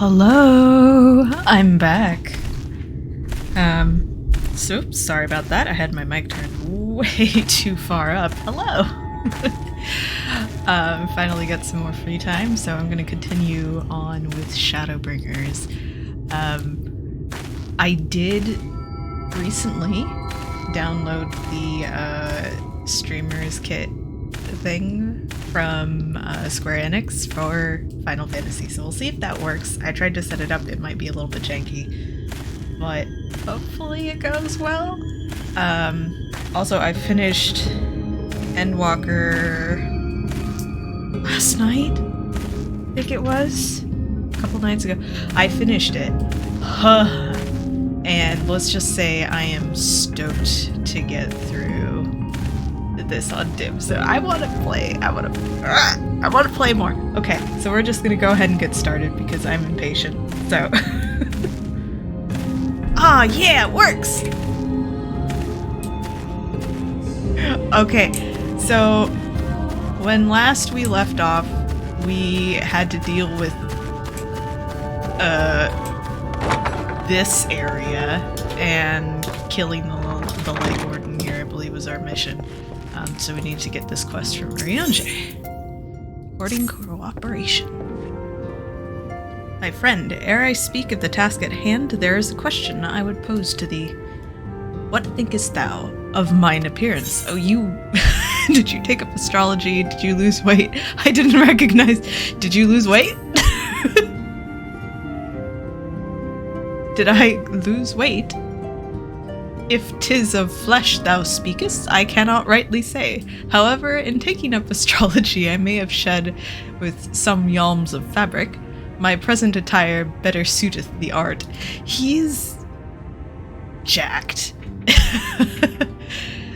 Hello, I'm back. So sorry about that. I had my mic turned way too far up. Hello. Finally got some more free time, so I'm gonna continue on with Shadowbringers. I did recently download the streamers kit thing from Square Enix for Final Fantasy, so we'll see if that works. I tried to set it up, it might be a little bit janky, but hopefully it goes well. Also, I finished Endwalker last night, I think it was, a couple nights ago. I finished it. And let's just say I am stoked to get through this on Dhim'a. So I want to play more. Okay, so we're just gonna go ahead and get started because I'm impatient. So ah, yeah, it works. Okay, so when last we left off, we had to deal with this area and killing the Light Warden here, I believe was our mission. So we need to get this quest from Ryonji. Courting cooperation. My friend, ere I speak of the task at hand, there is a question I would pose to thee. What thinkest thou of mine appearance? Oh, you... Did you take up astrology? Did you lose weight? I didn't recognize... Did you lose weight? Did I lose weight? If 'tis of flesh thou speakest, I cannot rightly say. However, in taking up astrology, I may have shed with some yalms of fabric. My present attire better suiteth the art. He's jacked.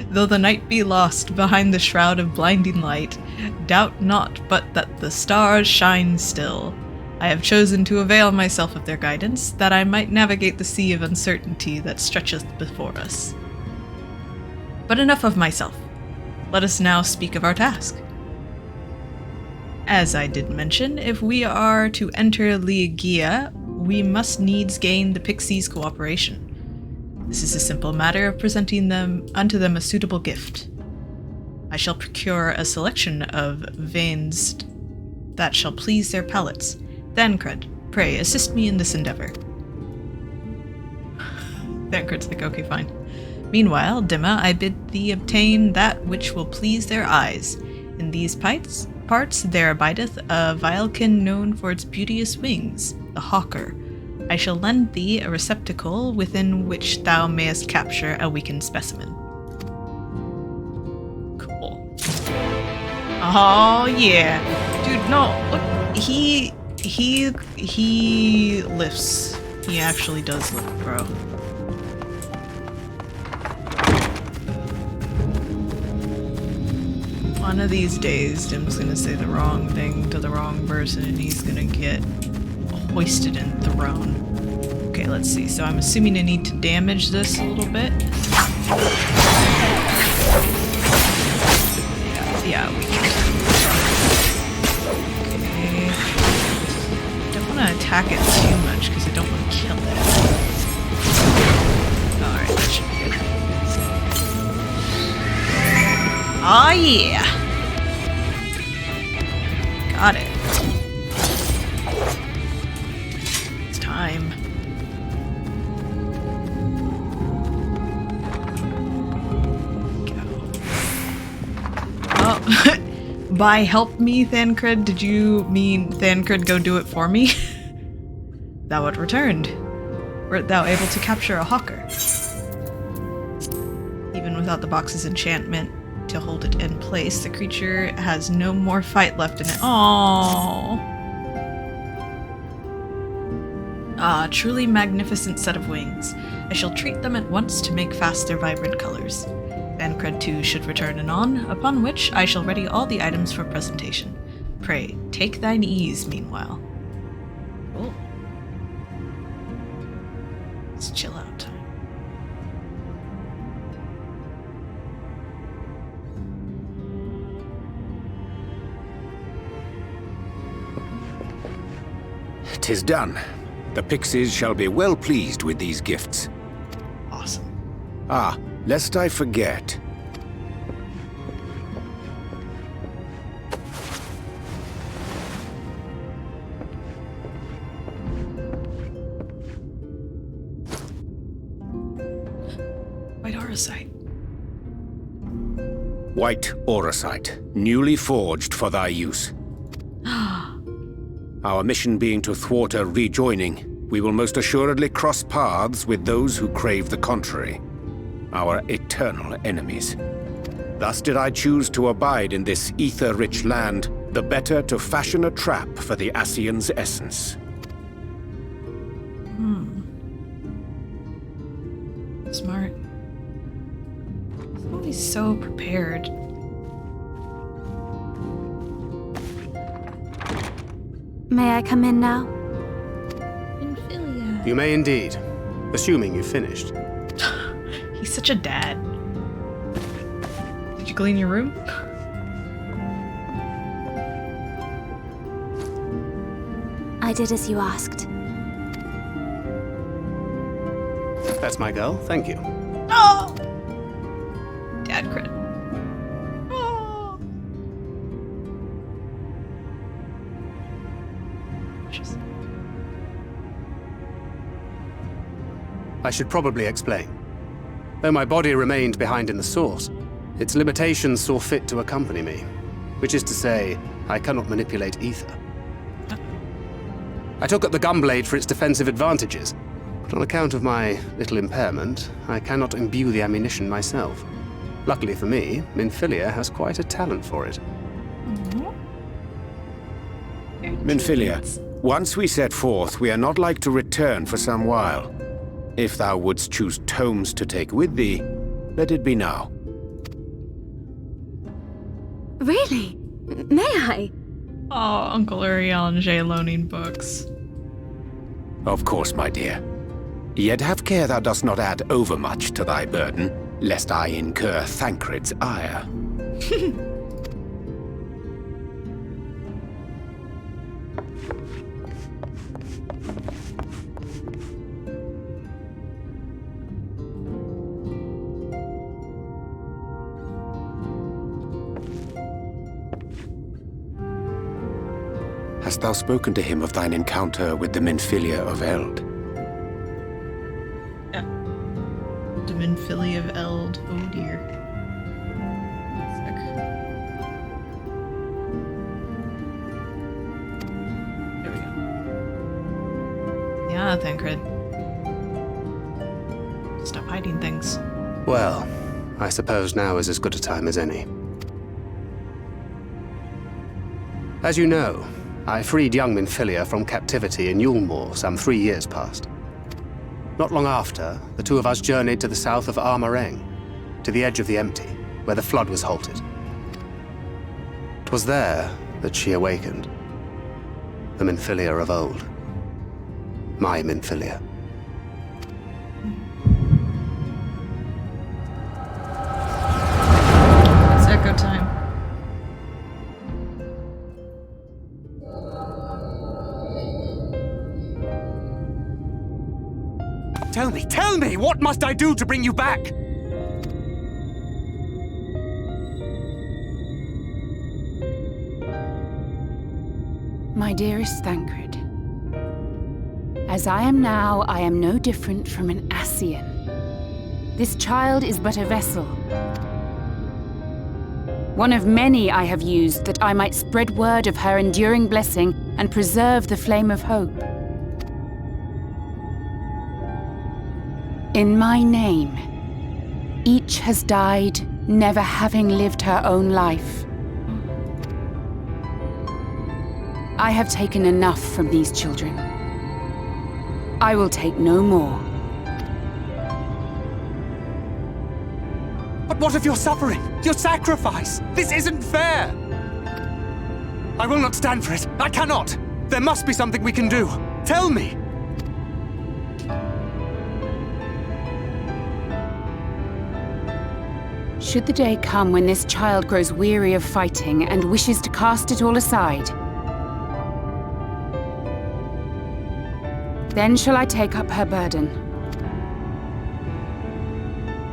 Though the night be lost behind the shroud of blinding light, doubt not but that the stars shine still. I have chosen to avail myself of their guidance, that I might navigate the sea of uncertainty that stretcheth before us. But enough of myself. Let us now speak of our task. As I did mention, if we are to enter Liagia, we must needs gain the Pixies' cooperation. This is a simple matter of presenting unto them a suitable gift. I shall procure a selection of veins that shall please their palates. Thancred, pray assist me in this endeavor. Thancred's like, okay, fine. Meanwhile, Dhim'a, I bid thee obtain that which will please their eyes. In these parts there abideth a vilekin known for its beauteous wings, the hawker. I shall lend thee a receptacle within which thou mayest capture a weakened specimen. Cool. Oh yeah. Dude, no, look, he lifts. He actually does lift, bro. One of these days, Dim's gonna say the wrong thing to the wrong person and he's gonna get hoisted and thrown. Okay, let's see. So I'm assuming I need to damage this a little bit. Yeah, we can. Okay. Don't want to attack it too much because I don't want to kill it. Alright, that should be good. Oh yeah! Got it. It's time. Oh, by help me, Thancred, did you mean Thancred go do it for me? Thou art returned. Wert thou able to capture a hawker? Even without the box's enchantment to hold it in place, the creature has no more fight left in it. Aww. Ah, truly magnificent set of wings. I shall treat them at once to make fast their vibrant colors. Thancred too should return anon, upon which I shall ready all the items for presentation. Pray, take thine ease meanwhile. Oh. It's chill out time. 'Tis done. The Pixies shall be well pleased with these gifts. Awesome. Ah, lest I forget. White Auracite. White Auracite, newly forged for thy use. Our mission being to thwart a rejoining, we will most assuredly cross paths with those who crave the contrary. Our eternal enemies. Thus did I choose to abide in this ether-rich land, the better to fashion a trap for the Ascian's essence. Smart. He's so prepared. May I come in now? Infilia. You may indeed, assuming you've finished. He's such a dad. Did you clean your room? I did as you asked. That's my girl, thank you. Oh! Dad crit. Oh. Just... I should probably explain. Though my body remained behind in the source, its limitations saw fit to accompany me. Which is to say, I cannot manipulate ether. I took up the gunblade for its defensive advantages, but on account of my little impairment, I cannot imbue the ammunition myself. Luckily for me, Minfilia has quite a talent for it. Minfilia, once we set forth, we are not like to return for some while. If thou wouldst choose tomes to take with thee, let it be now. Really? May I? Oh, Uncle Urianger loaning books. Of course, my dear. Yet have care thou dost not add overmuch to thy burden, lest I incur Thancred's ire. Hast thou spoken to him of thine encounter with the Minfilia of Eld? The Minfilia of Eld. Oh dear. There we go. Yeah, Thancred. Stop hiding things. Well, I suppose now is as good a time as any. As you know, I freed young Minfilia from captivity in Yulmore some 3 years past. Not long after, the two of us journeyed to the south of Armareng, to the edge of the Empty, where the flood was halted. 'Twas there that she awakened. The Minfilia of old. My Minfilia. It's echo time. Tell me, what must I do to bring you back? My dearest Thancred, as I am now, I am no different from an Ascian. This child is but a vessel. One of many I have used that I might spread word of her enduring blessing and preserve the flame of hope. In my name, each has died, never having lived her own life. I have taken enough from these children. I will take no more. But what of your suffering? Your sacrifice? This isn't fair! I will not stand for it. I cannot! There must be something we can do. Tell me! Should the day come when this child grows weary of fighting and wishes to cast it all aside, Then shall I take up her burden.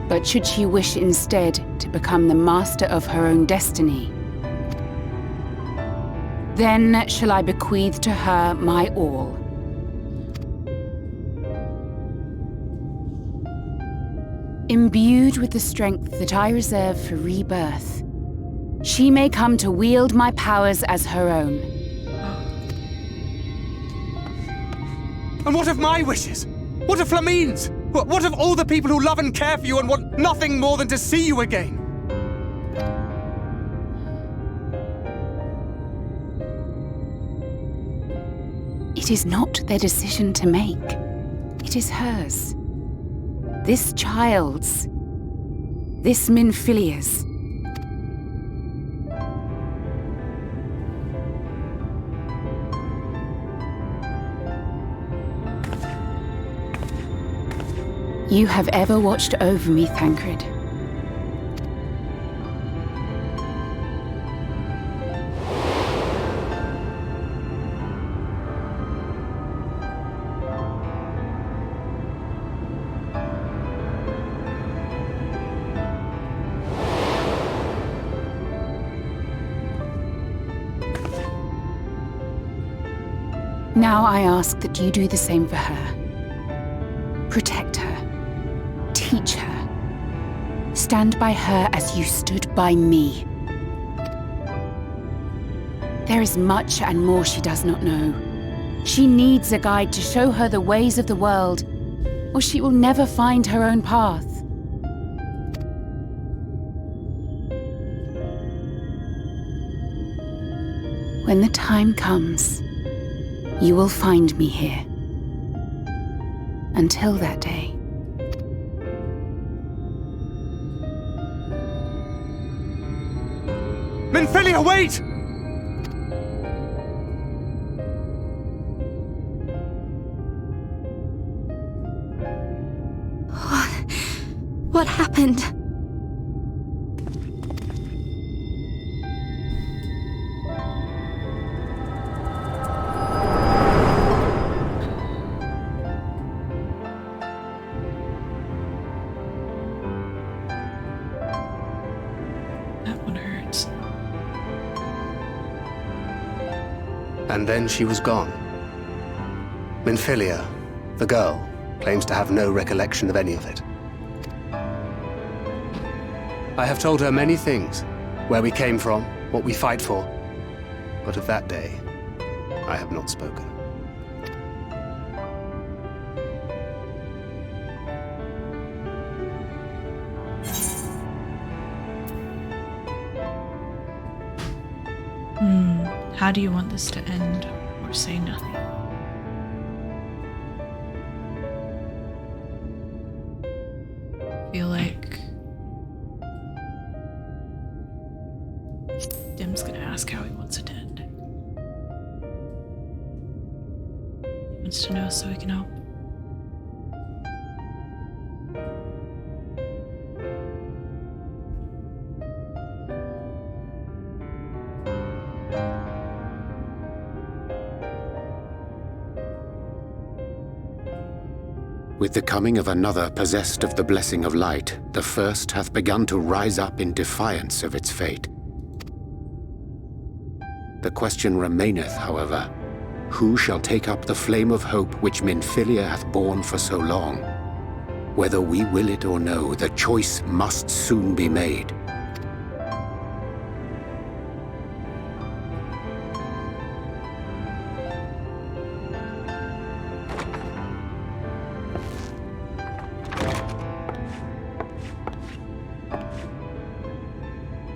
But should she wish instead to become the master of her own destiny, then shall I bequeath to her my all. Imbued with the strength that I reserve for rebirth, she may come to wield my powers as her own. And what of my wishes? What of Flamine's? What of all the people who love and care for you and want nothing more than to see you again? It is not their decision to make. It is hers. This child's. This Minfilia's. You have ever watched over me, Thancred. Now I ask that you do the same for her. Protect her. Teach her. Stand by her as you stood by me. There is much and more she does not know. She needs a guide to show her the ways of the world, or she will never find her own path. When the time comes, you will find me here. Until that day. Minfilia, wait! What happened? That one hurts. And then she was gone. Minfilia, the girl, claims to have no recollection of any of it. I have told her many things, where we came from, what we fight for, but of that day, I have not spoken. How do you want this to end, or say nothing? Feel like Dim's gonna ask how he wants it to end. He wants to know so he can help. With the coming of another possessed of the blessing of light, the first hath begun to rise up in defiance of its fate. The question remaineth, however, who shall take up the flame of hope which Minfilia hath borne for so long? Whether we will it or no, the choice must soon be made.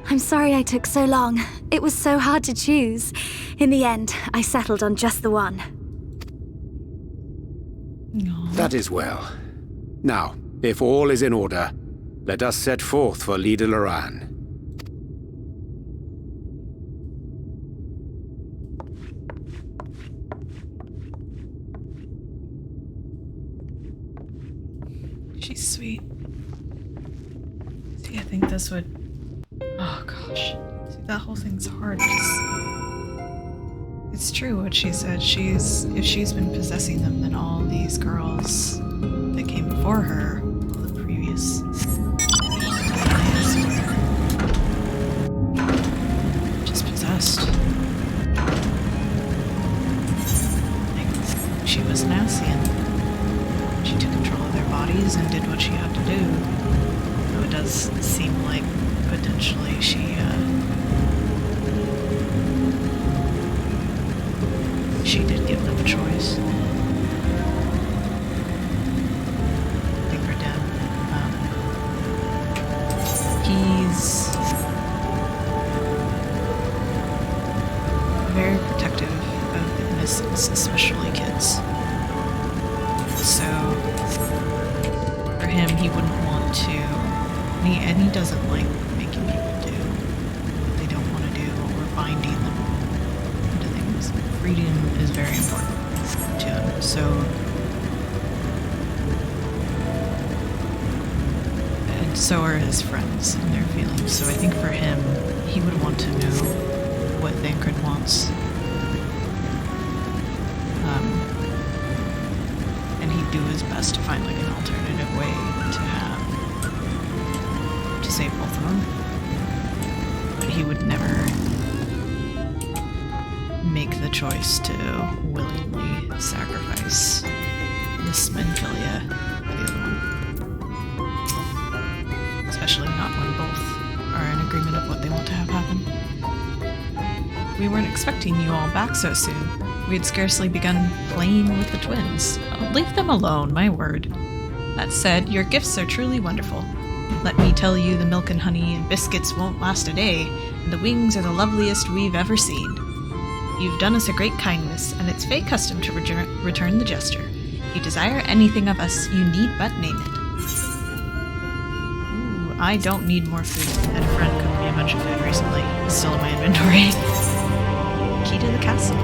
I'm sorry I took so long. It was so hard to choose. In the end, I settled on just the one. No. That is well. Now, if all is in order, let us set forth for Leader Loran. She's sweet. See, I think this would... Oh gosh. See, that whole thing's hard. It's true what she said. If she's been possessing them, then all these girls that came before her, all the previous lives were just possessed. Like, she was an Ascian. She took control of their bodies and did what she had to do. Though it does seem like potentially she did give them a choice. I think for Dim, he's very protective of the innocents, especially kids. So, for him, he wouldn't want to, and he doesn't like making people do what they don't want to do or binding them into things. Freedom is very important to him, so and so are his friends and their feelings. So I think for him, he would want to know what Thancred wants. And he'd do his best to find like an alternative way to save both of them. But he would never make the choice to willingly sacrifice this Menphilia for the other one. Especially not when both are in agreement of what they want to have happen. We weren't expecting you all back so soon. We had scarcely begun playing with the twins. Oh, leave them alone, my word. That said, your gifts are truly wonderful. Let me tell you, the milk and honey and biscuits won't last a day, and the wings are the loveliest we've ever seen. You've done us a great kindness, and it's fate custom to return the gesture. If you desire anything of us, you need but name it. Ooh, I don't need more food. I had a friend cook me a bunch of food recently. It's still in my inventory. Key to the castle.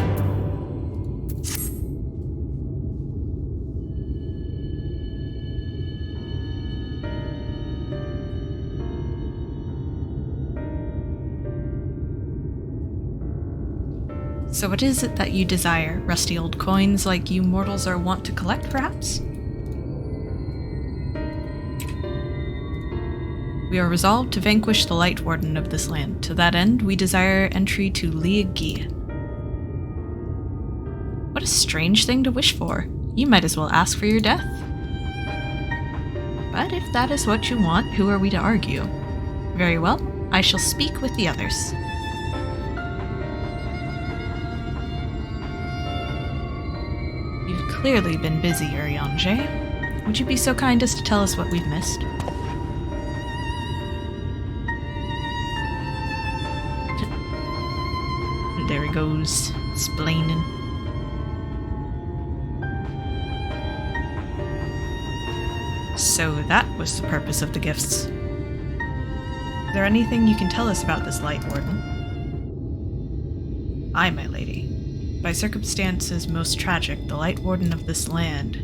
So what is it that you desire? Rusty old coins like you mortals are wont to collect, perhaps? We are resolved to vanquish the Light Warden of this land. To that end, we desire entry to Liagi. What a strange thing to wish for. You might as well ask for your death. But if that is what you want, who are we to argue? Very well, I shall speak with the others. You've clearly been busy, Urianger. Would you be so kind as to tell us what we've missed? There he goes, splaining. So that was the purpose of the gifts. Is there anything you can tell us about this Light Warden? Aye, my lady. By circumstances most tragic, the Light Warden of this land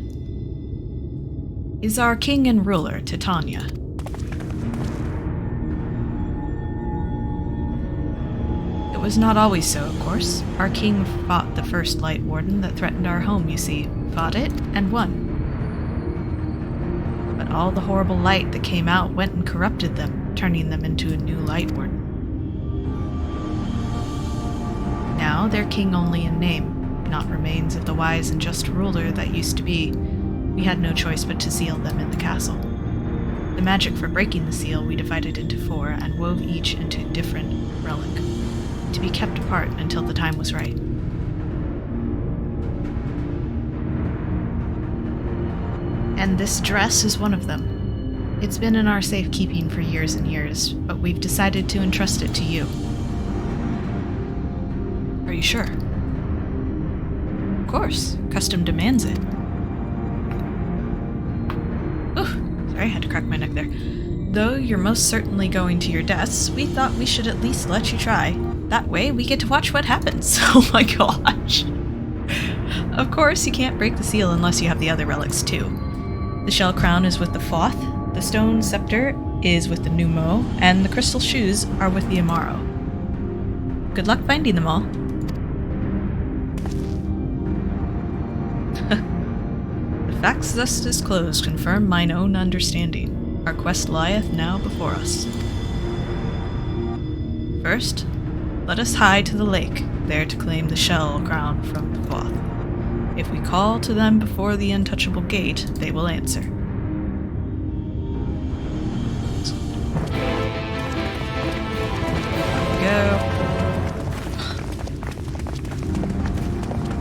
is our king and ruler, Titania. It was not always so, of course. Our king fought the first Light Warden that threatened our home, you see. Fought it, and won. But all the horrible light that came out went and corrupted them, turning them into a new Light Warden. Now they're king only in name, not remains of the wise and just ruler that used to be. We had no choice but to seal them in the castle. The magic for breaking the seal we divided into 4 and wove each into a different relic, to be kept apart until the time was right. And this dress is one of them. It's been in our safekeeping for years and years, but we've decided to entrust it to you. Are you sure? Of course. Custom demands it. Ooh, sorry, I had to crack my neck there. Though you're most certainly going to your deaths, we thought we should at least let you try. That way, we get to watch what happens. Oh my gosh. Of course, you can't break the seal unless you have the other relics too. The shell crown is with the Foth, the stone scepter is with the Numo, and the crystal shoes are with the Amaro. Good luck finding them all. facts thus disclosed confirm mine own understanding. Our quest lieth now before us. First, let us hie to the lake, there to claim the shell crown from the cloth. If we call to them before the untouchable gate, they will answer. There we go.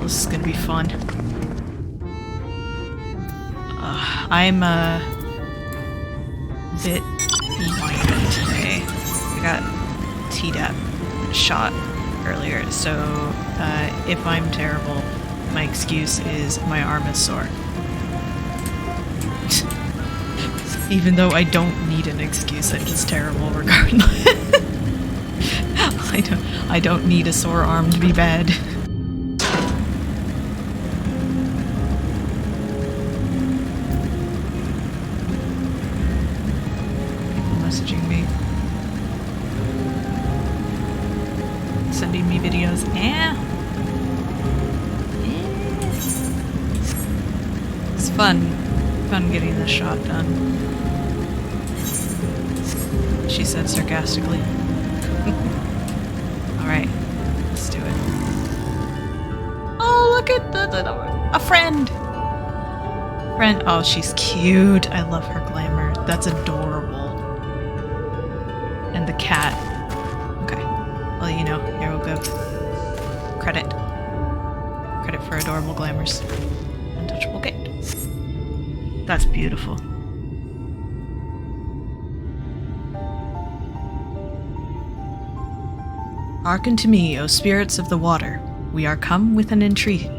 This is gonna be fun. I'm a bit behind today. I got Tdap shot earlier, so if I'm terrible, my excuse is my arm is sore. Even though I don't need an excuse, I'm just terrible regardless. I don't need a sore arm to be bad. Messaging me, sending me videos. It's fun getting this shot done, she said sarcastically. Alright, let's do it. Oh, look at a friend! Oh, she's cute. I love her glamour. That's adorable. And the cat. Okay. Well, you know, here we'll go. Credit. Credit for adorable glamours. Untouchable gate. That's beautiful. Hearken to me, O spirits of the water. We are come with an entreaty.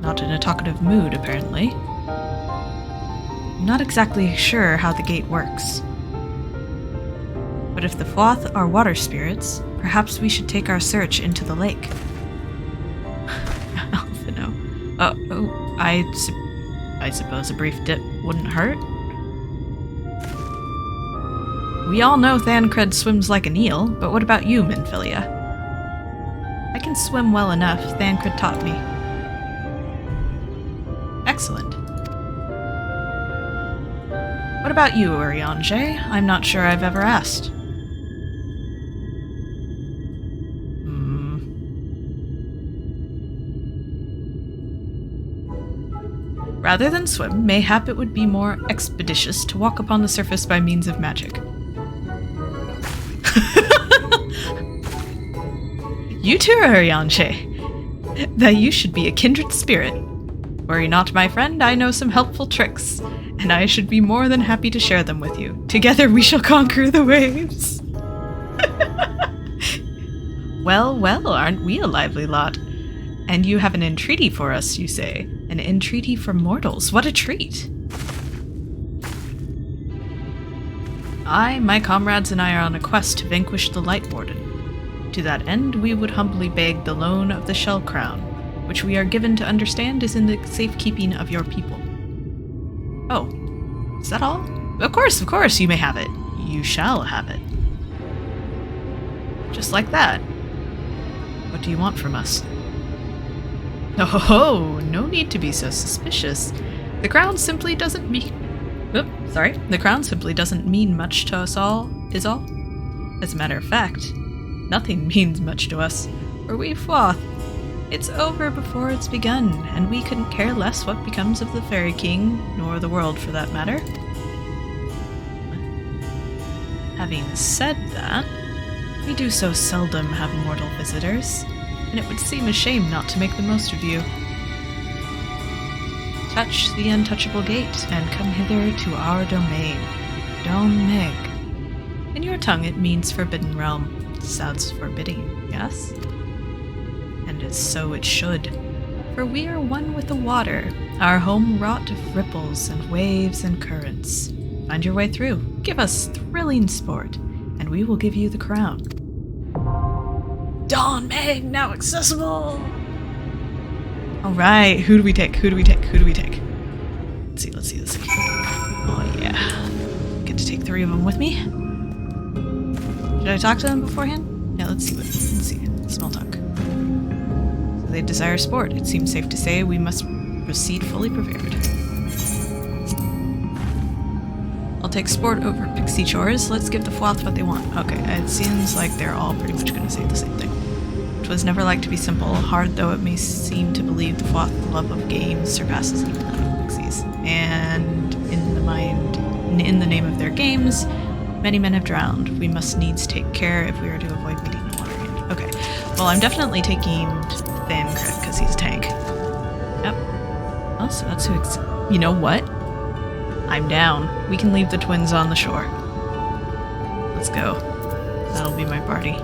Not in a talkative mood, apparently. I'm not exactly sure how the gate works. But if the Floth are water spirits, perhaps we should take our search into the lake. Alphino. I suppose a brief dip wouldn't hurt? We all know Thancred swims like an eel, but what about you, Minfilia? I can swim well enough. Thancred taught me. Excellent. What about you, Urianger? I'm not sure I've ever asked. Rather than swim, mayhap it would be more expeditious to walk upon the surface by means of magic. You too, Urianger. That you should be a kindred spirit. Worry not, my friend, I know some helpful tricks, and I should be more than happy to share them with you. Together we shall conquer the waves. Well, well, aren't we a lively lot? And you have an entreaty for us, you say? An entreaty for mortals. What a treat! I, my comrades, and I are on a quest to vanquish the Light Warden. To that end, we would humbly beg the loan of the Shell Crown, which we are given to understand is in the safekeeping of your people. Oh, is that all? Of course, you may have it. You shall have it. Just like that. What do you want from us? Oh, no need to be so suspicious. The crown simply doesn't mean... The crown simply doesn't mean much to us all, is all. As a matter of fact, nothing means much to us, for we Floth. It's over before it's begun, and we couldn't care less what becomes of the Fairy King, nor the world for that matter. Having said that, we do so seldom have mortal visitors, and it would seem a shame not to make the most of you. Touch the untouchable gate, and come hither to our domain. Dom Meg. In your tongue it means forbidden realm. Sounds forbidding, yes? And as so it should, for we are one with the water, our home wrought of ripples and waves and currents. Find your way through, give us thrilling sport, and we will give you the crown. Dawn Meg, now accessible! Alright, who do we take? Let's see. Oh yeah. Get to take 3 of them with me. Should I talk to them beforehand? Yeah, let's see. Small talk. They desire sport. It seems safe to say we must proceed fully prepared. I'll take sport over pixie chores. Let's give the Fwoth what they want. Okay, it seems like they're all pretty much going to say the same thing. 'Twas never like to be simple, hard though it may seem to believe the Fwoth love of games surpasses even that of pixies. And in the name of their games, many men have drowned. We must needs take care if we are to avoid meeting a water hand. Okay, well I'm definitely taking Thancred because he's a tank. Yep. Oh, so that's who you know what? I'm down. We can leave the twins on the shore. Let's go. That'll be my party.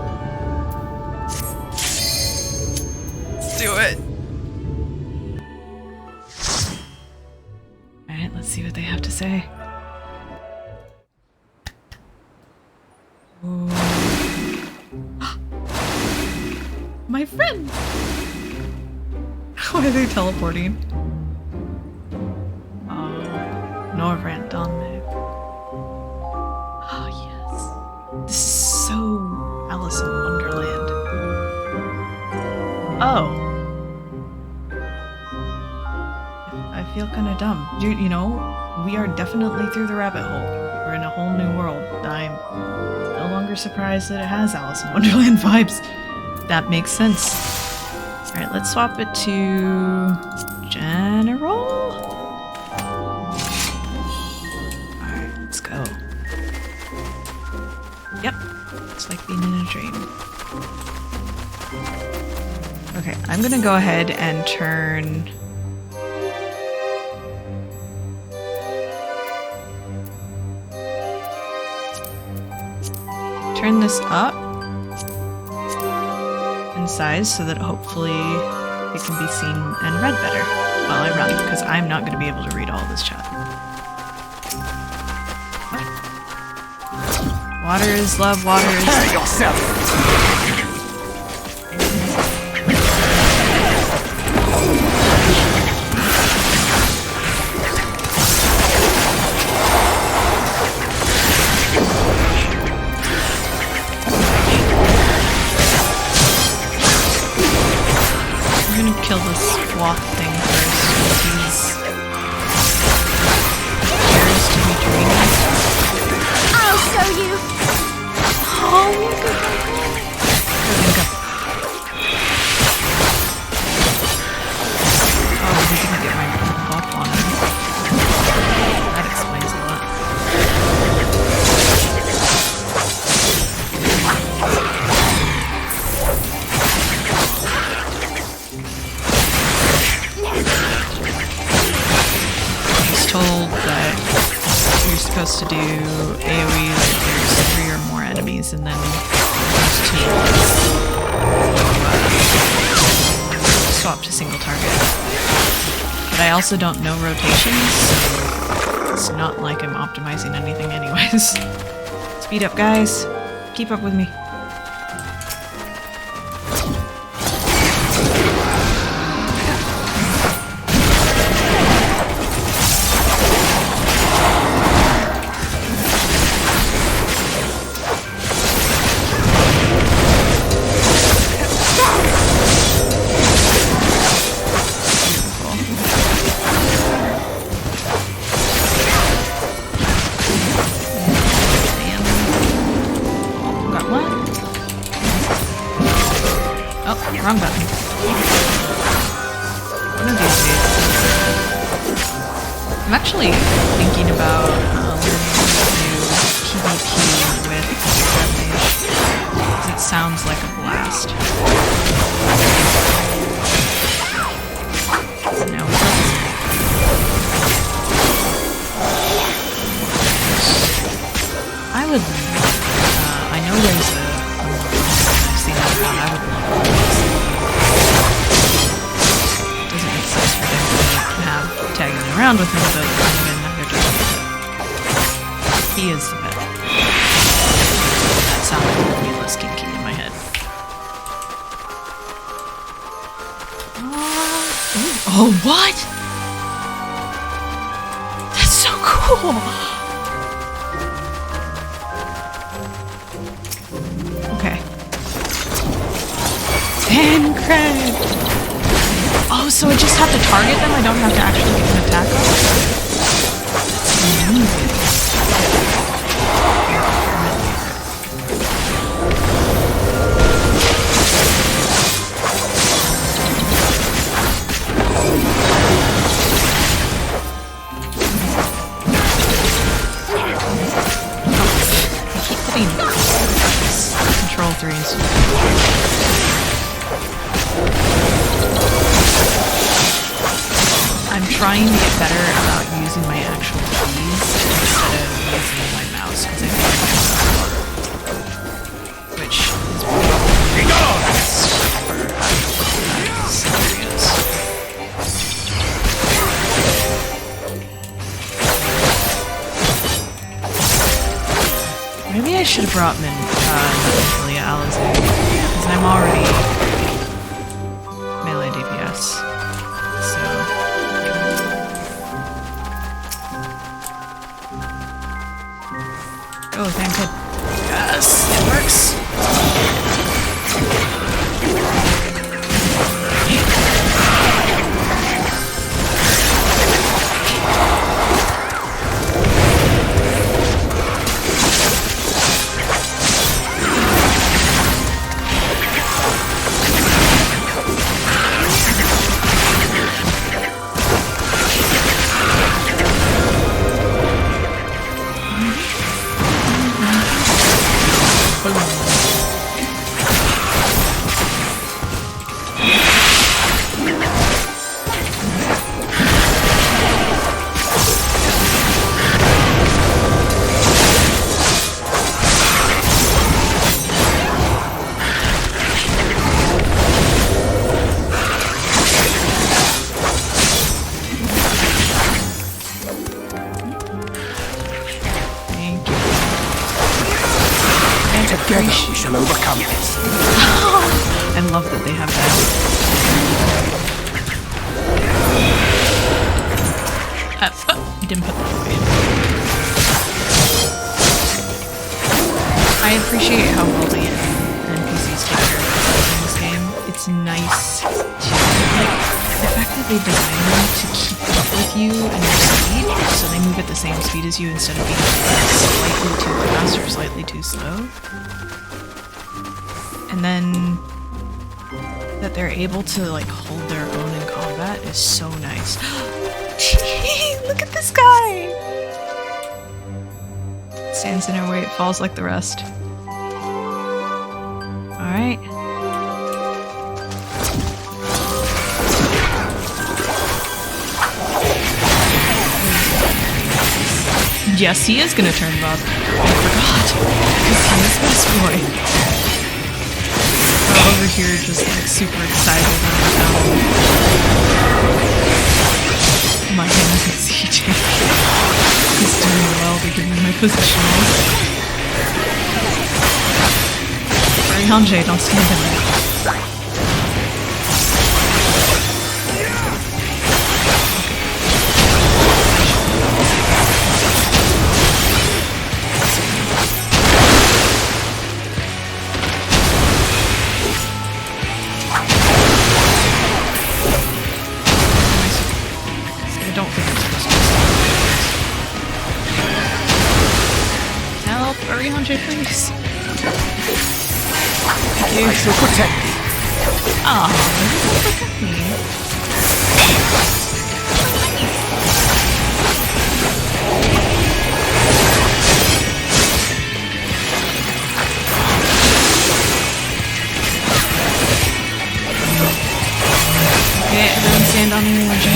Let's do it. Alright, let's see what they have to say. Ooh. My friend! Why are they teleporting? Norvrant Dominic. Oh, yes. This is so Alice in Wonderland. Oh. I feel kind of dumb. You know, we are definitely through the rabbit hole. We're in a whole new world. I'm no longer surprised that it has Alice in Wonderland vibes. That makes sense. Alright, let's swap it to General? Go. Yep, it's like being in a dream. Okay, I'm gonna go ahead and turn this up in size so that hopefully it can be seen and read better while I run, because I'm not going to be able to read all this chat. Waters, love, waters. Prepare yourself! I'm gonna kill this Fwoth thing first. He's appears to be dreaming. I'll show you. Oh, look at Oh, he didn't get my buff on him. That explains a lot. I was told that you're supposed to do AoEs if there's 3 or more enemies, and then there's 2 swap to single target. But I also don't know rotations, so it's not like I'm optimizing anything anyways. Speed up, guys. Keep up with me. Wrong button. One of these days. I'm actually thinking about learning to do PvP with Red Mage, because it sounds like a blast. No, it doesn't. I would. I know there's a. I've seen that around. I would love this. Doesn't make sense for him to have tagging around with him, but even neither does the pet. He is the pet. That sounded really less kinky in my head. Oh, what? That's so cool! Okay. Thancred! Oh, so I just have to target them? I don't have to actually get an attack on them? Control 3s. I'm trying to get better about using my actual keys instead of using my mouse because I feel like which is probably serious. Maybe I should have brought Minfilia Alizé because I'm already melee DPS. So oh, thank God. Yes, it works. Together we shall overcome this. I love that they have that. Didn't put that away. I appreciate how well the NPCs take care of themselves in this game. It's nice to, like, the fact that they design them to keep up with you and your speed, so they move at the same speed as you instead of being slightly too fast or slightly too slow. And then that they're able to like hold their own in combat is so nice. Look at this guy! Stands in our way, it falls like the rest. Alright. Yes, he is gonna turn Bob. I forgot. Because he is best boy. Over here just like super excited about my hand is CJ. He's doing well to give me my positionals. Hanjay, don't stand in there. Please. Thank you. I shall protect thee. Aw, protect me. Okay, everyone stand on the orange.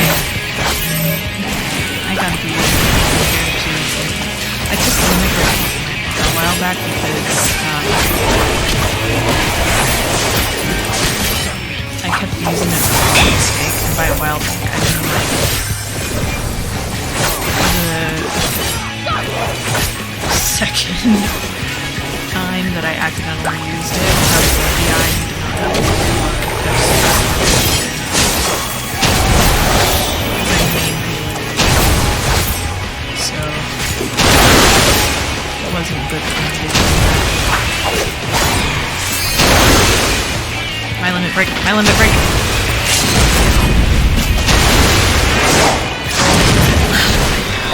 I gotta be here too. I took the limit a while back because I kept using it by mistake, and by a while back I mean like the second time that I accidentally used it, I was like, yeah, I need to not have this anymore. So it wasn't good for me to do that. My limit break! My limit break!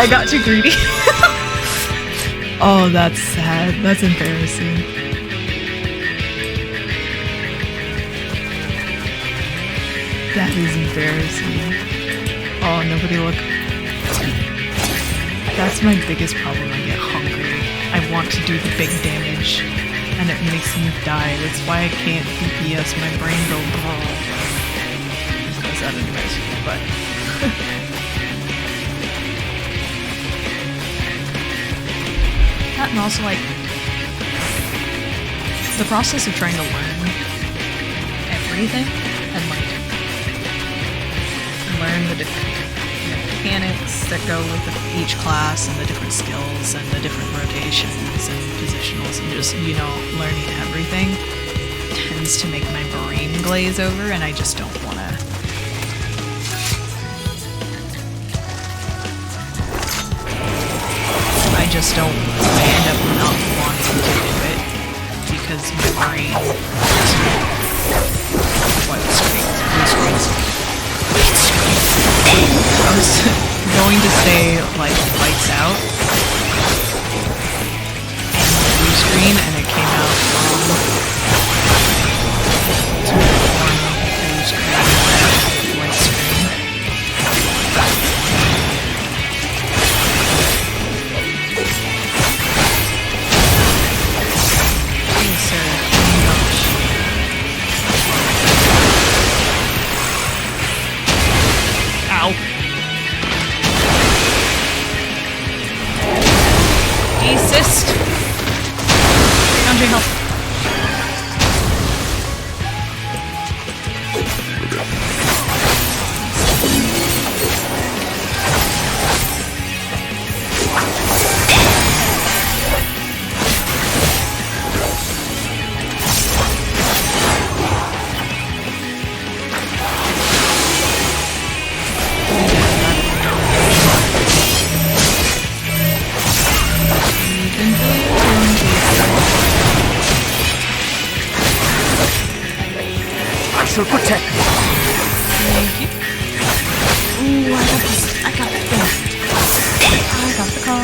I got too greedy. Oh, that's sad. That's embarrassing. That is embarrassing. Oh, nobody look. That's my biggest problem. I get hungry. I want to do the big damage, and it makes me die. That's why I can't DPS. My brain goes. Just that anyways, but. That and also like the process of trying to learn everything and like learn the different mechanics that go with each class and the different skills and the different rotations and positionals and just, you know, learning everything tends to make my brain glaze over, and I just don't want to. I just don't. I end up not wanting to do it because my brain. What screen? I was going to say like lights out and blue screen, and it came out wrong. To form blue screen, white screen. Ow. Desist. Andre, help. Protect. Thank you. Ooh, I got this. I got the thing. I got the car.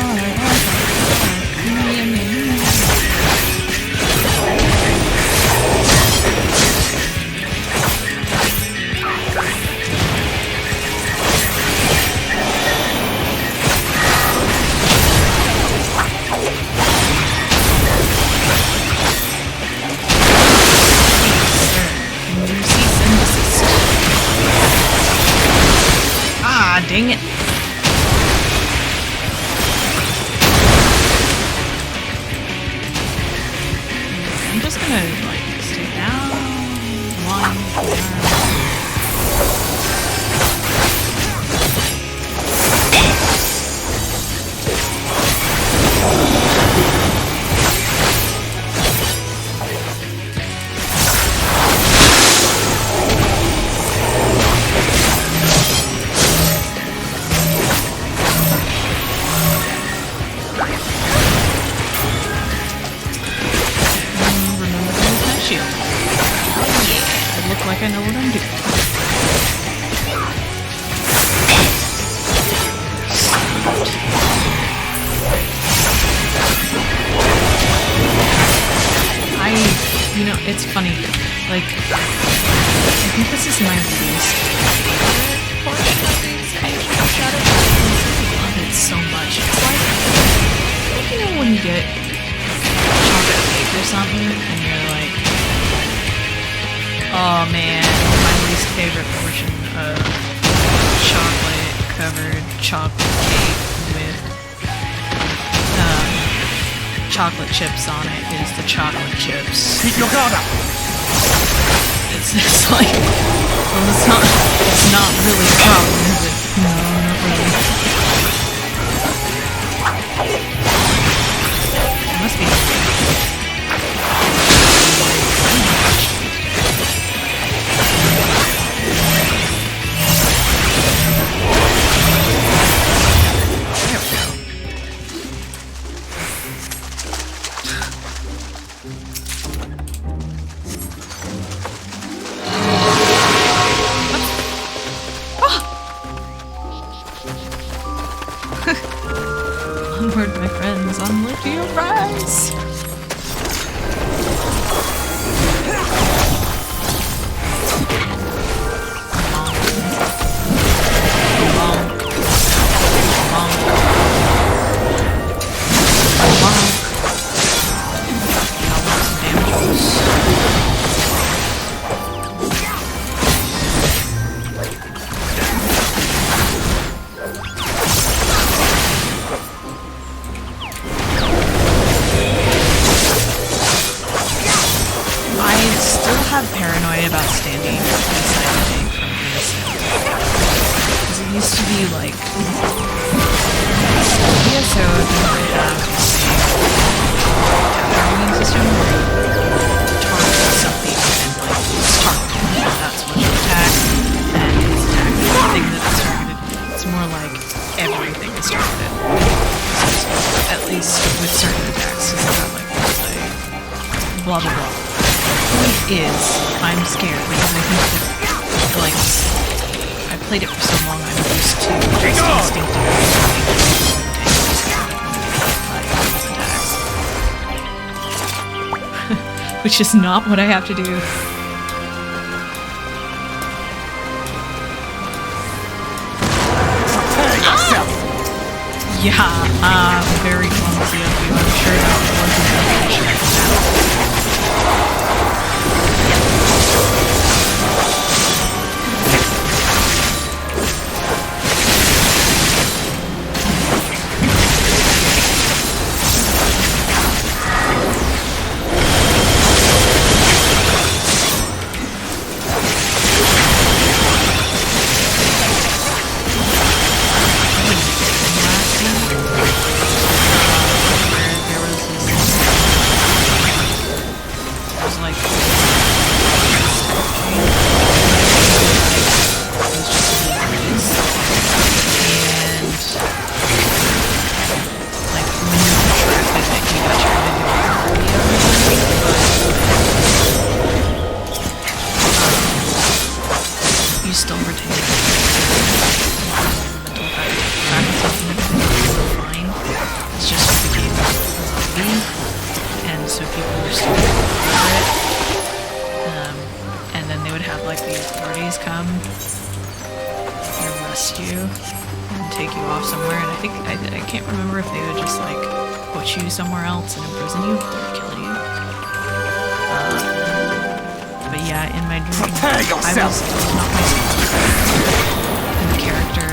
Dang it. I'm just gonna like stay down one like I know what I'm doing. You know, it's funny. Like, I think this is my least favorite portion of these pages of Shadowbringers. I love it so much. It's like, you know, when you get chocolate cake or something, and you're like, oh man, my least favorite portion of chocolate-covered chocolate cake with chocolate chips on it is the chocolate chips. Keep your guard up! It's like, well, it's not really a problem, is it? No, not really. It must be. have paranoia about standing inside the tank from this. Because it used to be like... ESO didn't have the same targeting system where you target something and like it's targeted. And that's what you attack, and it's attacking everything that is targeted. It's more like everything is targeted. So at least with certain attacks, because it's not like it's like blah blah blah. Point is, I'm scared because I think that, like, I played it for so long, I'm used to just instinctively attacks. Which is not what I have to do. Yeah, very clumsy of you. I'm sure that wasn't going to somewhere else and imprison you or kill you. But yeah, in my dream, I was not myself. And the character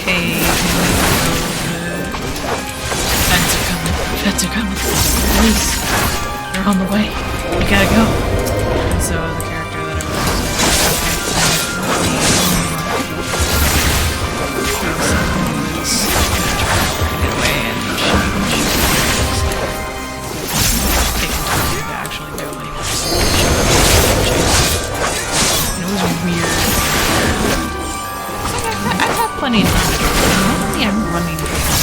hey, feds are coming. Police, they're on the way. We gotta go. And so the character that I was get away and she taking time to actually go and it was weird. I've had plenty of time to do it. Normally I'm running things.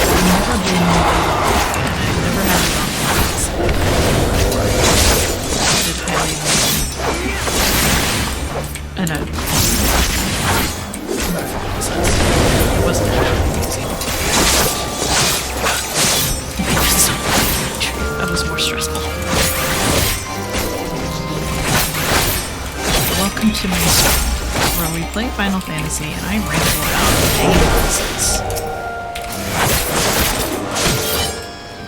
I've never been and I've never had conflicts. And it wasn't easy. That was more stressful. Welcome to my stream, where we play Final Fantasy and I ramble about things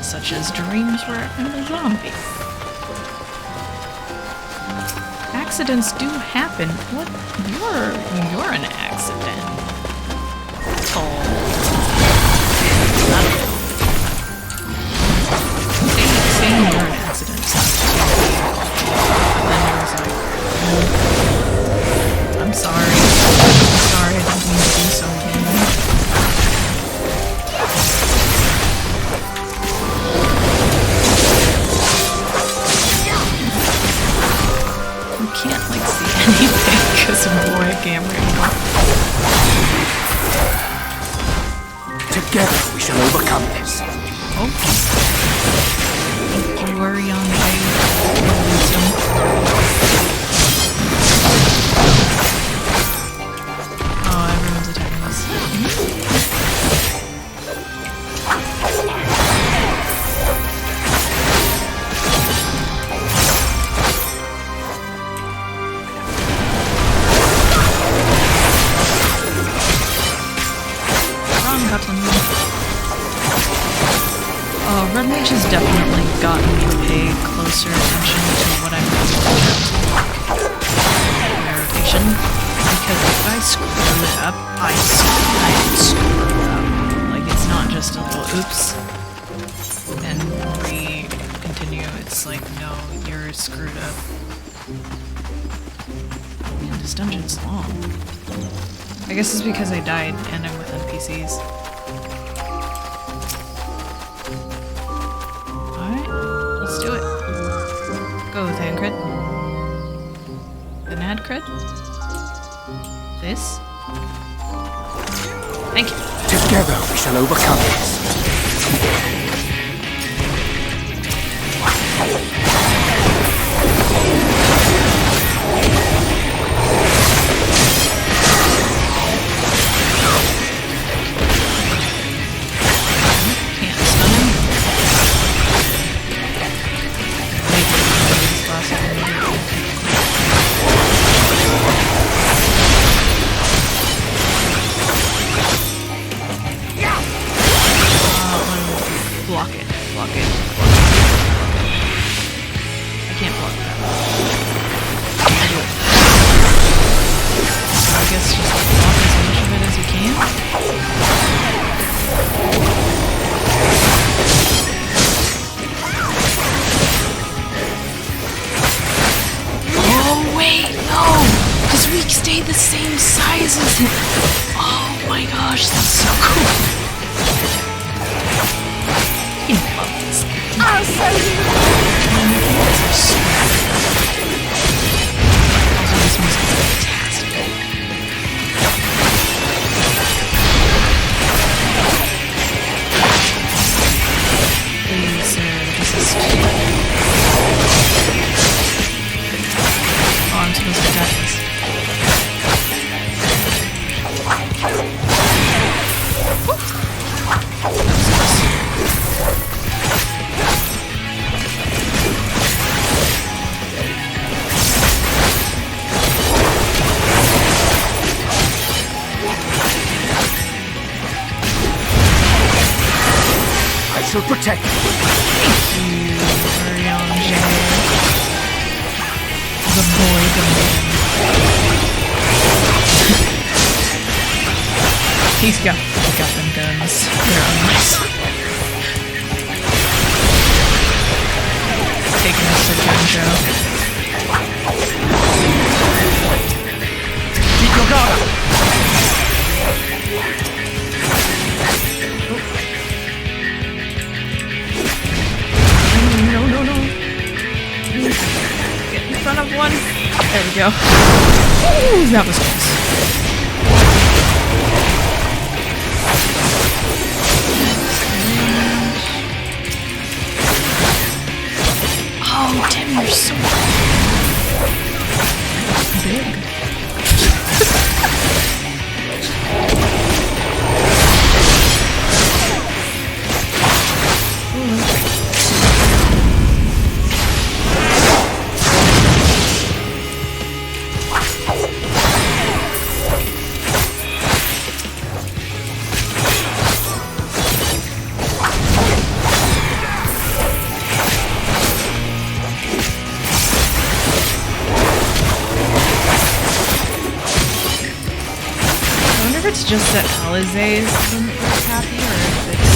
such as dreams where I'm a zombie. Accidents do happen. What? You're an accident. Oh. Saying you're an accident sounds too weird. But then there was like, I'm sorry. I'm sorry, I didn't mean to do so mean. Can't like see anything because of the webcam anymore. Together we shall overcome this. Okay. Don't you worry on the wisdom. Oh, everyone's attacking us. Red Mage has definitely gotten me to pay closer attention to what I'm doing in terms of like, narration, because if I screwed it up, I screwed it up. Like, it's not just a little oops and continue. It's like, no, you're screwed up. Man, this dungeon's long. I guess it's because I died and I'm with NPCs. Alright, let's do it. Go, Thancred. The Nadcred. This. Thank you. Together we shall overcome this. Can't stun him. Block it. Block it. Block it. I can't block that. So I guess just block as much of it as you can. Oh wait, no! Because we stay the same size as him. Oh my gosh, that's so cool. I'll show you! Also, this one's fantastic. Please, this is... Oh, I'm supposed to attack this. I shall protect you. The boy gun. He's got them guns. They're unless. Taking us to gun show. Keep your guard up. No. Get in front of one. There we go. Ooh, that was close. Oh, Tim, you're so big. It's just that Alizé isn't happy, or if it's...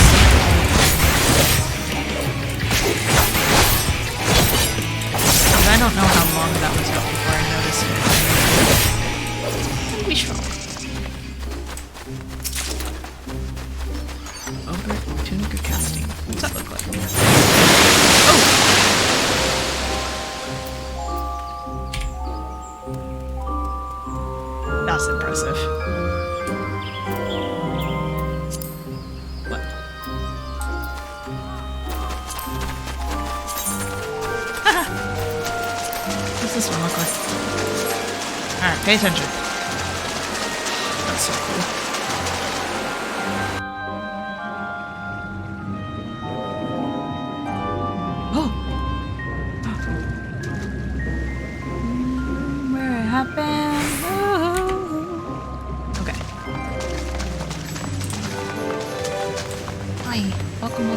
Because I don't know how long that was out before I noticed it. Let me show. Over Tunica casting. What's that look like? Oh! That's impressive. What's this one look like? Alright, pay attention. That's so cool. Oh! Where it happened? Oh. Okay. Hi. Welcome to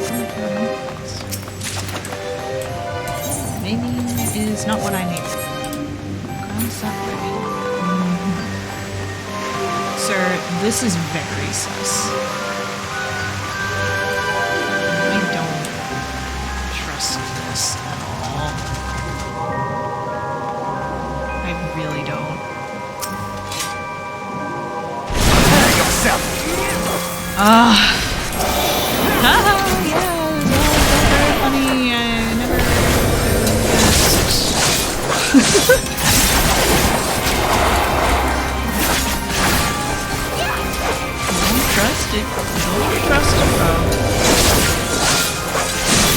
Maybe is not what I need. Crown Safari. This is very sus. I don't trust this at all. I really don't. Prepare yourself! Haha, yeah, very funny. I never Don't trust it. Don't trust it, bro.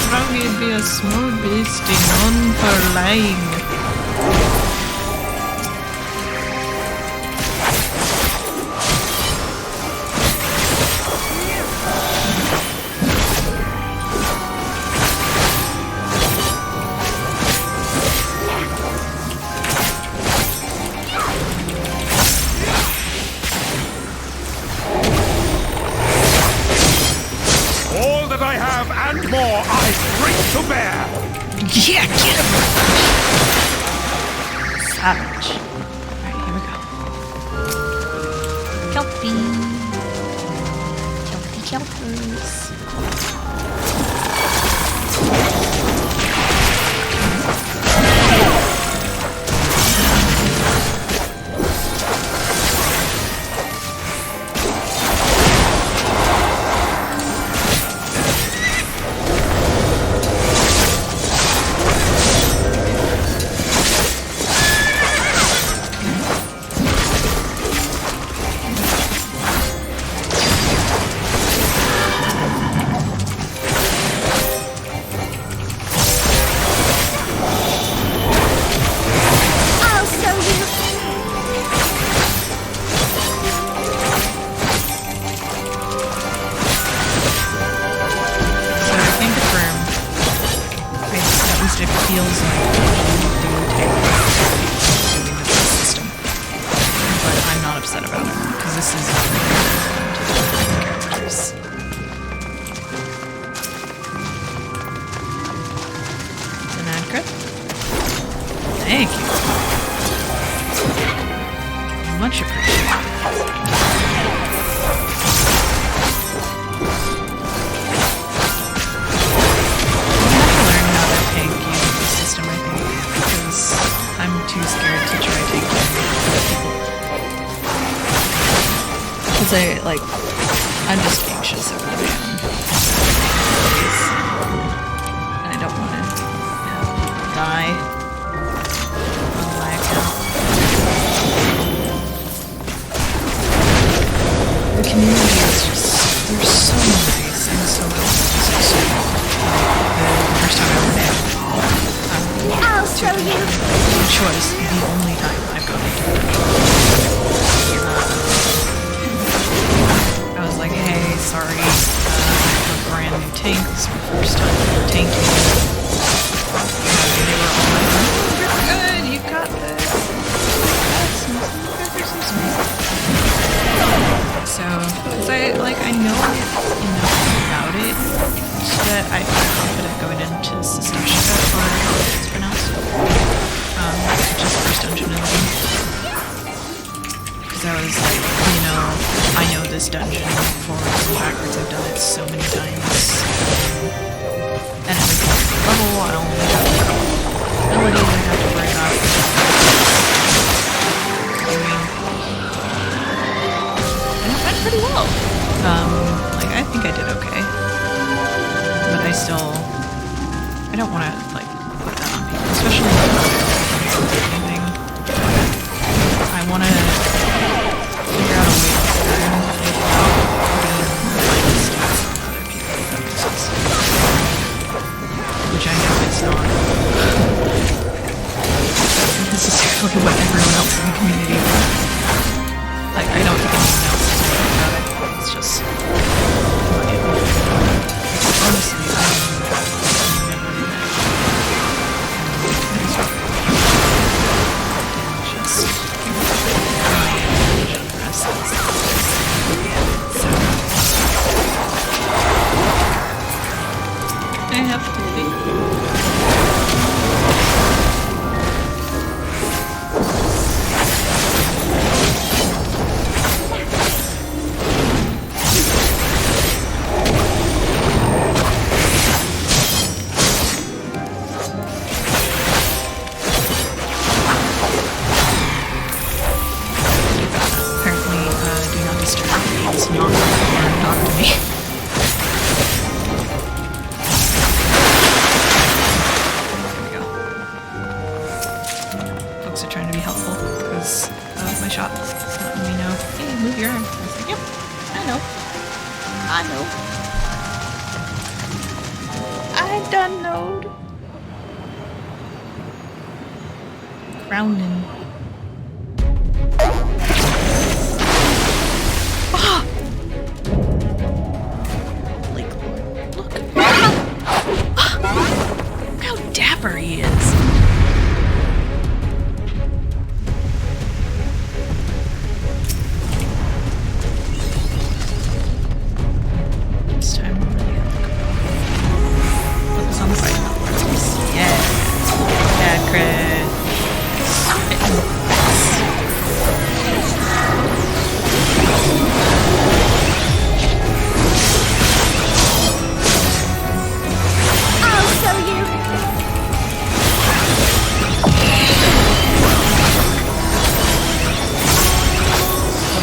Froggy'd be a small beastie known for lying. All that I have and more I bring to bear! Yeah, get him! Savage. Alright, here we go. Kelpie. Kelpers. I'll show you. So I can confirm. At least it feels like you do take doing this system. But I'm not upset about it, because this is characters. An ad crit? Thank you. Much appreciated. Learn how to tank using the system, I think, because I'm too scared to try tanking other people. Because I'm just anxious over the man. And I don't want to die. I'll lag out. The community is just, they're so nice and so helpful. The first time I ever did, I'll show you. which was the only time I've gone into it. I was like, hey, sorry, I have a brand new tank. This is my first time tanking. They were all like, oh, you're good, you got this. So, because I know enough about it that I feel confident going into Sestashika, or how it's pronounced, which is the first dungeon in the game. Because I was like, I know this dungeon forwards and backwards. I've done it so many times. And everything's level, I only have abilities I have to worry about. And it went pretty well. I think I did okay. But I don't want to, put that on people, especially anything. I want to figure out a way to learn without being stats on other people, if that makes sense. Which I know is not necessarily what everyone else in the community wants. I don't think anyone else is worried about it. It's just honestly, I've never met just generous. So I have to be. just knock on the door and talk to me. There we go. Folks are trying to be helpful because of my shot. So letting me know, hey, move your arm. I was like, yep, I know. I done knowed. Crowning. Ah! Like, look. Ah! Look how dapper he is. This time I'm really gonna focus on the fight. Yeah. Bad crit. Spit in the face. I'll show you.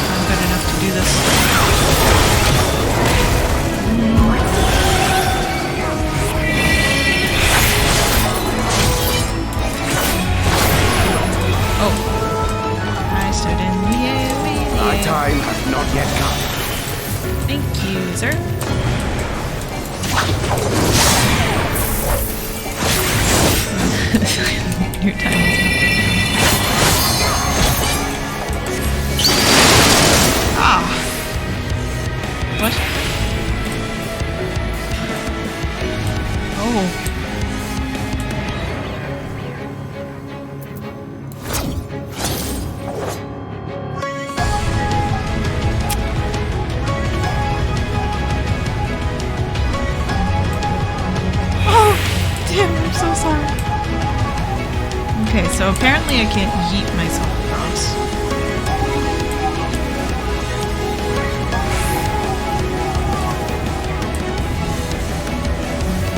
I'm good enough to do this. Oh. I stood in the air. My time has not yet come. Thank you, sir. Your time is up. Ah. What? Oh. Damn, I'm so sorry. Okay, so apparently I can't yeet myself across.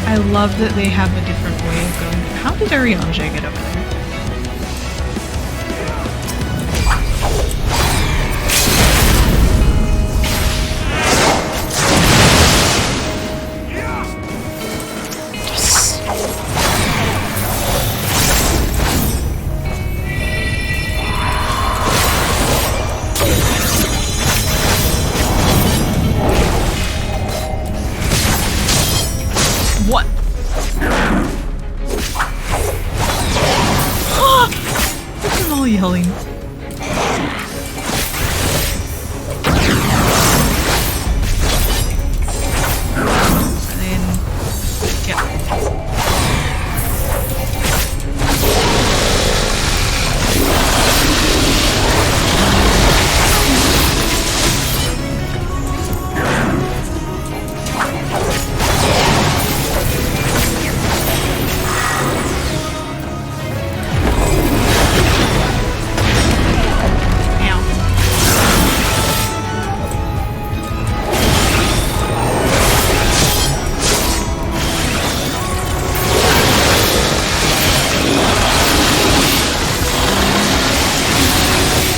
I love that they have a different way of going. How did Ariange get over there? Yes! What? Ah! Look at them all yelling. And then, yeah. Ow.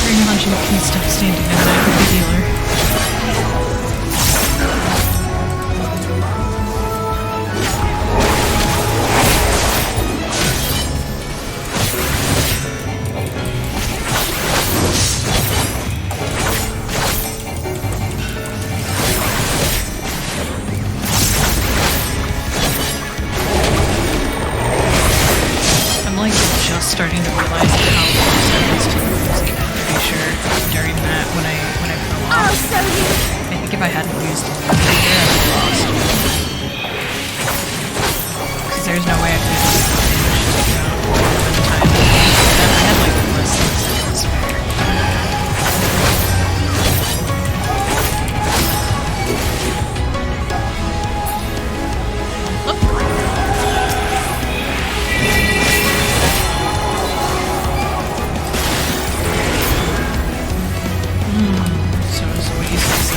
Bring a bunch of please stop standing and I could be healer. I'm like just starting to realize how close I was to losing. I'm pretty sure during that when I fell I'll off. show you. I think if I hadn't used the loom here, I would have lost. Because there's no way I could have managed to go over the time. I had like less than seconds. So is Oasis.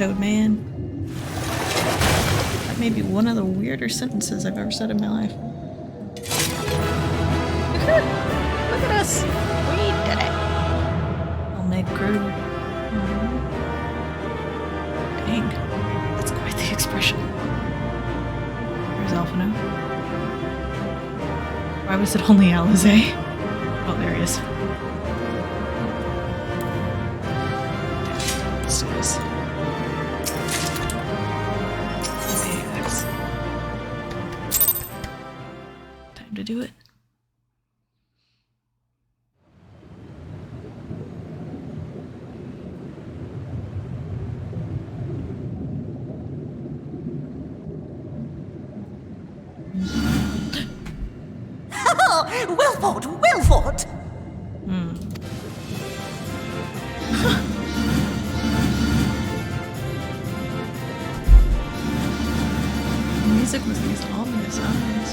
code, man. That may be one of the weirder sentences I've ever said in my life. Look at us! We did it! Homemade crew. Dang. That's quite the expression. Where's Alphino? Why was it only Alizé? Oh, there he is. Let's do this. Okay, X. Time to do it. Wilford! The music with these ominous eyes.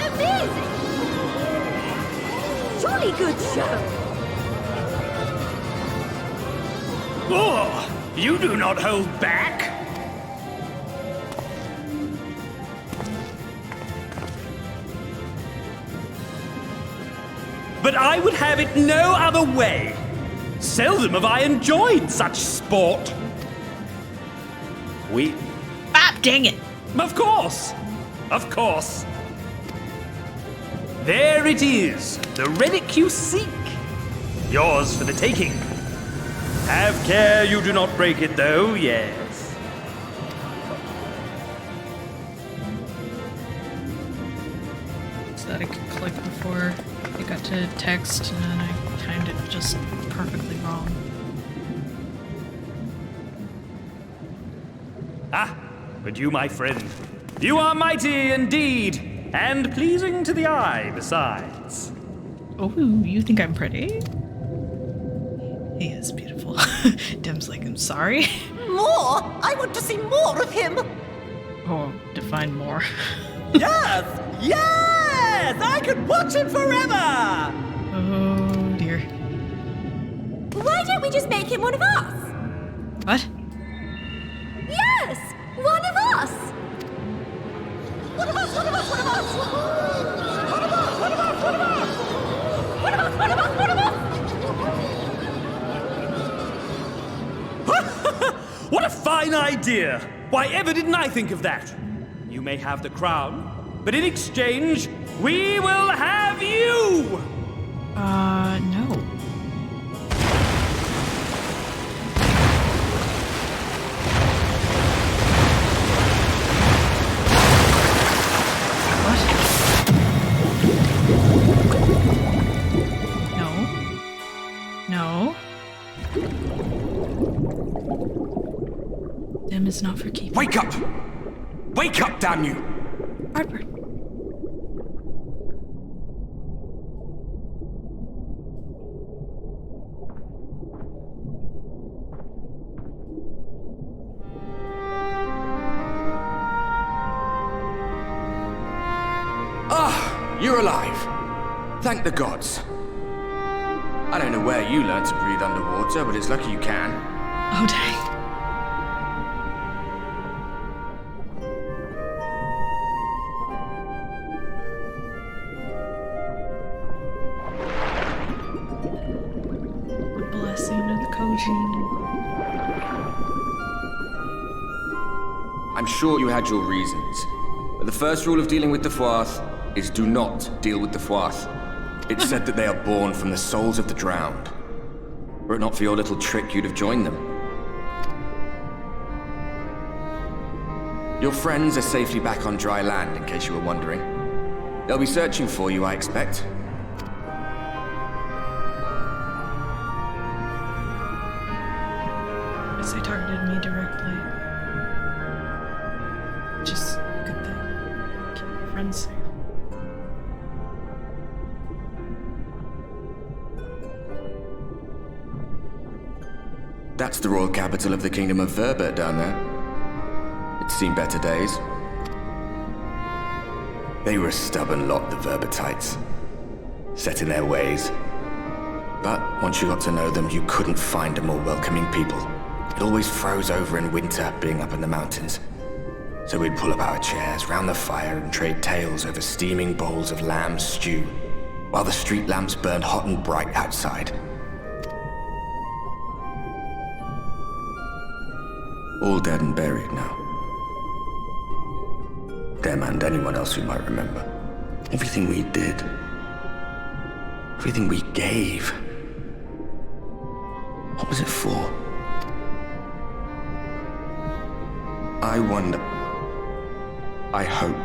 Amazing! Jolly good show. Oh, you do not hold back. But I would have it no other way. Seldom have I enjoyed such sport. Ah, dang it! Of course. Of course. There it is, the relic you seek. Yours for the taking. Have care you do not break it, though, yes. So that I could click before it got to text, and then I timed it just perfectly wrong. Ah, but you, my friend, you are mighty indeed, and pleasing to the eye besides. Oh, you think I'm pretty? He is beautiful. Dim's like, I'm sorry. More? I want to see more of him! Oh, define more. Yes! Yes! I could watch him forever! Oh dear. Why don't we just make him one of us? What? Yes! One of us! One of us! One of us! One of us! One of us! One of us! One of us! One of us! One of us! One of us! What a fine idea! Why ever didn't I think of that? You may have the crown, but in exchange, we will have you! No. What? No. No. Dim is not for keeping. Wake up! Wake up, damn you! Hardbird. You're alive. Thank the gods. I don't know where you learned to breathe underwater, but it's lucky you can. Oh, dang. The blessing of the Kojin. I'm sure you had your reasons. But the first rule of dealing with the Fwath is do not deal with the Fwath. It's said that they are born from the souls of the drowned. Were it not for your little trick, you'd have joined them. Your friends are safely back on dry land, in case you were wondering. They'll be searching for you, I expect. Guess they targeted me directly. Just a good thing. Keep my friends safe. That's the royal capital of the Kingdom of Verbert down there. It's seen better days. They were a stubborn lot, the Verbertites. Set in their ways. But once you got to know them, you couldn't find a more welcoming people. It always froze over in winter, being up in the mountains. So we'd pull up our chairs round the fire and trade tales over steaming bowls of lamb stew, while the street lamps burned hot and bright outside. All dead and buried now. Them and anyone else who might remember. Everything we did. Everything we gave. What was it for? I wonder. I hope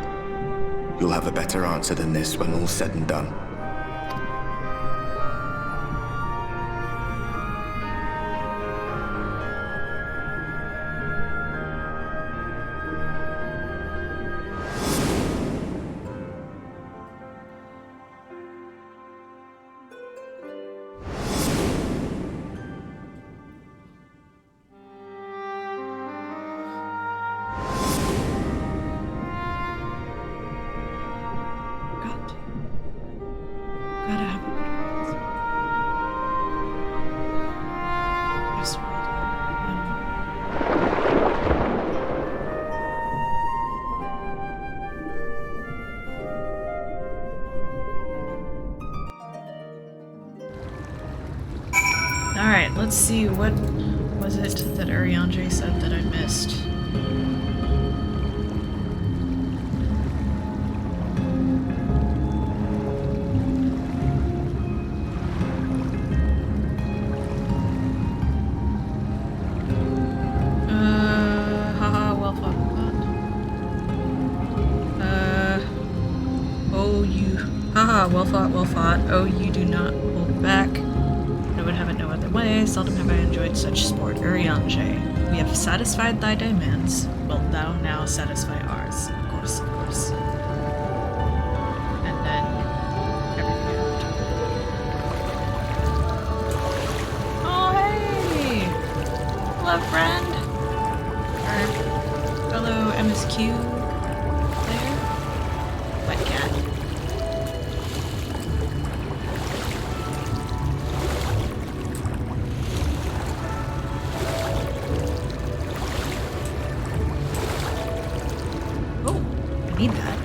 you'll have a better answer than this when all's said and done. Alright, let's see, what was it that Urianger said that I missed? Haha, well fought. Oh you, haha, well fought, oh you do not hold back. Would have it no other way, seldom have I enjoyed such sport. Urianger, we have satisfied thy demands. Wilt thou now satisfy ours? Of course, of course. And then everything out. Oh hey! Hello friend! Our fellow MSQ player? Wet cat. Need that.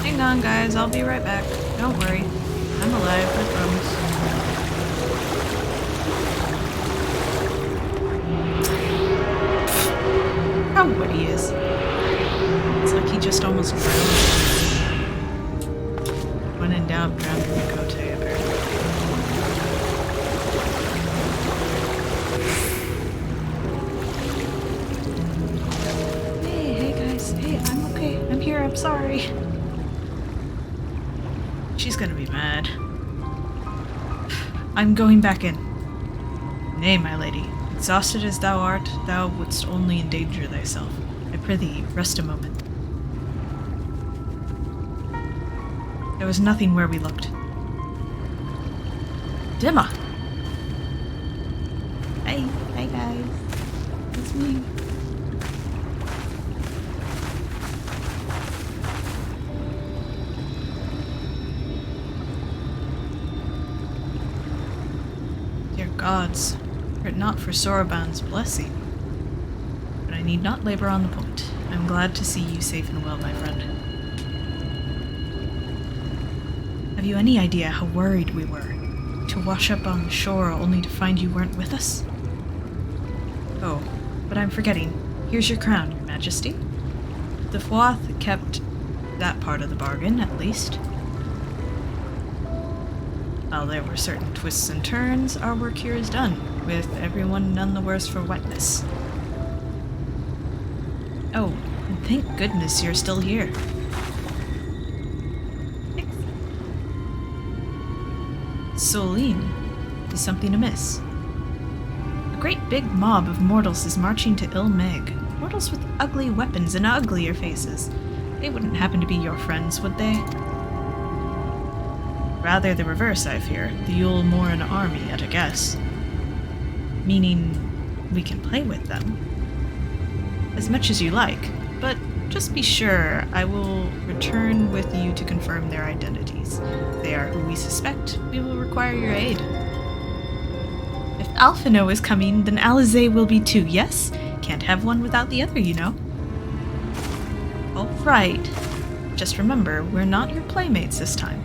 Hang on, guys. I'll be right back. Don't worry. I'm alive, I promise. How witty he is. It's like he just almost drowned. When in doubt, drowned in the Cote, apparently. Hey, I'm okay. I'm here. I'm sorry. She's gonna be mad. I'm going back in. Nay, my lady. Exhausted as thou art, thou wouldst only endanger thyself. I prithee, rest a moment. There was nothing where we looked. Dhim'a! Hey guys. It's me. Gods, were it not for Soroban's blessing. But I need not labor on the point. I'm glad to see you safe and well, my friend. Have you any idea how worried we were? To wash up on the shore only to find you weren't with us? Oh, but I'm forgetting. Here's your crown, Your Majesty. The Fuath kept that part of the bargain, at least. While there were certain twists and turns, our work here is done, with everyone none the worse for wetness. Oh, and thank goodness you're still here. Solene, is something amiss? A great big mob of mortals is marching to Ilmeg. Mortals with ugly weapons and uglier faces. They wouldn't happen to be your friends, would they? Rather the reverse, I fear. The Yulmoran army, at a guess. Meaning, we can play with them. As much as you like, but just be sure I will return with you to confirm their identities. They they are who we suspect, we will require your aid. If Alphino is coming, then Alizé will be too, yes? Can't have one without the other, you know. All right. Just remember, we're not your playmates this time.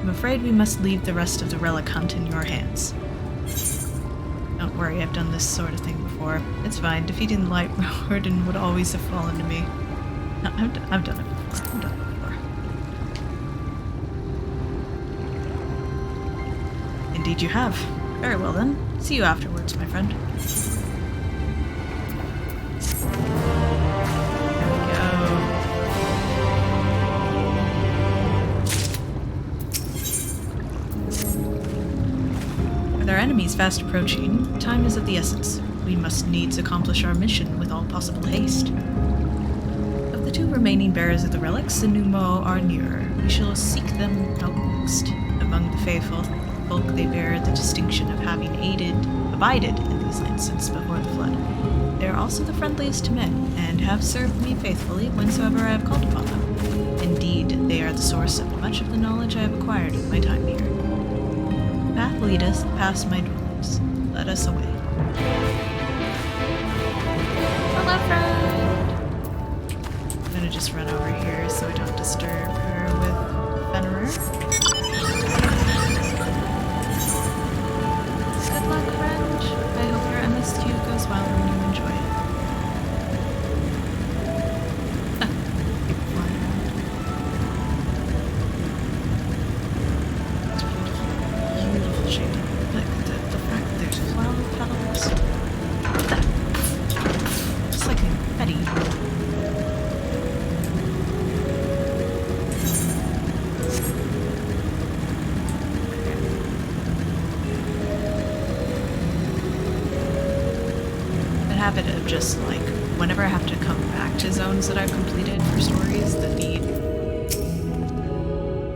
I'm afraid we must leave the rest of the relic hunt in your hands. Don't worry, I've done this sort of thing before. It's fine. Defeating the Light Warden would always have fallen to me. No, I've done it before. I've done it before. Indeed you have. Very well then. See you afterwards, my friend. With our enemies fast approaching, time is of the essence. We must needs accomplish our mission with all possible haste. Of the two remaining bearers of the relics, the Numo are nearer. We shall seek them out next. Among the faithful folk, they bear the distinction of having abided in these lands since before the flood. They are also the friendliest to men, and have served me faithfully whensoever I have called upon them. Indeed, they are the source of much of the knowledge I have acquired in my time here. The path lead us past my dwellings. Let us away. Hello, friend! I'm gonna just run over here so I don't disturb her with Fenrir. Good luck, friend. I hope your MSQ goes well and you enjoy it. People flying around. It's beautiful. Beautiful shape. Like the fact that there's flower petals. It's like confetti. Habit of just like whenever I have to come back to zones that I've completed for stories that need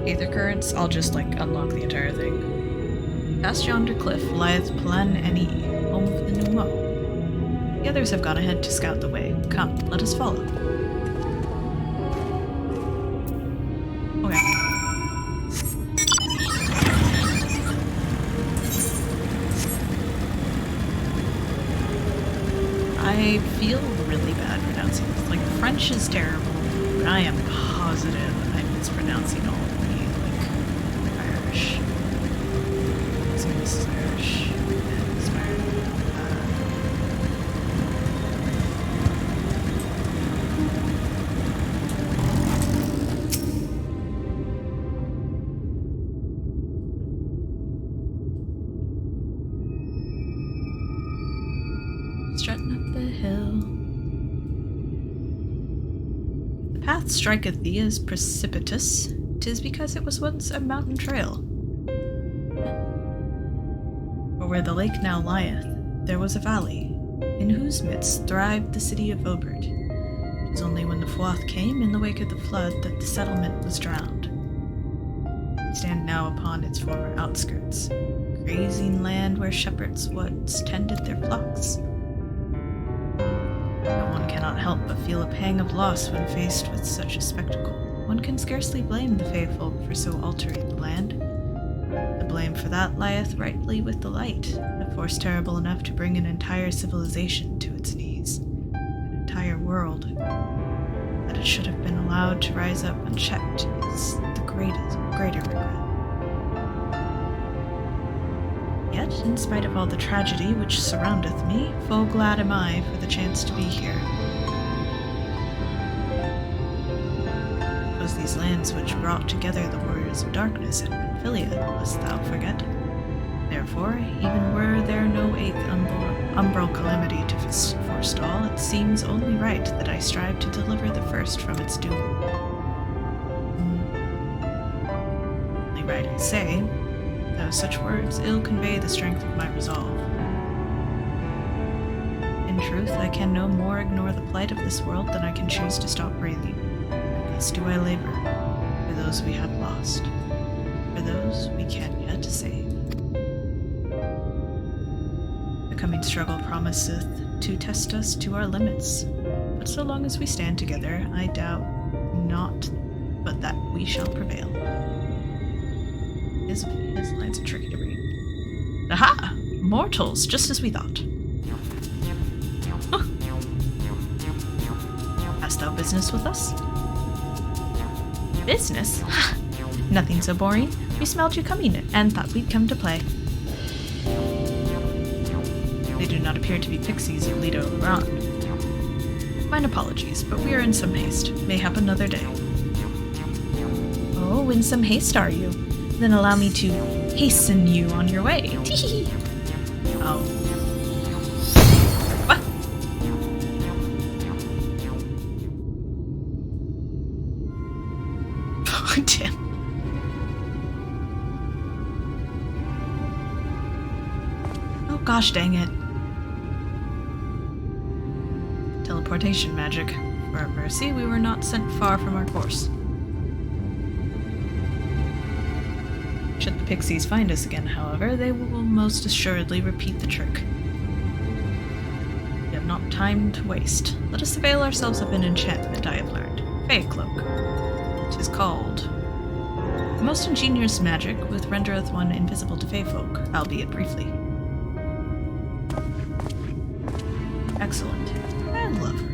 Aether Currents, I'll just like unlock the entire thing. Past yonder cliff lieth Plan Eni, home of the Numo. The others have gone ahead to scout the way. Come, let us follow. Okay. I feel really bad pronouncing this. Like, French is terrible, but I am positive I'm mispronouncing all of the, like, Irish. So this is Irish. And this is Irish. Strutting up the hill. The path striketh thee as precipitous. 'Tis because it was once a mountain trail. For where the lake now lieth, there was a valley, in whose midst thrived the city of Obert. 'Twas only when the Fwath came in the wake of the flood that the settlement was drowned. We stand now upon its former outskirts, grazing land where shepherds once tended their flocks. One cannot help but feel a pang of loss when faced with such a spectacle. One can scarcely blame the Faithful for so altering the land. The blame for that lieth rightly with the Light, a force terrible enough to bring an entire civilization to its knees, an entire world. That it should have been allowed to rise up unchecked is the greater regret. Yet, in spite of all the tragedy which surroundeth me, full glad am I for the chance to be here. It was these lands which brought together the warriors of darkness and Pamphylia, lest thou forget. Therefore, even were there no eighth umbral calamity to forestall, it seems only right that I strive to deliver the first from its doom. Only right, I say, though such words ill convey the strength of my resolve. In truth, I can no more ignore the plight of this world than I can choose to stop breathing. And thus do I labor, for those we have lost, for those we can yet save. The coming struggle promiseth to test us to our limits, but so long as we stand together, I doubt not but that we shall prevail. His lines are tricky to read. Aha! Mortals, just as we thought. Huh. Hast thou business with us? Business? Nothing so boring. We smelled you coming and thought we'd come to play. They do not appear to be pixies of Lido Ron. Mine apologies, but we are in some haste. Mayhap another day. Oh, in some haste are you? Then allow me to hasten you on your way. Tee-hee. Oh. What? Oh, damn. Oh, gosh dang it. Teleportation magic. For our mercy, we were not sent far from our course. Should the pixies find us again, however, they will most assuredly repeat the trick. We have not time to waste. Let us avail ourselves of an enchantment I have learned. Fey Cloak. 'Tis called. The most ingenious magic, which rendereth one invisible to fey folk, albeit briefly. Excellent. I love her.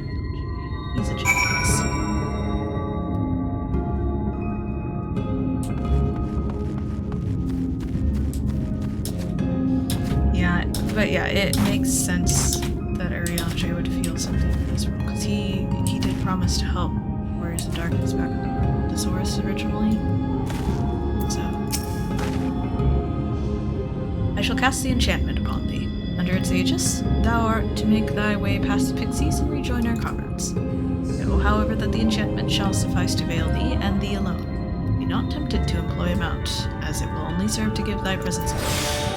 He's a genius. But yeah, it makes sense that Ariange would feel something visceral, because he did promise to help Warriors of Darkness back on the Dosaurus originally. So I shall cast the enchantment upon thee. Under its aegis, thou art to make thy way past the pixies and rejoin our comrades. Know, however, that the enchantment shall suffice to veil thee and thee alone. Be not tempted to employ a mount, as it will only serve to give thy presence away.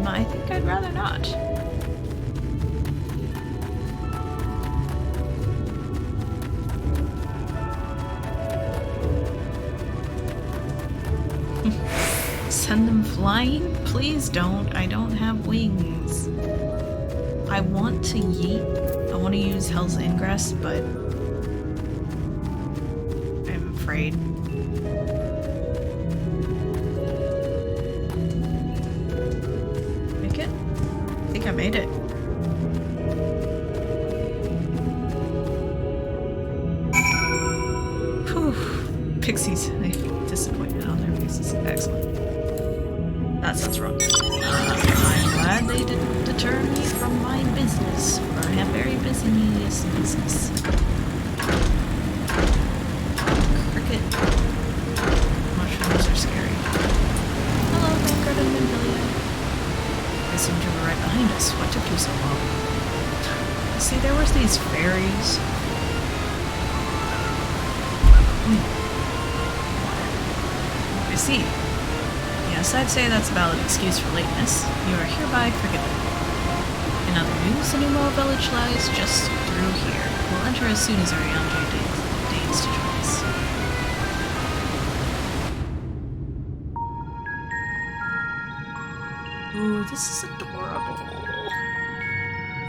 I think I'd rather not. Send them flying? Please don't. I don't have wings. I want to yeet. I want to use Hell's Ingress, but I'm afraid. I made it. Whew. Pixies, I feel disappointment on their faces. Excellent. That sounds wrong. I'm glad they didn't deter me from my business, for I have very business. Cricket. Mushrooms are scary. Hello, Vanguard and Mendelia. They seem to be right behind us. What took you so long? See, there was these fairies. I see. Yes, I'd say that's a valid excuse for lateness. You are hereby forgiven. In other news, the Dhim'a village lies just through here. We'll enter as soon as Ariange deigns to join us. Ooh, this is adorable.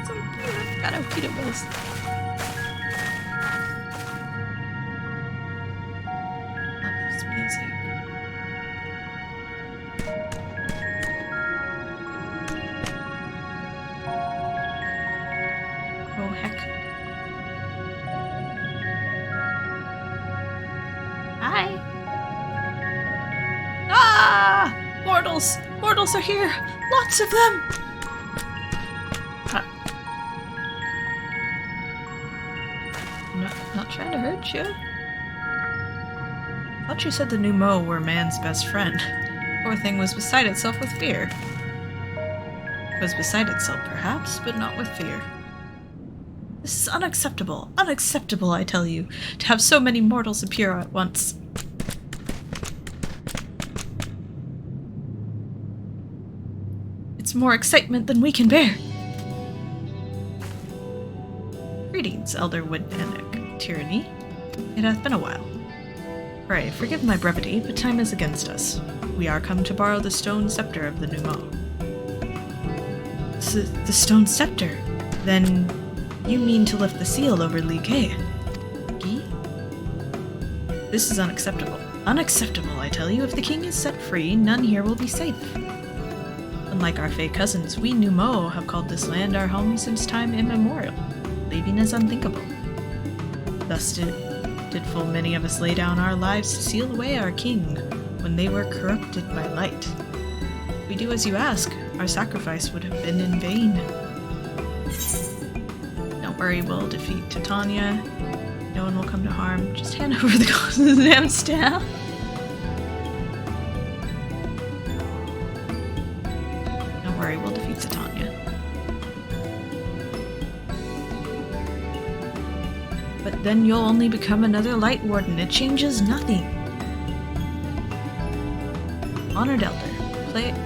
So cute. God, how cute it was. Love this music. Oh, heck. Hi. Ah! Mortals! Mortals are here! Lots of them! Not trying to hurt you. Thought you said the Dhim'a were man's best friend. Poor thing was beside itself with fear. Was beside itself, perhaps, but not with fear. This is unacceptable. Unacceptable, I tell you, to have so many mortals appear at once. It's more excitement than we can bear. Greetings, Elder Woodpanic. Tyranny. It hath been a while. Pray, forgive my brevity, but time is against us. We are come to borrow the stone scepter of the Dhim'a. The stone scepter? Then you mean to lift the seal over Li Kei? Gi? This is unacceptable. Unacceptable, I tell you. If the king is set free, none here will be safe. Unlike our Fey cousins, we Dhim'a have called this land our home since time immemorial. Leaving is unthinkable. Thus did full many of us lay down our lives to seal away our king when they were corrupted by light. If we do as you ask, our sacrifice would have been in vain. Don't worry, we'll defeat Titania. No one will come to harm. Just hand over the damn staff. Don't worry, we'll defeat Titania. But then you'll only become another Light Warden. It changes nothing. Honored Elder,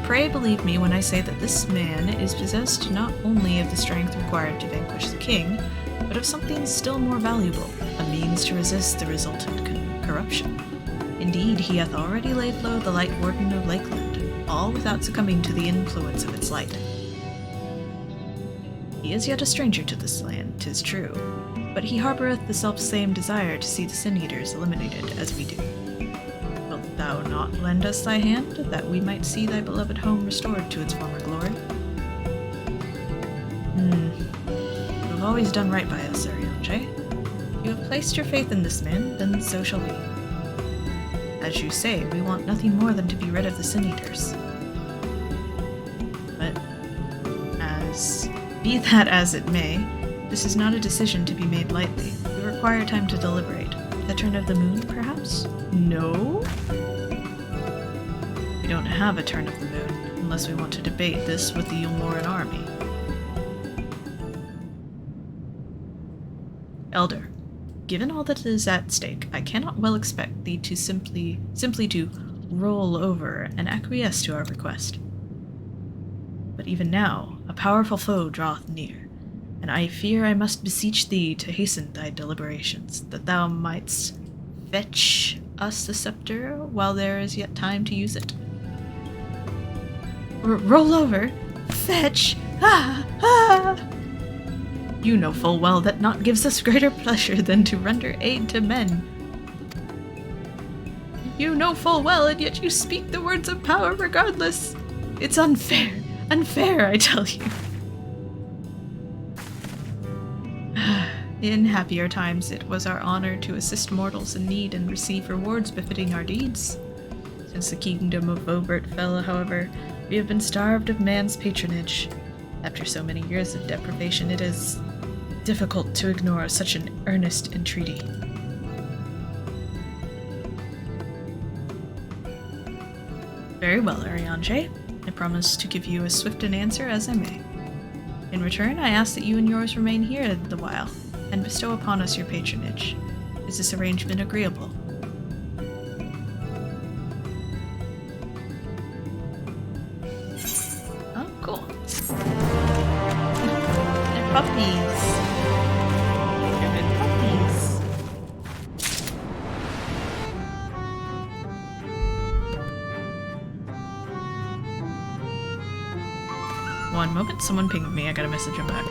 pray believe me when I say that this man is possessed not only of the strength required to vanquish the king, but of something still more valuable, a means to resist the resultant corruption. Indeed, he hath already laid low the Light Warden of Lakeland, all without succumbing to the influence of its light. He is yet a stranger to this land, 'tis true, but he harboureth the self-same desire to see the Sin-Eaters eliminated as we do. Wilt thou not lend us thy hand, that we might see thy beloved home restored to its former glory? You have always done right by us, Ariange. If you have placed your faith in this man, then so shall we. As you say, we want nothing more than to be rid of the Sin-Eaters. But, be that as it may, this is not a decision to be made lightly. We require time to deliberate. The turn of the moon, perhaps? No? We don't have a turn of the moon, unless we want to debate this with the Yulmoran army. Elder, given all that is at stake, I cannot well expect thee to simply to roll over and acquiesce to our request. But even now, a powerful foe draweth near, and I fear I must beseech thee to hasten thy deliberations, that thou mightst fetch us the scepter while there is yet time to use it. Roll over? Fetch? You know full well that naught gives us greater pleasure than to render aid to men. You know full well, and yet you speak the words of power regardless. It's unfair. Unfair, I tell you. In happier times, it was our honor to assist mortals in need and receive rewards befitting our deeds. Since the kingdom of Vobert fell, however, we have been starved of man's patronage. After so many years of deprivation, it is difficult to ignore such an earnest entreaty. Very well, Ariange. I promise to give you as swift an answer as I may. In return, I ask that you and yours remain here the while, and bestow upon us your patronage. Is this arrangement agreeable? Oh, cool. They're puppies. They're good puppies. One moment, someone pinged me. I gotta message him back.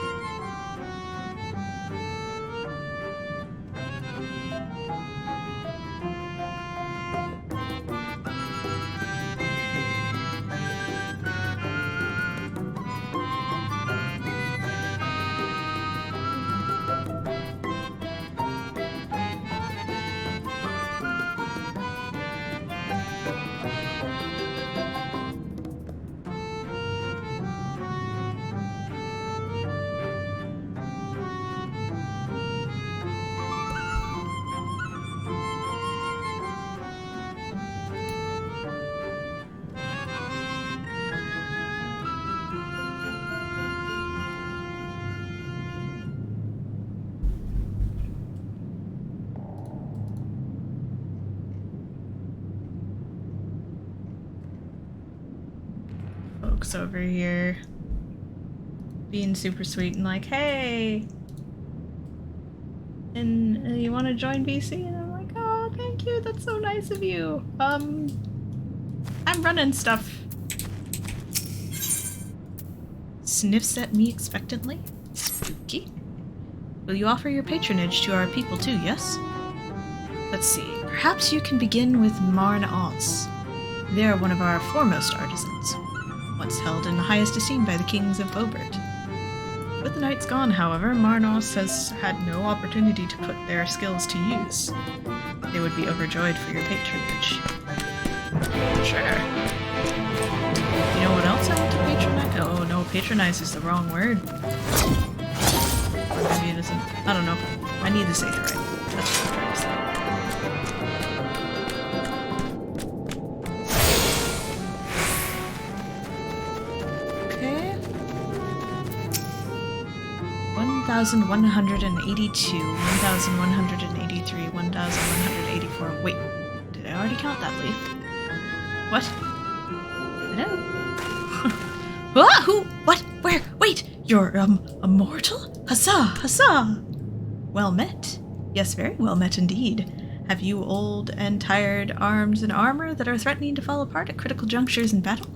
Folks over here being super sweet and like, hey, and you want to join BC? And I'm like, oh, thank thank you. That's so nice of you. I'm running stuff. Sniffs at me expectantly. Spooky. Will you offer your patronage to our people too, yes? Let's see. Perhaps you can begin with Marn Oz. They are one of our foremost artisans, once held in the highest esteem by the kings of Bobert. With the nights gone, however, Marnos has had no opportunity to put their skills to use. They would be overjoyed for your patronage. Sure. You know what else I want to patronize? Oh no, patronize is the wrong word. Or maybe it isn't. I don't know. I need to say it right. That's what I'm trying to say. Okay. 1,182, 1,183, 1,184. Wait, did I already count that leaf? What? Hello? Ah, who? What? Where? Wait! You're, immortal? Huzzah! Huzzah! Well met. Yes, very well met indeed. Have you old and tired arms and armor that are threatening to fall apart at critical junctures in battle?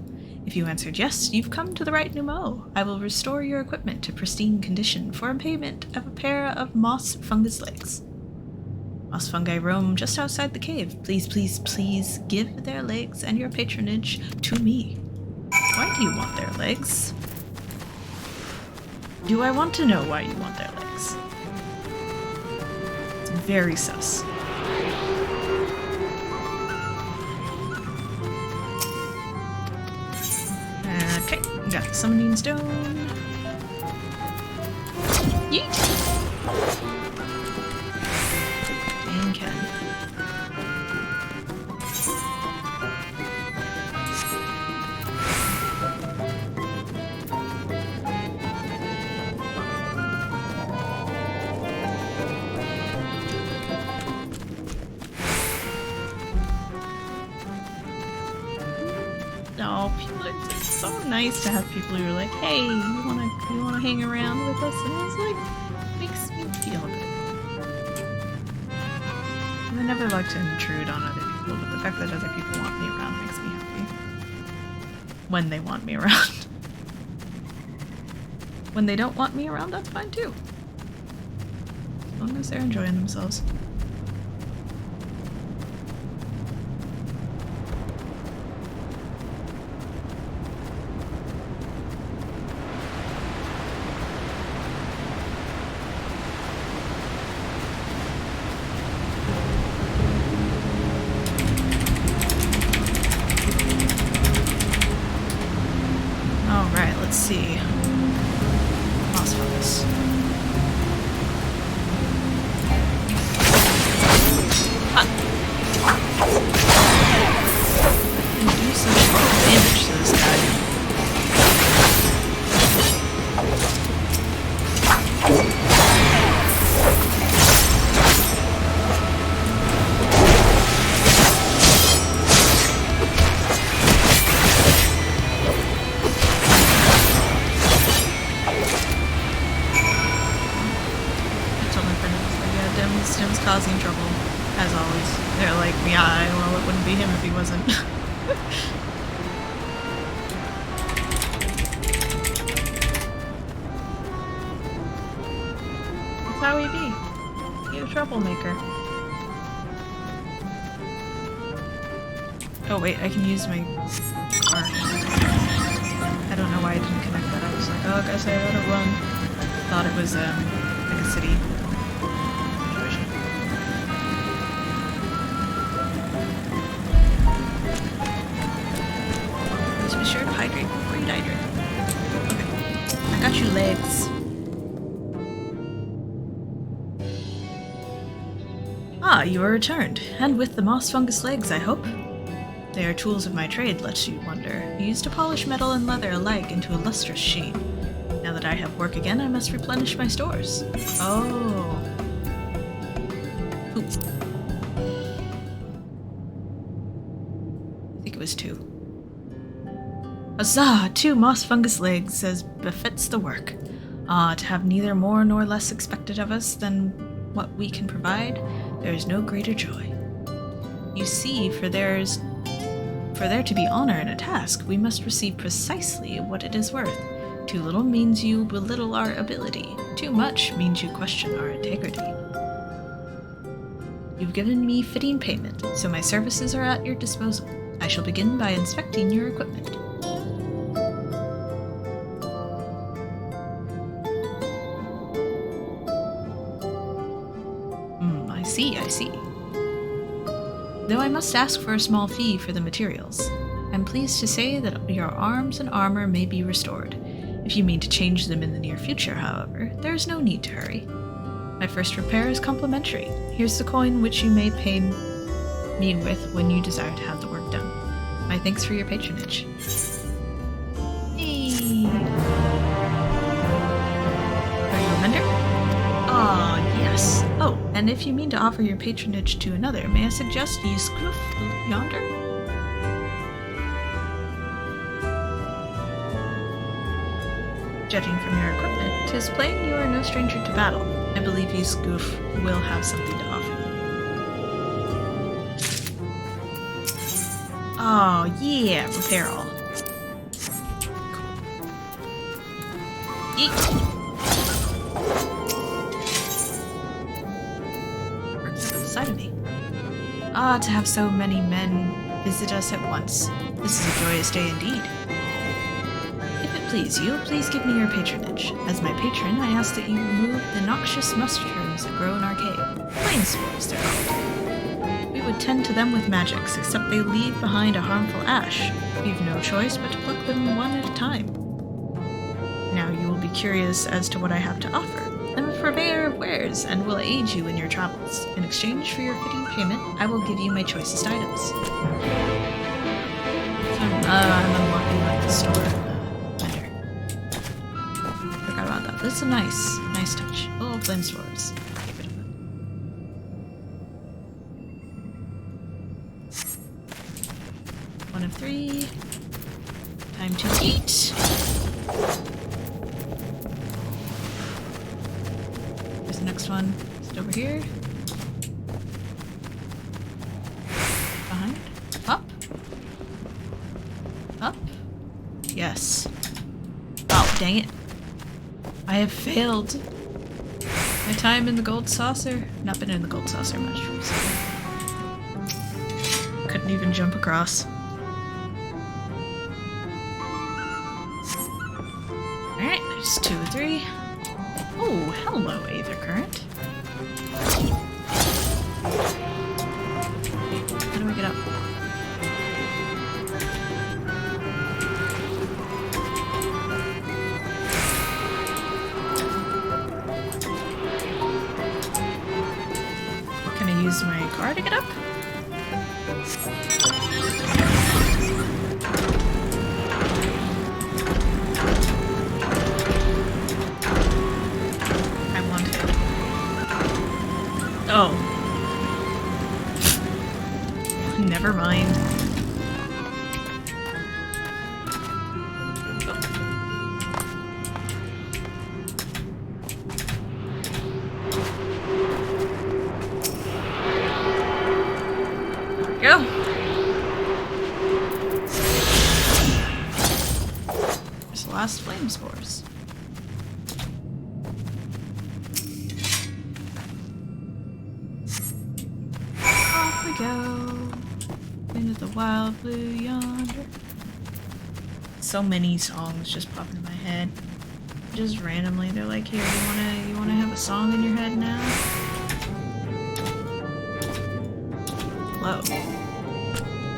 If you answered yes, you've come to the right Numo. I will restore your equipment to pristine condition for a payment of a pair of moss fungus legs. Moss fungi roam just outside the cave. Please, please, please give their legs and your patronage to me. Why do you want their legs? Do I want to know why you want their legs? It's very sus. Okay, got the summoning stone. Yeet! And Ken. No, people are it's so nice to have people who are like, hey, you wanna hang around with us? And it's like, makes me feel good. And I never like to intrude on other people, but the fact that other people want me around makes me happy. When they want me around. When they don't want me around, that's fine too. As long as they're enjoying themselves. Alright, let's see. Moss fungus. Ah. Can do such damage to this guy. Dim's causing trouble, as always. They're like, yeah, well, it wouldn't be him if he wasn't. That's how he be. He's a troublemaker. Oh wait, I can use my car. I don't know why I didn't connect that. I was like, oh, I guess I ought to run. Thought it was, like a city. Be sure to hydrate before you dehydrate. Okay. I got you legs. Ah, you are returned. And with the moss fungus legs, I hope? They are tools of my trade, lest you wonder. Used to polish metal and leather alike into a lustrous sheen. Now that I have work again, I must replenish my stores. Oh. Oops. I think it was 2. Huzzah! 2 moss fungus legs, as befits the work. Ah, to have neither more nor less expected of us than what we can provide, there is no greater joy. You see, for there to be honor in a task, we must receive precisely what it is worth. Too little means you belittle our ability. Too much means you question our integrity. You've given me fitting payment, so my services are at your disposal. I shall begin by inspecting your equipment. I see. Though I must ask for a small fee for the materials. I'm pleased to say that your arms and armor may be restored. If you mean to change them in the near future, however, there is no need to hurry. My first repair is complimentary. Here's the coin which you may pay me with when you desire to have the work done. My thanks for your patronage. Hey. Are you a vendor? Ah, yes. Oh, and if you mean to offer your patronage to another, may I suggest you scroof yonder? Judging from your equipment, 'tis plain you are no stranger to battle. I believe you, Scoof, will have something to offer me. Oh, yeah, repair all. Eat. Works up inside of me. Ah, to have so many men visit us at once. This is a joyous day indeed. Please give me your patronage. As my patron, I ask that you remove the noxious mushrooms that grow in our cave. Flame spores, they're called. We would tend to them with magics, except they leave behind a harmful ash. We've no choice but to pluck them one at a time. Now you will be curious as to what I have to offer. I'm a purveyor of wares, and will aid you in your travels. In exchange for your fitting payment, I will give you my choicest items. So, I'm unlocking the store. That's a nice touch. Oh, flame spores. Get rid of them. One of 3. Time to eat. There's the next one. Is it over here? Behind? Up? Up? Yes. Oh, dang it. I have failed. My time in the gold saucer? Not been in the gold saucer much. Couldn't even jump across. Alright, there's 2 or 3. Oh, hello, Aether Current. How do I get up? Use my car to get up? I want it. Oh. Never mind. Go. There's the last flame spores. Off we go into the wild blue yonder. So many songs just pop into my head. Just randomly, they're like, "Here, you wanna have a song in your head now?" Hello.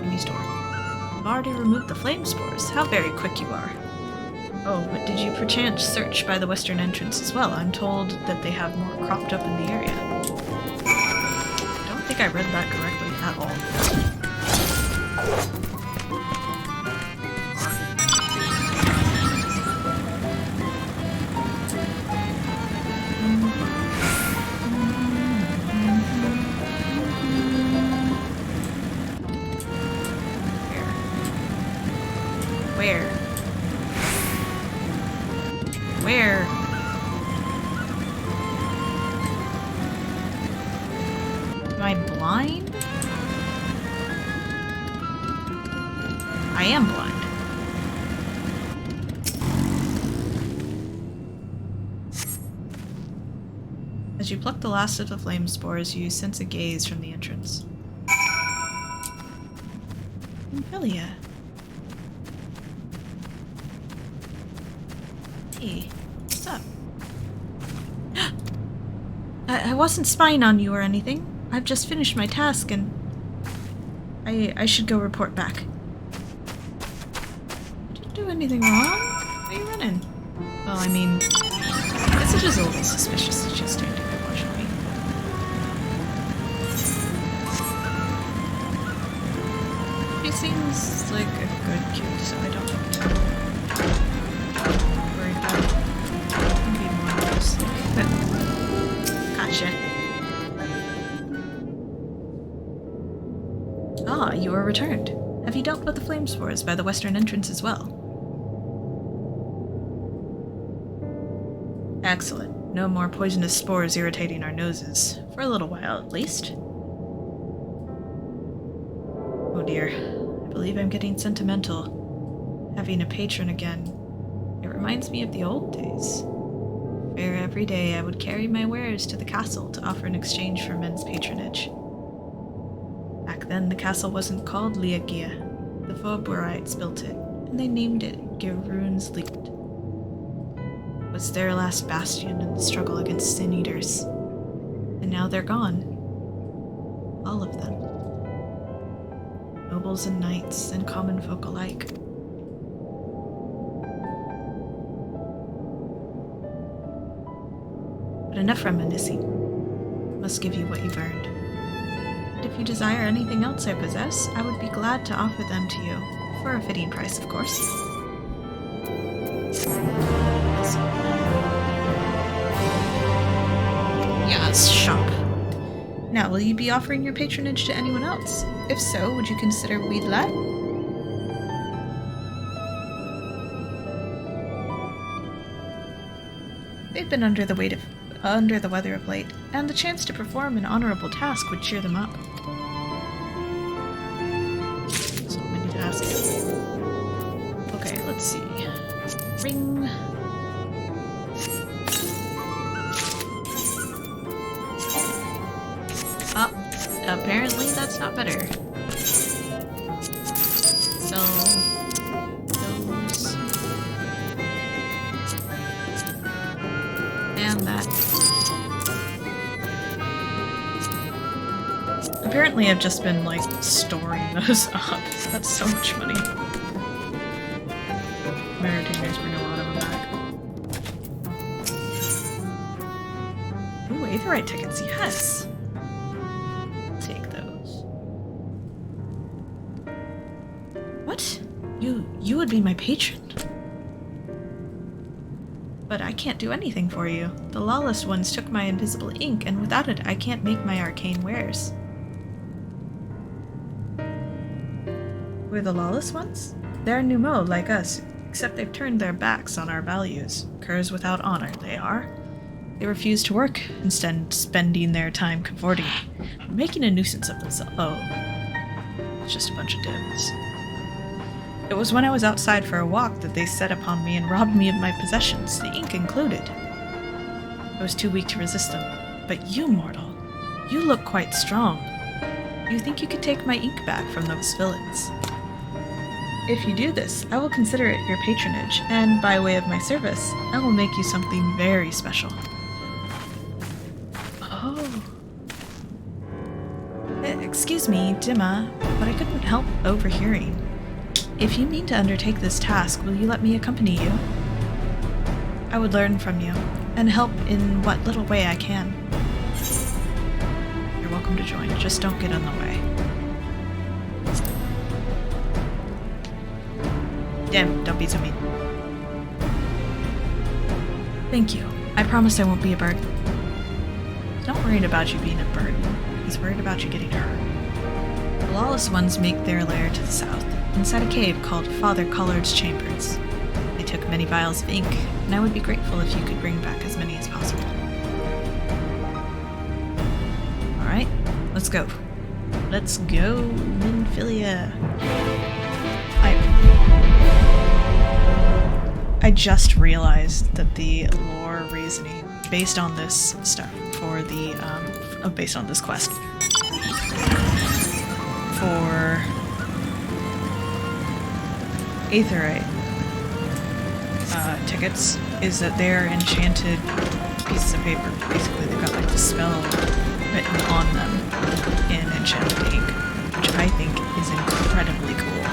Mini store. I've already removed the flame spores. How very quick you are. Oh, but did you perchance search by the western entrance as well? I'm told that they have more cropped up in the area. I don't think I read that correctly at all. Where? Am I blind? I am blind. As you pluck the last of the flame spores, you sense a gaze from the entrance. Ophelia. Hey, what's up? I wasn't spying on you or anything. I've just finished my task and I should go report back. Did you do anything wrong? Why are you running? Well, I mean, I guess it is a little suspicious that she's standing there watching me. She seems like a good kid, so I don't have to worry about it. Maybe more just like, gotcha. Ah, you are returned. Have you dealt with the flame spores by the western entrance as well? Excellent. No more poisonous spores irritating our noses. For a little while, at least. Oh dear. I believe I'm getting sentimental. Having a patron again. It reminds me of the old days. Where every day I would carry my wares to the castle to offer in exchange for men's patronage. Back then, the castle wasn't called Liagia. The Voborites built it, and they named it Gerun's Licht. It was their last bastion in the struggle against sin eaters. And now they're gone. All of them. Nobles and knights, and common folk alike. But enough reminiscing. I must give you what you've earned. If you desire anything else I possess, I would be glad to offer them to you, for a fitting price, of course. Yes, shop. Now, will you be offering your patronage to anyone else? If so, would you consider Weedlat? They've been under the weather of late, and the chance to perform an honorable task would cheer them up. So many tasks. Okay, let's see. Ring. Oh, apparently that's not better. So those and that. Apparently I've just been, like, storing those up. That's so much money. Meritators bring a lot of them back. Ooh, Aetherite tickets, yes! I'll take those. What? You would be my patron? But I can't do anything for you. The lawless ones took my invisible ink, and without it I can't make my arcane wares. We're the lawless ones? They're Numo, like us, except they've turned their backs on our values. Curs without honor, they are. They refuse to work, instead spending their time cavorting, making a nuisance of themselves. Oh. It's just a bunch of divs. It was when I was outside for a walk that they set upon me and robbed me of my possessions, the ink included. I was too weak to resist them. But you, mortal, you look quite strong. You think you could take my ink back from those villains? If you do this, I will consider it your patronage, and by way of my service, I will make you something very special. Oh. Excuse me, Dhim'a, but I couldn't help overhearing. If you mean to undertake this task, will you let me accompany you? I would learn from you, and help in what little way I can. You're welcome to join, just don't get in the way. Damn, don't be so mean. Thank you. I promise I won't be a burden. He's not worried about you being a burden. He's worried about you getting hurt. The lawless ones make their lair to the south, inside a cave called Father Collard's Chambers. They took many vials of ink, and I would be grateful if you could bring back as many as possible. Alright, let's go. Let's go, Minfilia. I just realized that the lore reasoning based on this stuff for the based on this quest for Aetherite tickets is that they're enchanted pieces of paper. Basically, they've got like the spell written on them in enchanted ink, which I think is incredibly cool.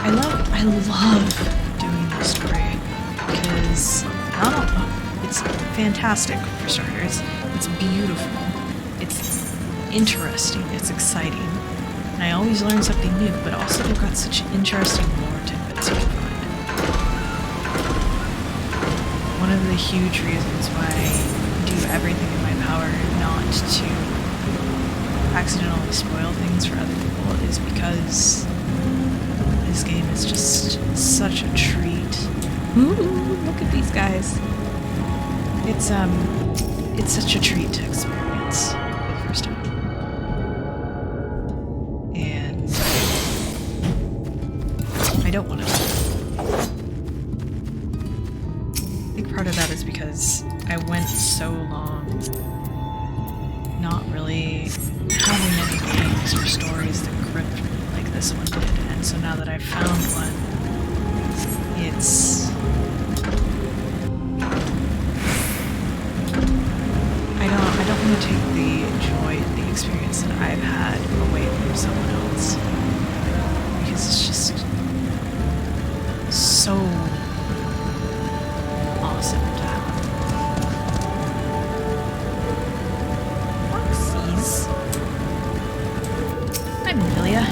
I love doing this story because it's fantastic for starters. It's beautiful. It's interesting. It's exciting. And I always learn something new, but also they've got such interesting lore tidbits you can find. One of the huge reasons why I do everything in my power not to accidentally spoil things for other people is because this game is just such a treat. Ooh, look at these guys. It's such a treat to experience for the first time. And I don't want to. I think part of that is because I went so long not really having any games or stories that gripped me like this one did. And so now that I've found one, it's... I don't want to take the joy and the experience that I've had away from someone else. Because it's just so awesome to have. Foxies. Hi, Amelia.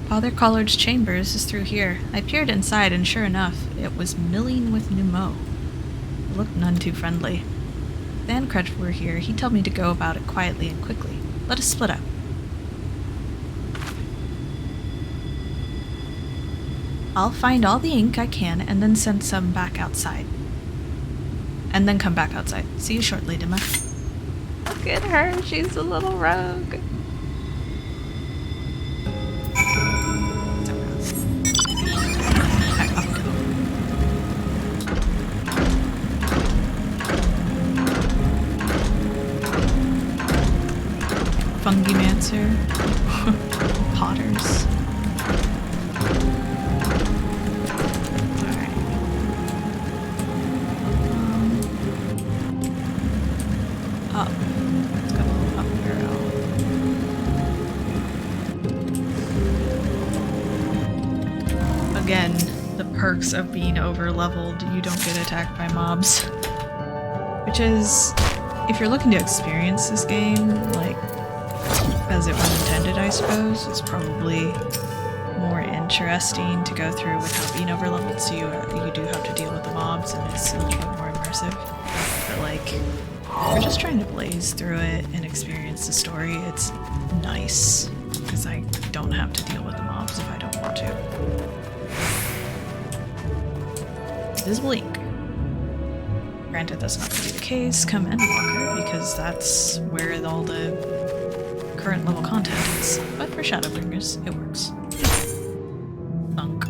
Father Collard's chambers is through here. I peered inside, and sure enough, it was milling with Dhim'a. It looked none too friendly. Thancred were here. He told me to go about it quietly and quickly. Let us split up. I'll find all the ink I can, and then send some back outside. And then come back outside. See you shortly, Dhim'a. Look at her. She's a little rogue. Fungimancer, Potters. Alright. Up. Let's go up arrow. Again, the perks of being over leveled, you don't get attacked by mobs. Which is, if you're looking to experience this game, like, as it was intended, I suppose, it's probably more interesting to go through without being overleveled, so you do have to deal with the mobs, and it's a little bit more immersive. But like, if you're just trying to blaze through it and experience the story, it's nice, because I don't have to deal with the mobs if I don't want to. Visible ink. Granted, that's not going to be the case. Come Endwalker, because that's where all the current level content is, but for Shadowbringers, it works. Thunk.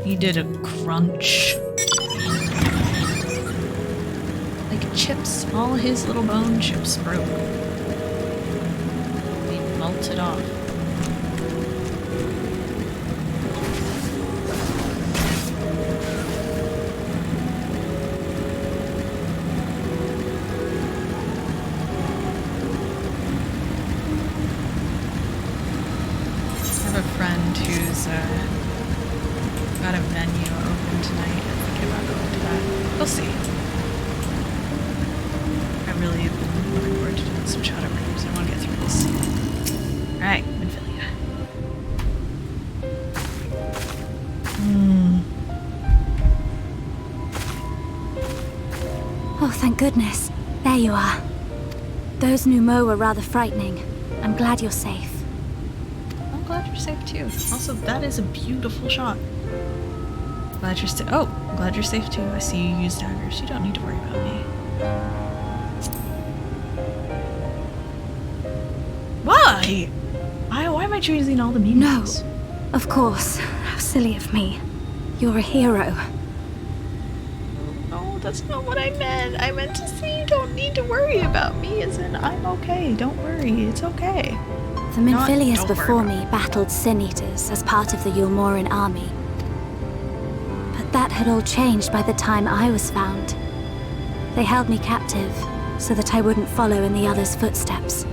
He did a crunch. Like chips, all his little bone chips broke. They melted off. Got a venue open tonight. I'm thinking about going to that. We'll see. I really have been looking forward to doing some Shadowbringers. I want to get through this. Alright, Minfilia. Oh, thank goodness. There you are. Those Dhim'a were rather frightening. I'm glad you're safe. I'm glad you're safe too. Also, that is a beautiful shot. Glad you're I'm glad you're safe too. I see you use daggers. You don't need to worry about me. Why am I choosing all the mean No, ones? of course. How silly of me. You're a hero. No, that's not what I meant. I meant to say you don't need to worry about me, as in I'm okay. Don't worry, it's okay. The Minfilius don't before worry. me battled Sin Eaters as part of the Yulmoran army. But that had all changed by the time I was found. They held me captive, so that I wouldn't follow in the others' footsteps.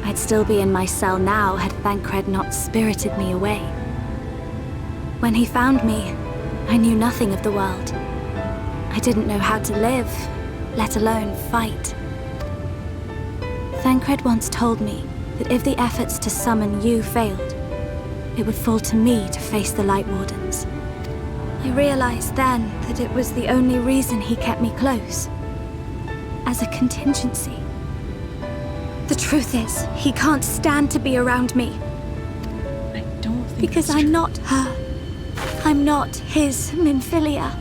I'd still be in my cell now had Thancred not spirited me away. When he found me, I knew nothing of the world. I didn't know how to live, let alone fight. Thancred once told me that if the efforts to summon you failed, it would fall to me to face the Light Wardens. I realized then that it was the only reason he kept me close. As a contingency. The truth is, he can't stand to be around me. I don't think Because that's I'm true. not her. I'm not his Minfilia.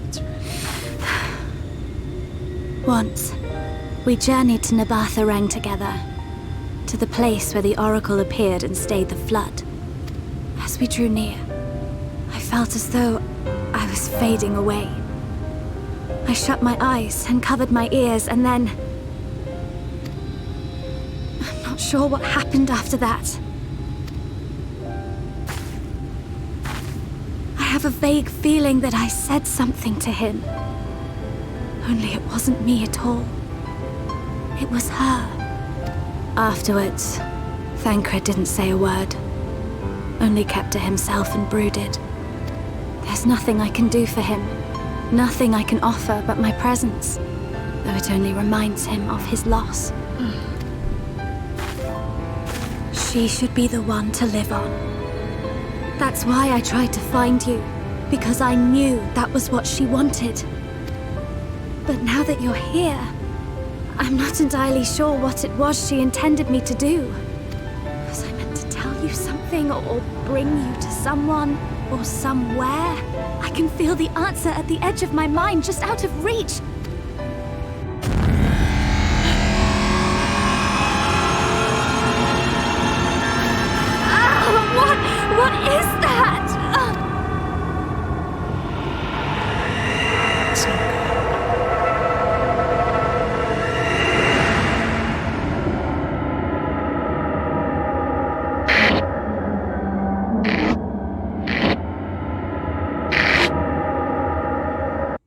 That's right. Once, we journeyed to Nabatha Reng together, to the place where the Oracle appeared and stayed the flood. As we drew near, I felt as though I was fading away. I shut my eyes and covered my ears, and then... I'm not sure what happened after that. I have a vague feeling that I said something to him. Only it wasn't me at all. It was her. Afterwards, Thancred didn't say a word. Only kept to himself and brooded. There's nothing I can do for him. Nothing I can offer but my presence, though it only reminds him of his loss. She should be the one to live on. That's why I tried to find you, because I knew that was what she wanted. But now that you're here, I'm not entirely sure what it was she intended me to do. Was I meant to tell you something or bring you to someone or somewhere? I can feel the answer at the edge of my mind, just out of reach. What is that? It's not good.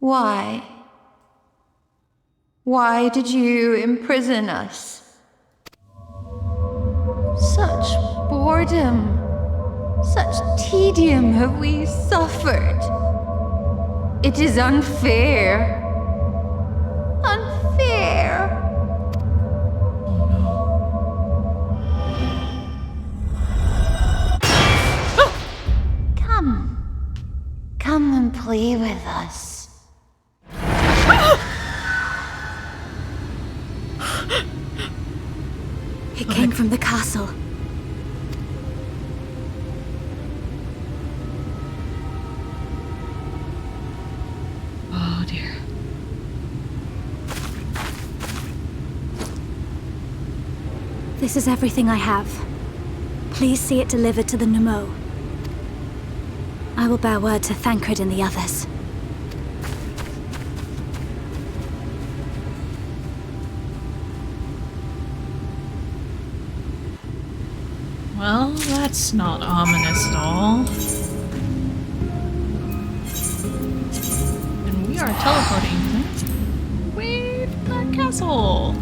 Why? Why did you imprison us? Such boredom, such tedium have we suffered. It is unfair. Unfair. Come. Come and play with us. It came from the castle. Oh dear. This is everything I have. Please see it delivered to the Nemo. I will bear word to Thancred and the others. Well, that's not ominous at all. And we are teleporting way to that castle.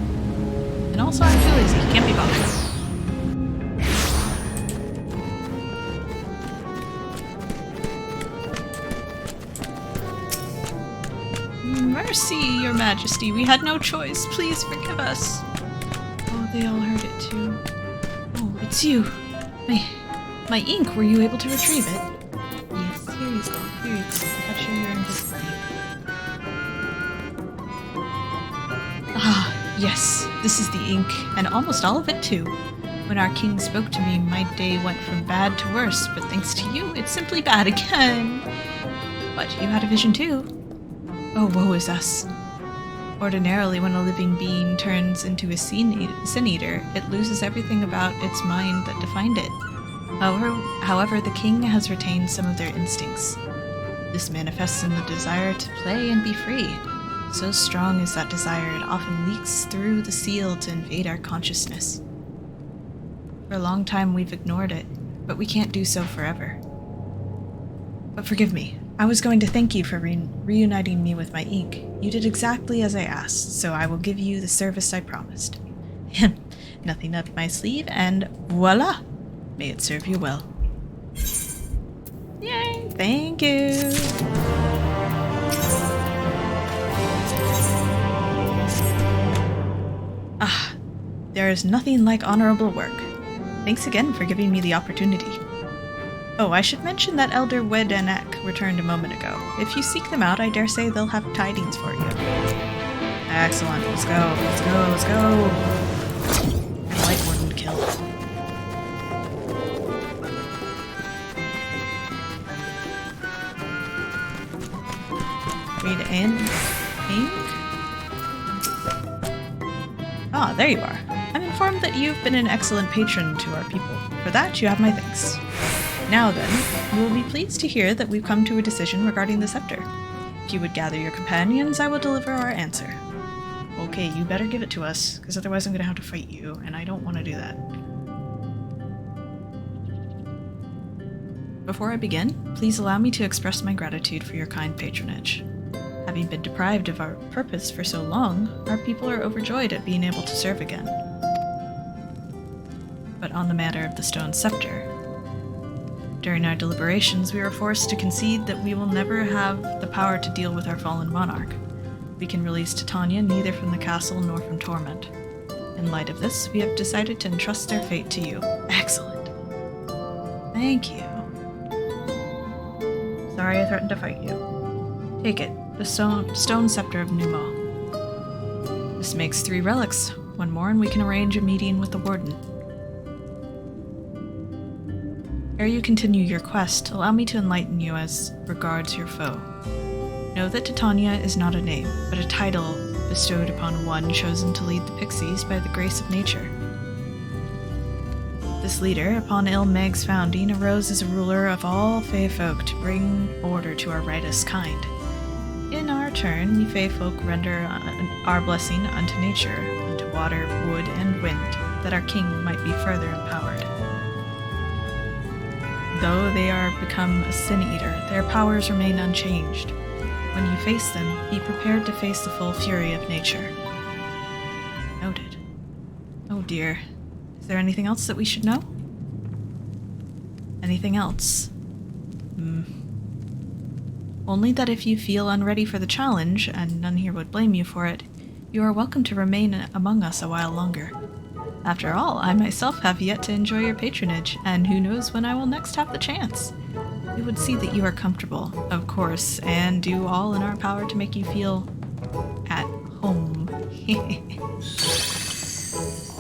And also I'm too lazy, can't be bothered. Mercy, your majesty, we had no choice. Please forgive us. Oh, they all heard it too. Oh, it's you. My ink, were you able to retrieve it? Yes, here you go. Here you go. I'll show you your invisible ink. Ah, yes. This is the ink, and almost all of it too. When our king spoke to me, my day went from bad to worse, but thanks to you, it's simply bad again. But you had a vision too. Oh, woe is us. Ordinarily, when a living being turns into a sin eater, it loses everything about its mind that defined it. However, the king has retained some of their instincts. This manifests in the desire to play and be free. So strong is that desire, it often leaks through the seal to invade our consciousness. For a long time, we've ignored it, but we can't do so forever. But forgive me. I was going to thank you for reuniting me with my ink. You did exactly as I asked, so I will give you the service I promised. Nothing up my sleeve, and voila! May it serve you well. Yay! Thank you! Ah, there is nothing like honorable work. Thanks again for giving me the opportunity. Oh, I should mention that Elder Wedanek returned a moment ago. If you seek them out, I dare say they'll have tidings for you. Excellent. Let's go. Let's go. Let's go. Light Warden killed. Read and ink? Ah, there you are. I'm informed that you've been an excellent patron to our people. For that, you have my thanks. Now then, you will be pleased to hear that we've come to a decision regarding the scepter. If you would gather your companions, I will deliver our answer. Okay, you better give it to us, because otherwise I'm going to have to fight you, and I don't want to do that. Before I begin, please allow me to express my gratitude for your kind patronage. Having been deprived of our purpose for so long, our people are overjoyed at being able to serve again. But on the matter of the stone scepter, during our deliberations, we were forced to concede that we will never have the power to deal with our fallen monarch. We can release Titania neither from the castle nor from torment. In light of this, we have decided to entrust their fate to you. Excellent. Thank you. Sorry I threatened to fight you. Take it, the stone scepter of Numo. This makes 3 relics. One more and we can arrange a meeting with the warden. Ere you continue your quest, allow me to enlighten you as regards your foe. Know that Titania is not a name, but a title bestowed upon one chosen to lead the pixies by the grace of nature. This leader, upon Ilmeg's founding, arose as a ruler of all Fae folk to bring order to our righteous kind. In our turn, we Fae folk render our blessing unto nature, unto water, wood, and wind, that our king might be further empowered. Though they are become a sin-eater, their powers remain unchanged. When you face them, be prepared to face the full fury of nature. Noted. Oh dear. Is there anything else that we should know? Anything else? Only that if you feel unready for the challenge, and none here would blame you for it, you are welcome to remain among us a while longer. After all, I myself have yet to enjoy your patronage, and who knows when I will next have the chance. We would see that you are comfortable, of course, and do all in our power to make you feel at home.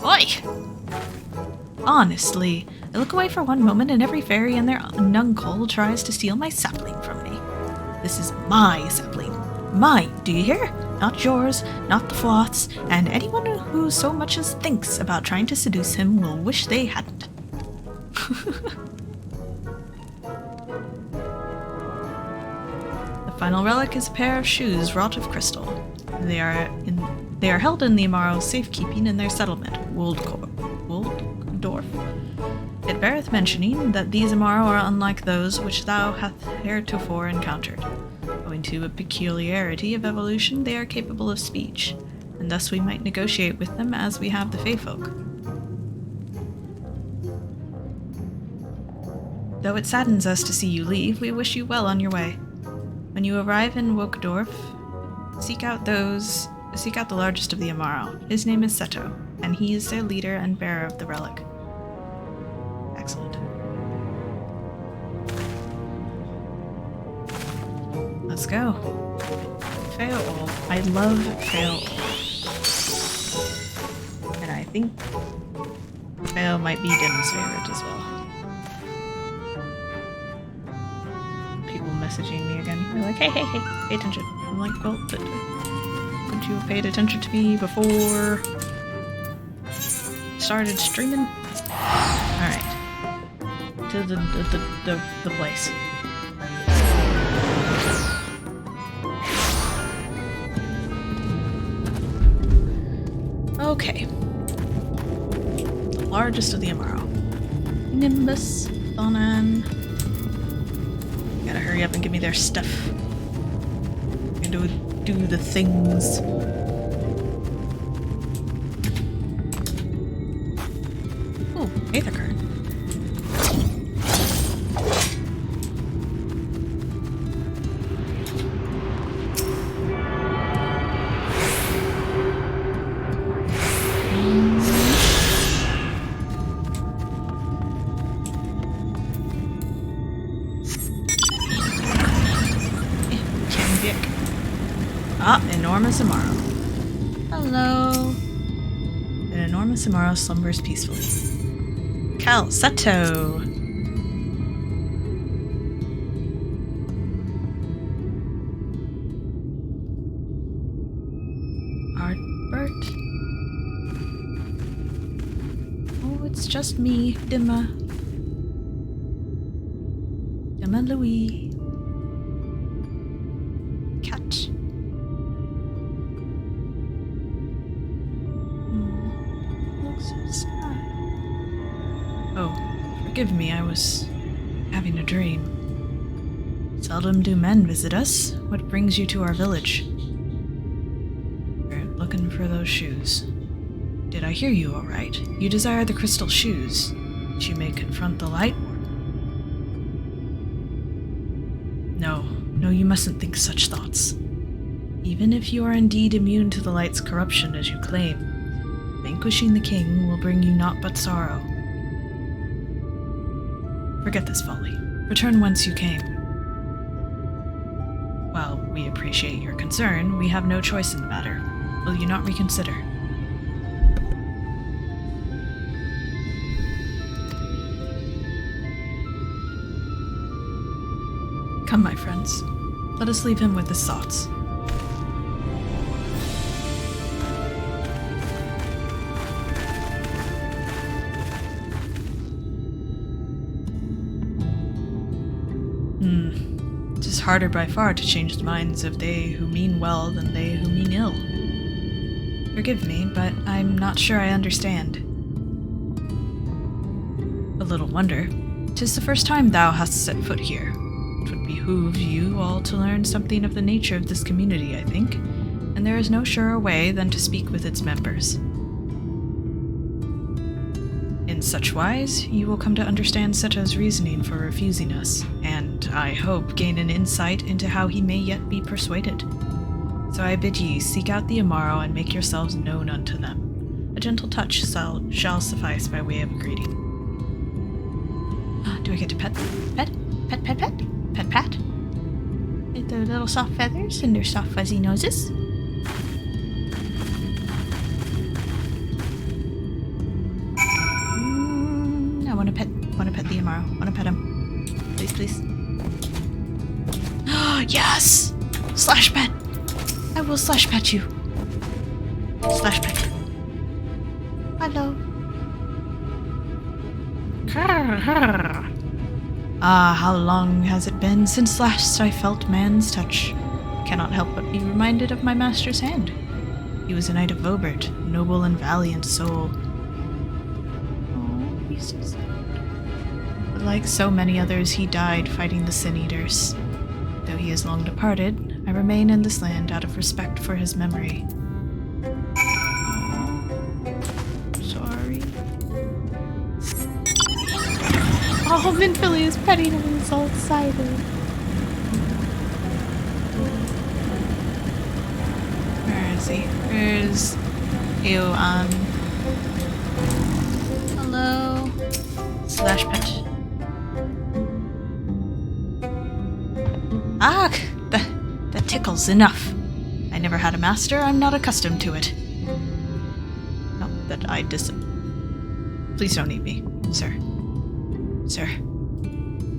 Oi! Honestly, I look away for one moment and every fairy and their nuncle tries to steal my sapling from me. This is my sapling. Mine, do you hear? Not yours, not the Floth's, and anyone who so much as thinks about trying to seduce him will wish they hadn't. The final relic is a pair of shoes wrought of crystal. They are held in the Amaro's safekeeping in their settlement, Woldorf. It beareth mentioning that these Amaro are unlike those which thou hast heretofore encountered. Owing to a peculiarity of evolution, they are capable of speech, and thus we might negotiate with them as we have the Fae folk. Though it saddens us to see you leave, we wish you well on your way. When you arrive in Wokdorf, seek out the largest of the Amaro. His name is Seto, and he is their leader and bearer of the relic. Excellent. Let's go. Fail. I love Fail. And I think Fail might be Dim's favorite as well. People messaging me again. They're like, hey, pay attention. I'm like, well, but Would you have paid attention to me before started streaming? Alright. To the place. Okay. The largest of the Amaro. Nimbus, Thonan. Gotta hurry up and give me their stuff. Gonna do the things. Oh, Aether card. Enormous Amaro. Hello. An enormous Amaro slumbers peacefully. Calceto. Artbert. Oh, it's just me, Dhim'a. Dhim'a Louis. Cat. Oh, forgive me, I was having a dream. Seldom do men visit us. What brings you to our village? We're looking for those shoes. Did I hear you all right? You desire the crystal shoes, that you may confront the light warden. No, you mustn't think such thoughts. Even if you are indeed immune to the light's corruption as you claim, vanquishing the king will bring you naught but sorrow. Forget this folly. Return whence you came. While we appreciate your concern, we have no choice in the matter. Will you not reconsider? Come, my friends. Let us leave him with his thoughts. It is harder by far to change the minds of they who mean well than they who mean ill. Forgive me, but I'm not sure I understand. A little wonder. 'Tis the first time thou hast set foot here. It would behoove you all to learn something of the nature of this community, I think, and there is no surer way than to speak with its members. In such wise, you will come to understand Seta's reasoning for refusing us, and, I hope, gain an insight into how he may yet be persuaded. So I bid ye seek out the Amaro and make yourselves known unto them. A gentle touch shall suffice by way of greeting. Do I get to pet? Pet? Pet, pet, pet? Pet, pat? With their little soft feathers and their soft fuzzy noses? I want to pet the Amaro. Want to pet him. Please, please. Yes! Slash pet! I will slash pet you. Slash pet. Hello. Ah, how long has it been since last I felt man's touch? Cannot help but be reminded of my master's hand. He was a knight of Vobert, noble and valiant soul. Oh, he's so sad. But like so many others, he died fighting the Sin Eaters. Though he is long departed, I remain in this land out of respect for his memory. Sorry. Oh, Minfilly is petting him and he's all excited. Where is he? Where's Eoan? Hello? Slash pet. Ah! That tickles. Enough. I never had a master. I'm not accustomed to it. Not that I Please don't eat me, sir. Sir.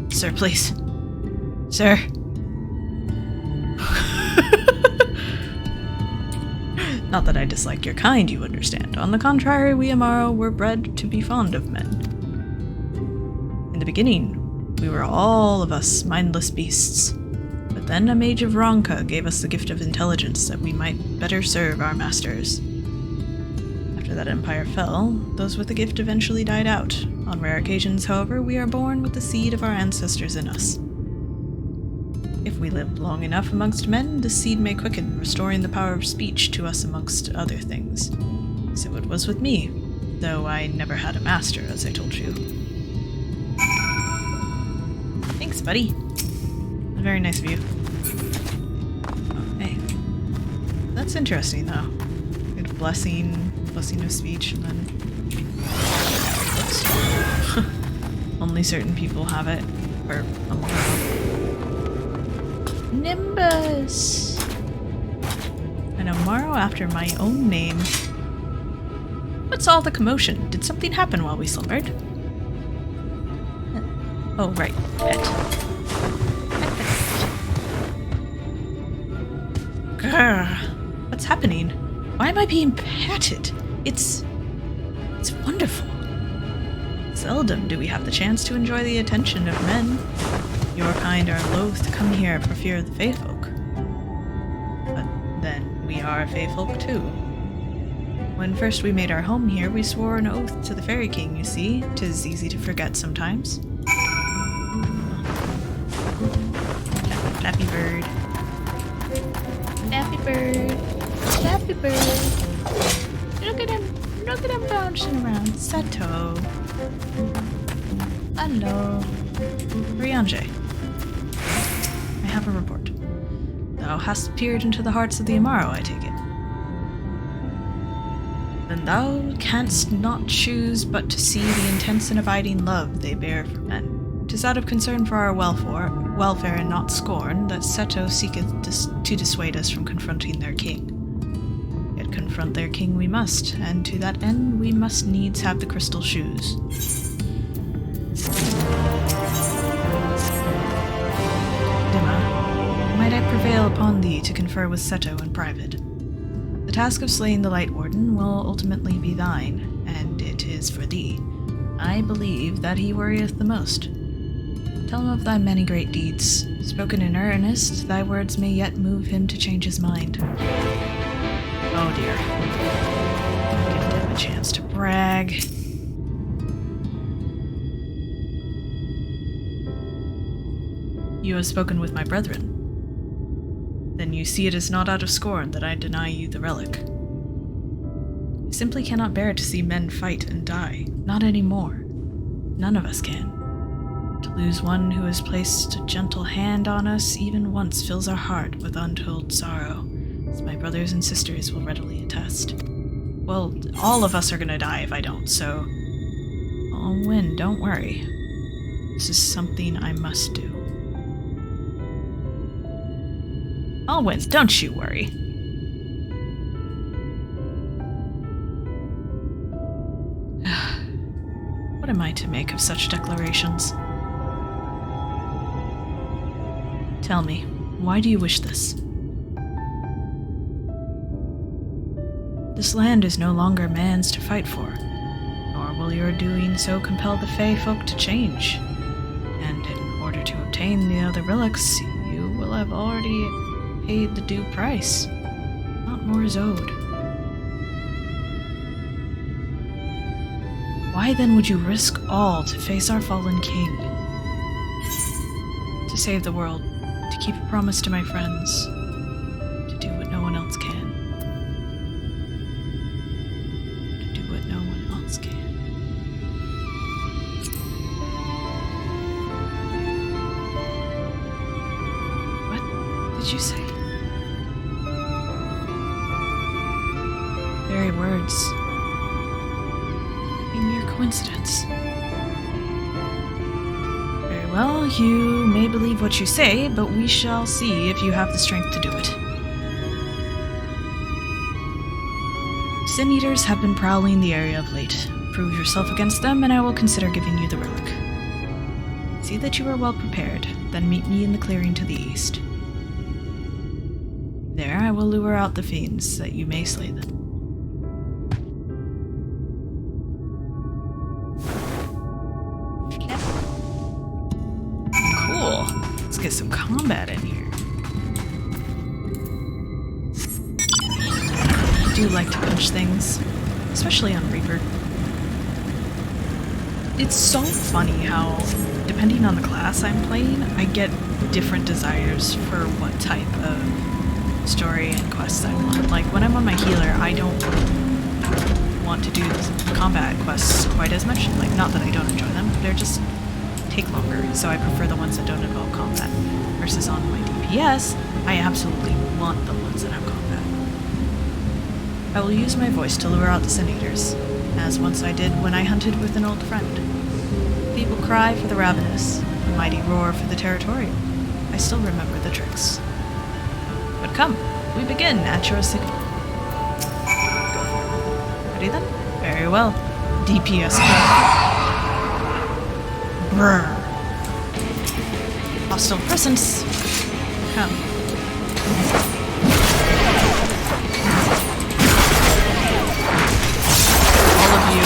Sir, please. Sir. Not that I dislike your kind, you understand. On the contrary, we Amaro were bred to be fond of men. In the beginning, we were all of us mindless beasts. But then a mage of Ronka gave us the gift of intelligence that we might better serve our masters. After that empire fell, those with the gift eventually died out. On rare occasions, however, we are born with the seed of our ancestors in us. If we live long enough amongst men, the seed may quicken, restoring the power of speech to us amongst other things. So it was with me, though I never had a master, as I told you. Thanks, buddy. Very nice of you. Okay. That's interesting, though. Good blessing of speech, and then... Oops. Only certain people have it. Or... Nimbus! An Amaro after my own name. What's all the commotion? Did something happen while we slumbered? Oh, right. Pet. Grrr. What's happening? Why am I being patted? It's wonderful. Seldom do we have the chance to enjoy the attention of men. Your kind are loath to come here for fear of the Fae folk. But then, we are Fae folk too. When first we made our home here, we swore an oath to the Fairy King, you see. 'Tis easy to forget sometimes. Flappy bird. Flappy bird. Flappy bird. Look at him bouncing around. Sato. Hello. Ryanje. I have a report. Thou hast peered into the hearts of the Amaro, I take it. Then thou canst not choose but to see the intense and abiding love they bear for men. 'Tis out of concern for our welfare and not scorn that Seto seeketh to dissuade us from confronting their king. Yet confront their king we must, and to that end we must needs have the crystal shoes. Dhim'a, might I prevail upon thee to confer with Seto in private? The task of slaying the Light Warden will ultimately be thine, and it is for thee. I believe that he worrieth the most. Tell him of thy many great deeds. Spoken in earnest, thy words may yet move him to change his mind. Oh dear. I'll give him a chance to brag. You have spoken with my brethren. Then you see it is not out of scorn that I deny you the relic. I simply cannot bear to see men fight and die. Not anymore. None of us can. To lose one who has placed a gentle hand on us even once fills our heart with untold sorrow, as my brothers and sisters will readily attest. Well, all of us are gonna die if I don't, so I'll win, don't worry. This is something I must do. I'll win, don't you worry. What am I to make of such declarations? Tell me, why do you wish this? This land is no longer man's to fight for, nor will your doing so compel the Fae folk to change. And in order to obtain the other relics, you will have already paid the due price. Not more is owed. Why then would you risk all to face our fallen king? To save the world, to keep a promise to my friends, to do what no one else can. To do what no one else can. What did you say? Very words. A mere coincidence. Very well, you may believe what you say, but we shall see if you have the strength to do it. Sin Eaters have been prowling the area of late. Prove yourself against them, and I will consider giving you the relic. See that you are well prepared, then meet me in the clearing to the east. There, I will lure out the fiends, that you may slay them. Cool. Let's get some combat in here. I do like to punch things, especially on Reaper. It's so funny how, depending on the class I'm playing, I get different desires for what type of story and quests I want. Like, when I'm on my healer, I don't want to do combat quests quite as much. Like, not that I don't enjoy them, they're just take longer, so I prefer the ones that don't involve combat. Versus on my DPS, I absolutely want the ones that have combat. I will use my voice to lure out the Sin Eaters, as once I did when I hunted with an old friend. People cry for the ravenous, a mighty roar for the territorial. I still remember the tricks. But come, we begin at your signal. Ready then? Very well. DPS. Brrr. Hostile presence. Come. All of you.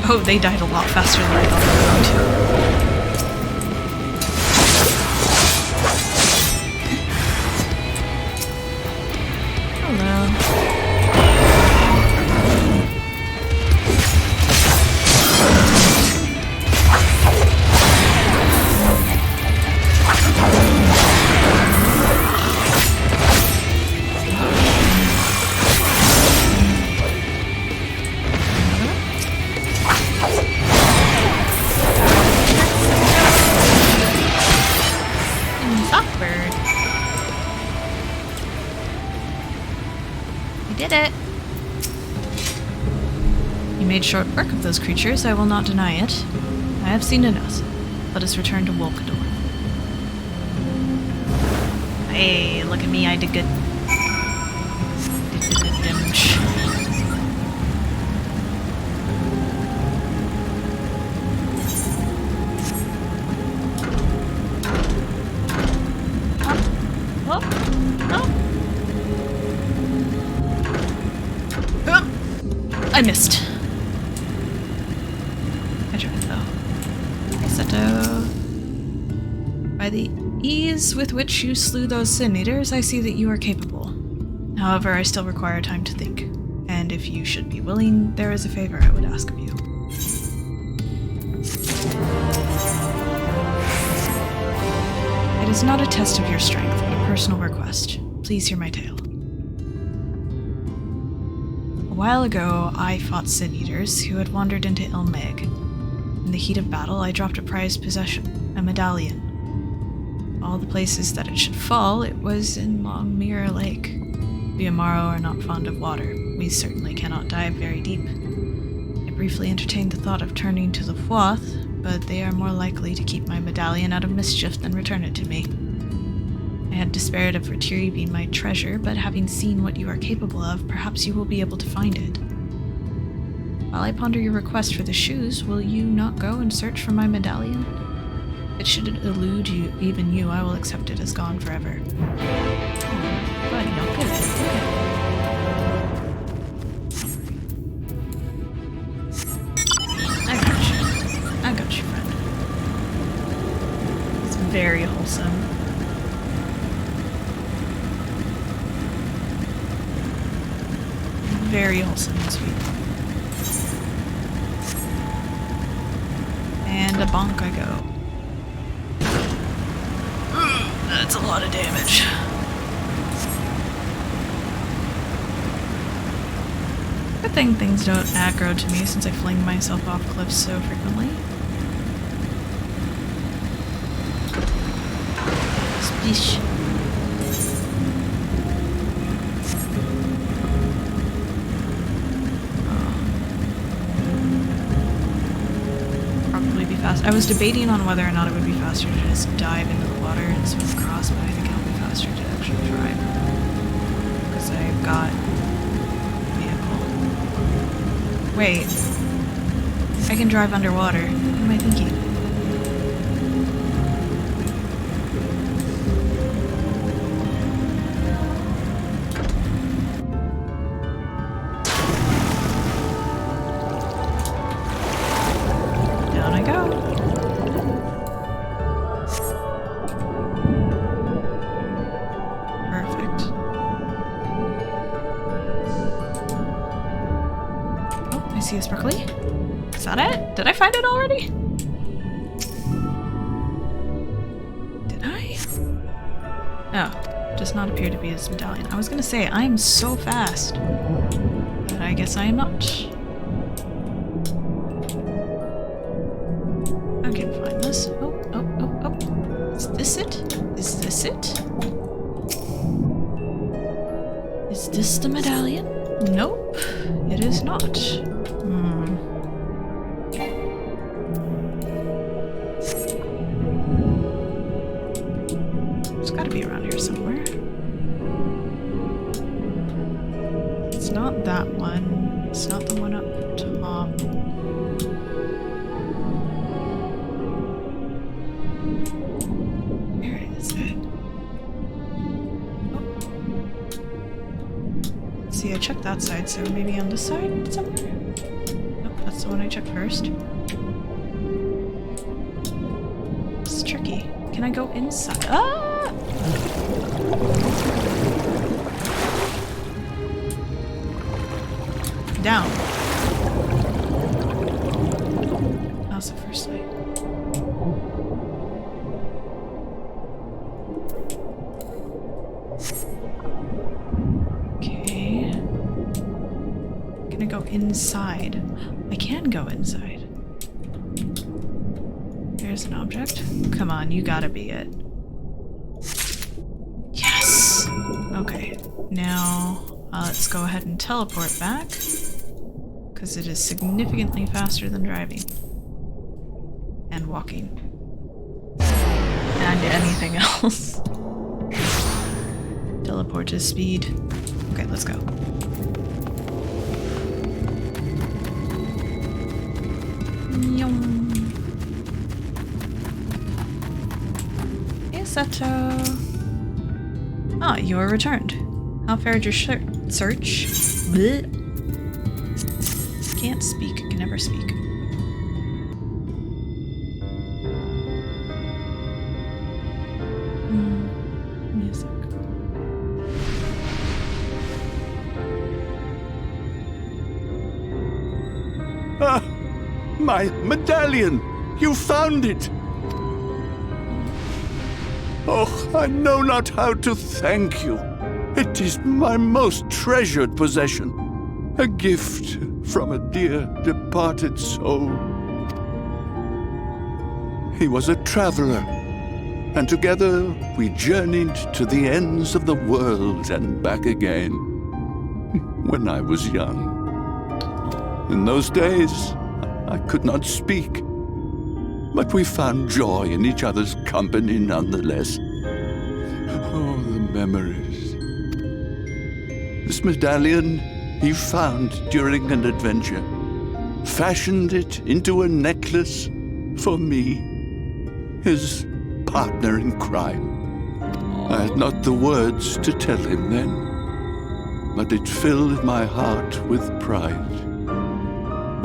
Oh, they died a lot faster than I thought they were going to. Short work of those creatures, I will not deny it. I have seen enough. Let us return to Wolkador. Hey, look at me, I did good. Did good damage. Oh. I missed. By the ease with which you slew those Sin Eaters, I see that you are capable. However, I still require time to think, and if you should be willing, there is a favor I would ask of you. It is not a test of your strength, but a personal request. Please hear my tale. A while ago, I fought Sin Eaters who had wandered into Ilmeg. In the heat of battle, I dropped a prized possession, a medallion. All the places that it should fall, it was in Long Mirror Lake. We Amaro are not fond of water. We certainly cannot dive very deep. I briefly entertained the thought of turning to the Fwath, but they are more likely to keep my medallion out of mischief than return it to me. I had despaired of Retiri being my treasure, but having seen what you are capable of, perhaps you will be able to find it. While I ponder your request for the shoes, will you not go and search for my medallion? If it should elude you, even you, I will accept it as gone forever. Buddy, I'll get it. I got you, friend. It's very wholesome. Very wholesome and sweet. And a bonk I go. That's a lot of damage. Good thing things don't aggro to me since I fling myself off cliffs so frequently. Splish. Probably be fast. I was debating on whether or not it would be faster to just dive into the water and swim across, but I think it'll be faster to actually drive. Because I've got vehicle. Wait. I can drive underwater. What am I thinking? find it already? Did I? Oh, does not appear to be his medallion. I was gonna say, I am so fast. But I guess I am not. I can find this. Oh. Is this it? Is this it? Is this the medallion? Nope, it is not. It's gotta be around here somewhere. It's not that one. It's not the one up top. Where is it? Oh. See, I checked that side, so maybe on this side somewhere? Nope, that's the one I checked first. It's tricky. Can I go inside? Ah! Down. That was the first light. Okay. Can I go inside? I can go inside. There's an object. Come on, you gotta be it. Yes! Okay, now let's go ahead and teleport back. Because it is significantly faster than driving. And walking. And anything else. Teleport to speed. Okay, let's go. Hey, Sato. Ah, you are returned. How fared your search? Blech. Can't speak, can never speak. Music. Ah, my medallion! You found it! Oh, I know not how to thank you. It is my most treasured possession. A gift from a dear departed soul. He was a traveler, and together we journeyed to the ends of the world and back again. When I was young. In those days, I could not speak, but we found joy in each other's company nonetheless. Oh, the memories. This medallion he found during an adventure, fashioned it into a necklace for me, his partner in crime. I had not the words to tell him then, but it filled my heart with pride.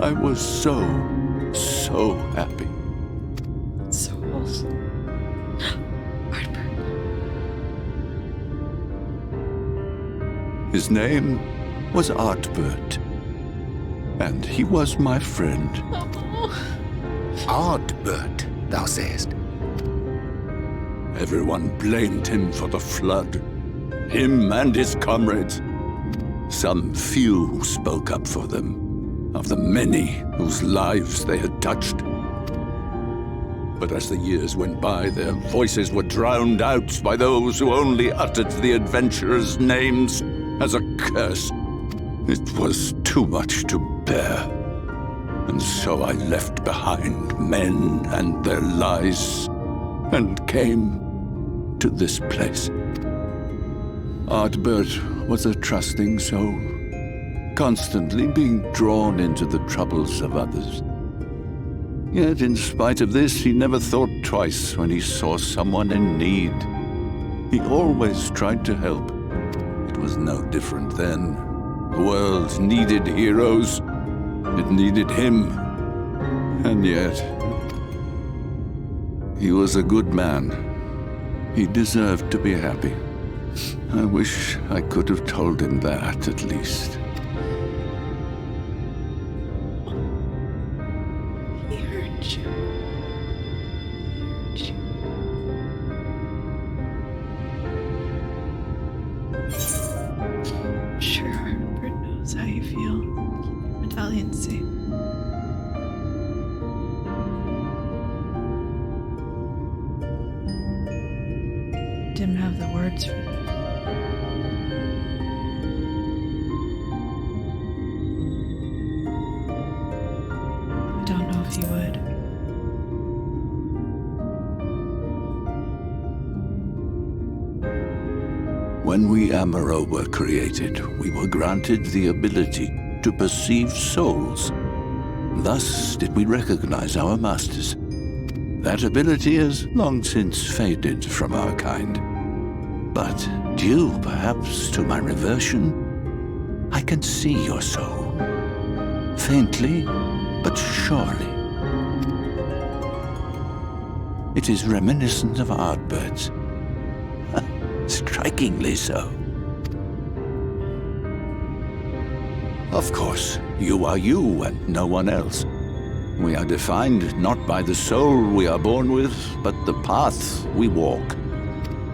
I was so happy. So awesome. Heartburn. His name was Artbert, and he was my friend. Ardbert, thou sayest? Everyone blamed him for the flood, him and his comrades. Some few spoke up for them, of the many whose lives they had touched. But as the years went by, their voices were drowned out by those who only uttered the adventurers' names as a curse. It was too much to bear, and so I left behind men and their lies, and came to this place. Ardbert was a trusting soul, constantly being drawn into the troubles of others. Yet in spite of this, he never thought twice when he saw someone in need. He always tried to help. It was no different then. The world needed heroes. It needed him. And yet, he was a good man. He deserved to be happy. I wish I could have told him that, at least. He and see. Didn't have the words for this. I don't know if you would. When we Amaro were created, we were granted the ability to perceive souls. Thus did we recognize our masters. That ability has long since faded from our kind. But due perhaps to my reversion, I can see your soul. Faintly, but surely. It is reminiscent of Ardbird's. Strikingly so. Of course, you are you and no one else. We are defined not by the soul we are born with, but the path we walk.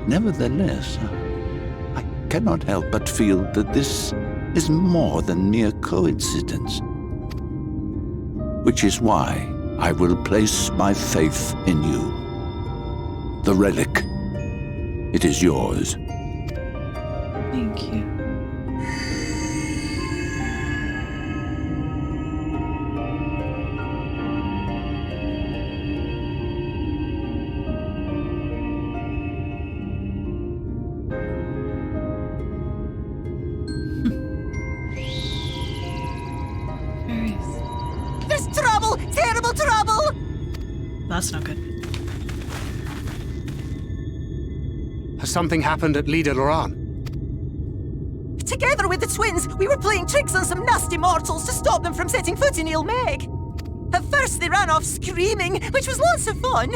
Nevertheless, I cannot help but feel that this is more than mere coincidence. Which is why I will place my faith in you. The relic. It is yours. Thank you. There's trouble! Terrible trouble! That's not good. Has something happened at Lida Loran? Together with the twins, we were playing tricks on some nasty mortals to stop them from setting foot in Ilmeg. At first they ran off screaming, which was lots of fun.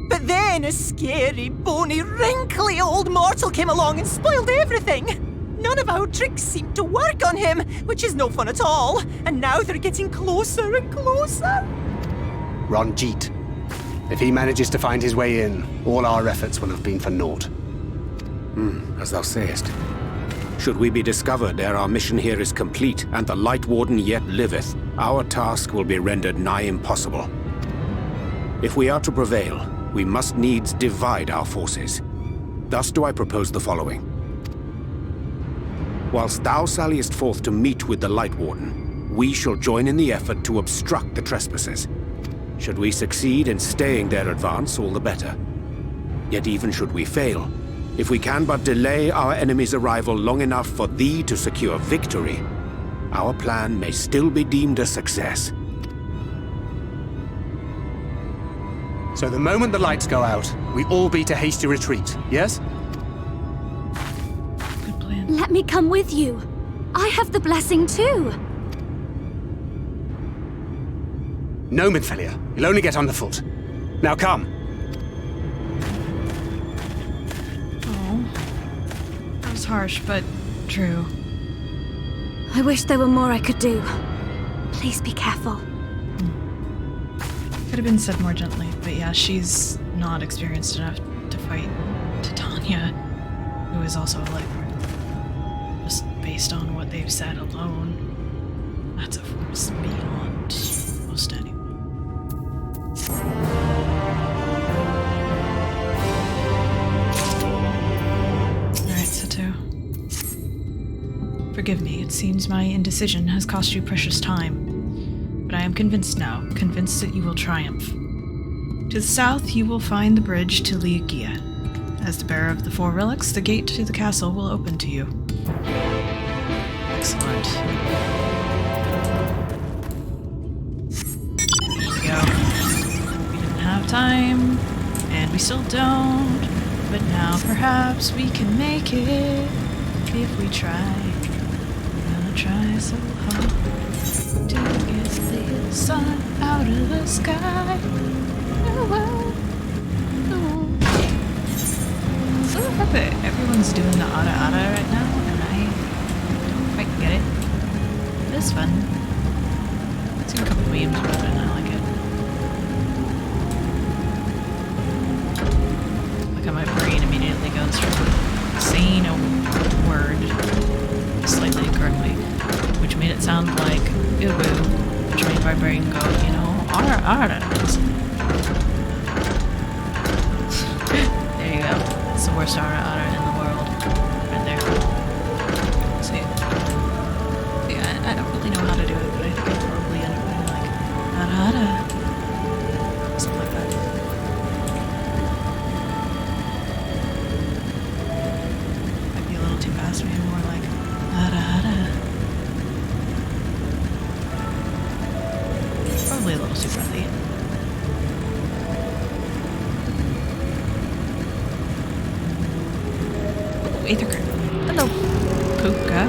But then a scary, bony, wrinkly old mortal came along and spoiled everything. None of our tricks seemed to work on him, which is no fun at all. And now they're getting closer and closer. Ranjit. If he manages to find his way in, all our efforts will have been for naught. As thou sayest. Should we be discovered ere our mission here is complete, and the Light Warden yet liveth, our task will be rendered nigh impossible. If we are to prevail, we must needs divide our forces. Thus do I propose the following. Whilst thou salliest forth to meet with the Light Warden, we shall join in the effort to obstruct the trespassers. Should we succeed in staying their advance, all the better. Yet even should we fail, if we can but delay our enemy's arrival long enough for thee to secure victory, our plan may still be deemed a success. So the moment the lights go out, we all beat a hasty retreat, yes? Good plan. Let me come with you. I have the blessing too. No, Minfilia. You'll only get underfoot. Now come. Oh. That was harsh, but true. I wish there were more I could do. Please be careful. Could have been said more gently, but yeah, she's not experienced enough to fight Titania, who is also a Lightborn. Just based on what they've said alone, that's a force beyond most anyone. Alright, Sato. Forgive me, it seems my indecision has cost you precious time. But I am convinced now, convinced that you will triumph. To the south, you will find the bridge to Liugia. As the bearer of the 4 relics, the gate to the castle will open to you. Excellent. There we go. We didn't have time, and we still don't, but now perhaps we can make it if we try. We're gonna try so hard to get the sun out of the sky. So the fact that everyone's doing the Ada right now, and I don't quite get it. It is fun. I've seen a couple memes about it, and I like it. Like how my brain immediately goes from saying a word slightly incorrectly, which made it sound like brain go, you know, Ara knows. There you go. It's the worst Ara in the world. Right there. See? Yeah, I don't really know how to do it, but I think I'll probably end up doing like Ara. Something like that. Might be a little too fast, maybe more like Ara. Probably a little too breathy. Oh, Aether Curtain. Hello, Puka.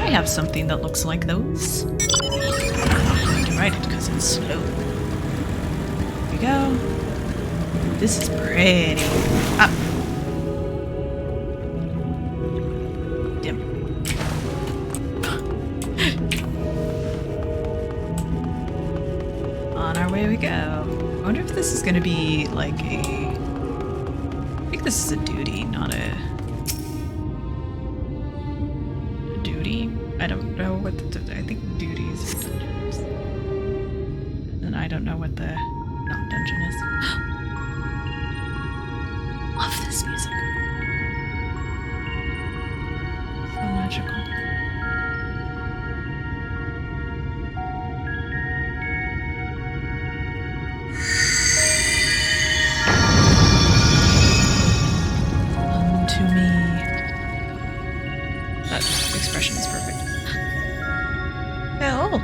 I have something that looks like those. I can write it because it's slow. Here we go. This is pretty. Ah. Dim. On our way we go. I wonder if this is going to be like a... I think this is a duty, not a duty. I don't know what the... I think duties are dungeons. And I don't know what the non-dungeon is. Love this music. So magical. Unto me. That expression is perfect. Well,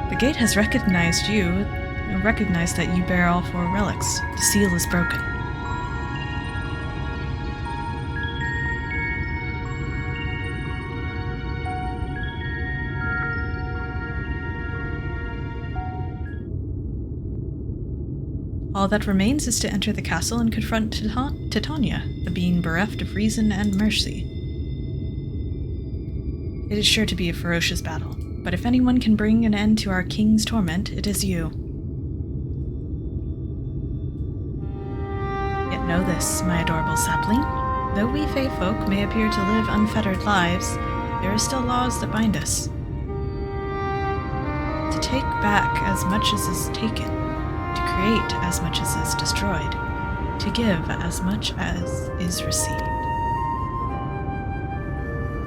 the gate has recognized you and recognized that you bear all 4 relics. The seal is broken. All that remains is to enter the castle and confront Titania, the being bereft of reason and mercy. It is sure to be a ferocious battle, but if anyone can bring an end to our king's torment, it is you. Yet know this, my adorable sapling. Though we Fae folk may appear to live unfettered lives, there are still laws that bind us. To take back as much as is taken, to create as much as is destroyed, to give as much as is received.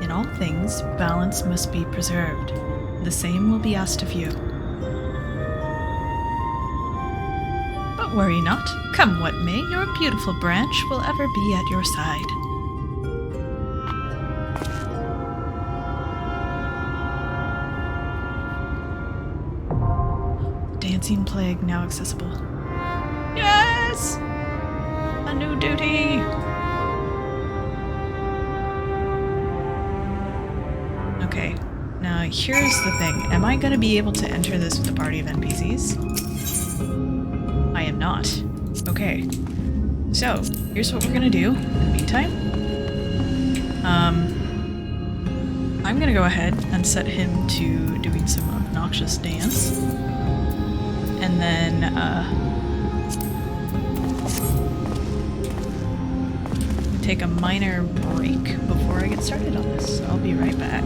In all things, balance must be preserved. The same will be asked of you. But worry not. Come what may, your beautiful branch will ever be at your side. Dancing Plague now accessible. Yes! A new duty! Okay, now here's the thing. Am I going to be able to enter this with a party of NPCs? I am not. Okay. So, here's what we're going to do in the meantime. I'm going to go ahead and set him to doing some obnoxious dance. And then, take a minor break before I get started on this. I'll be right back.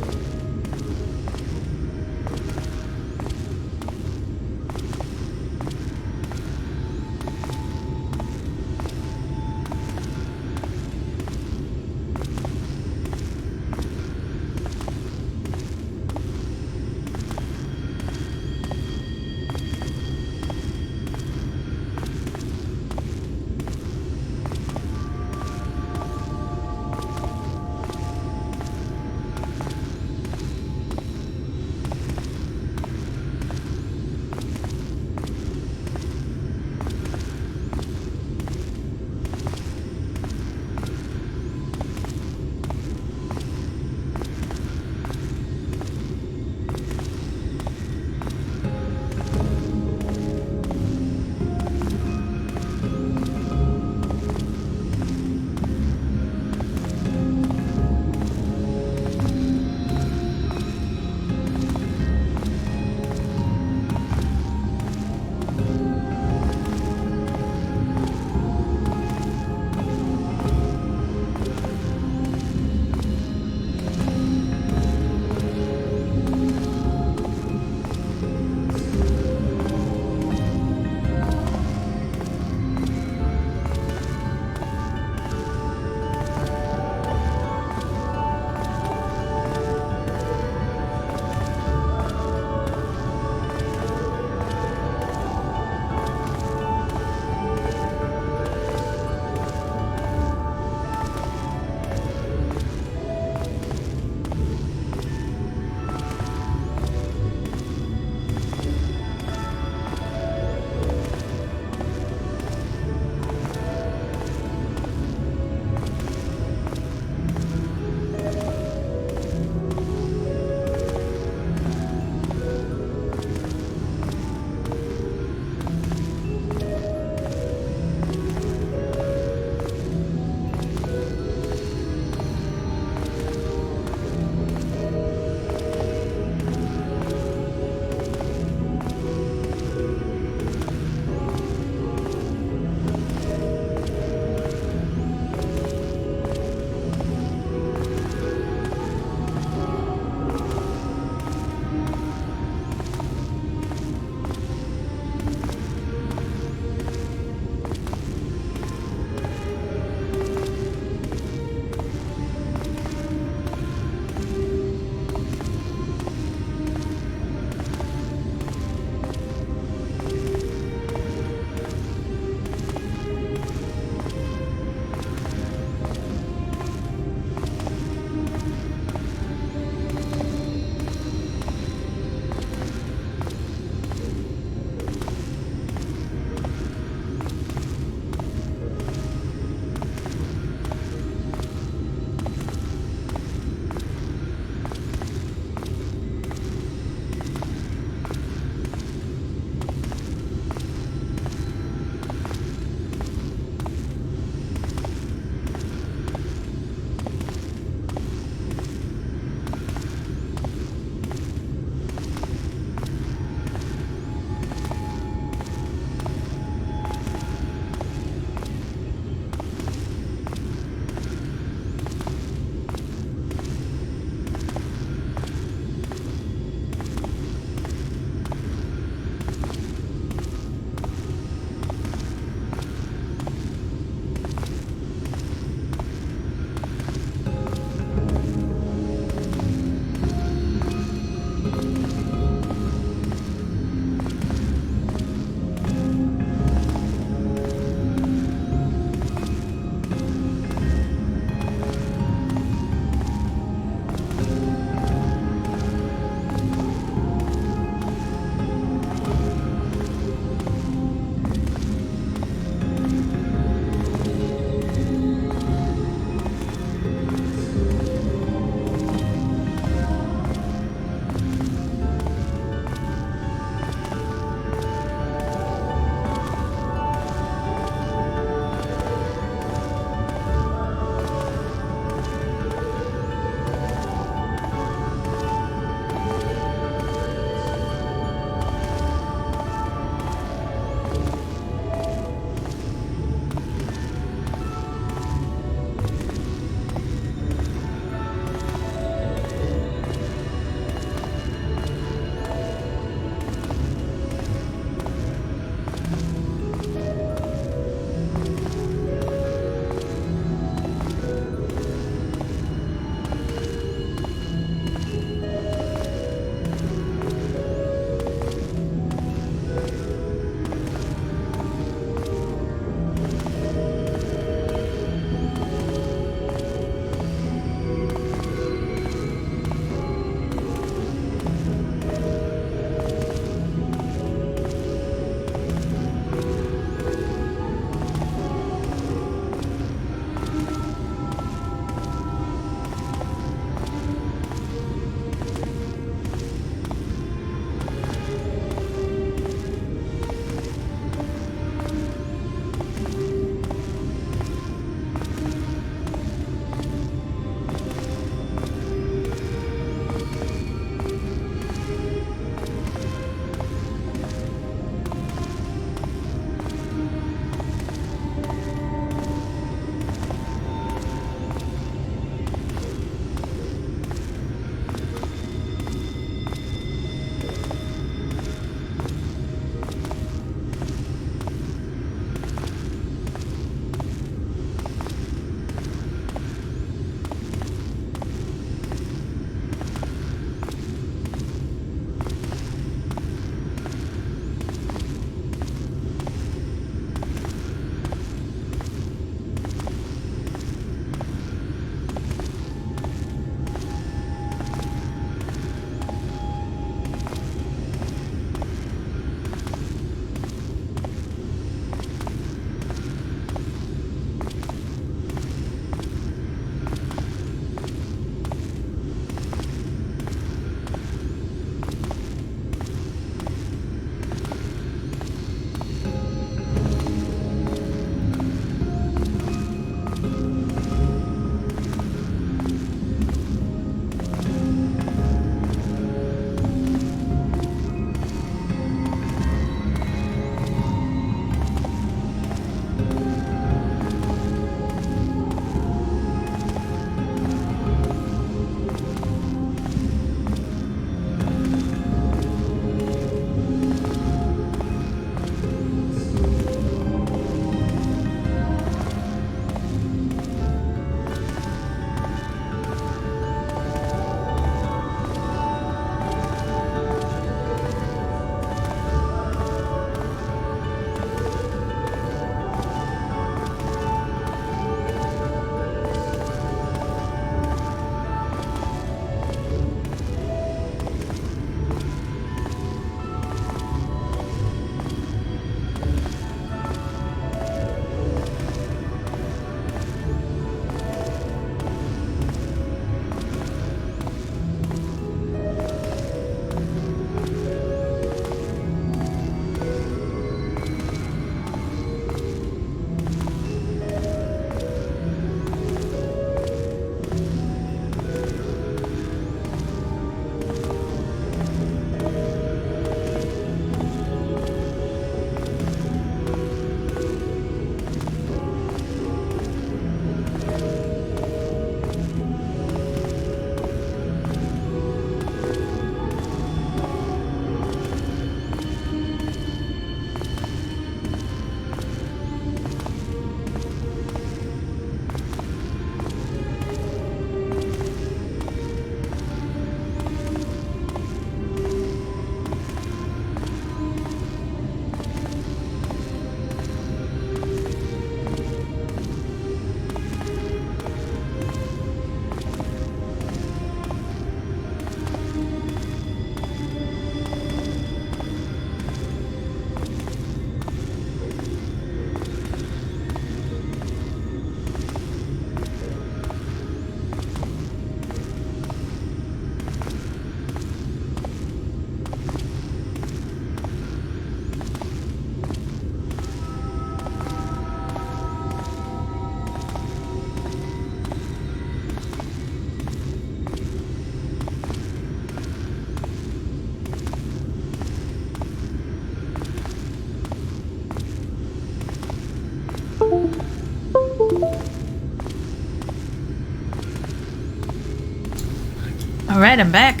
Alright, I'm back.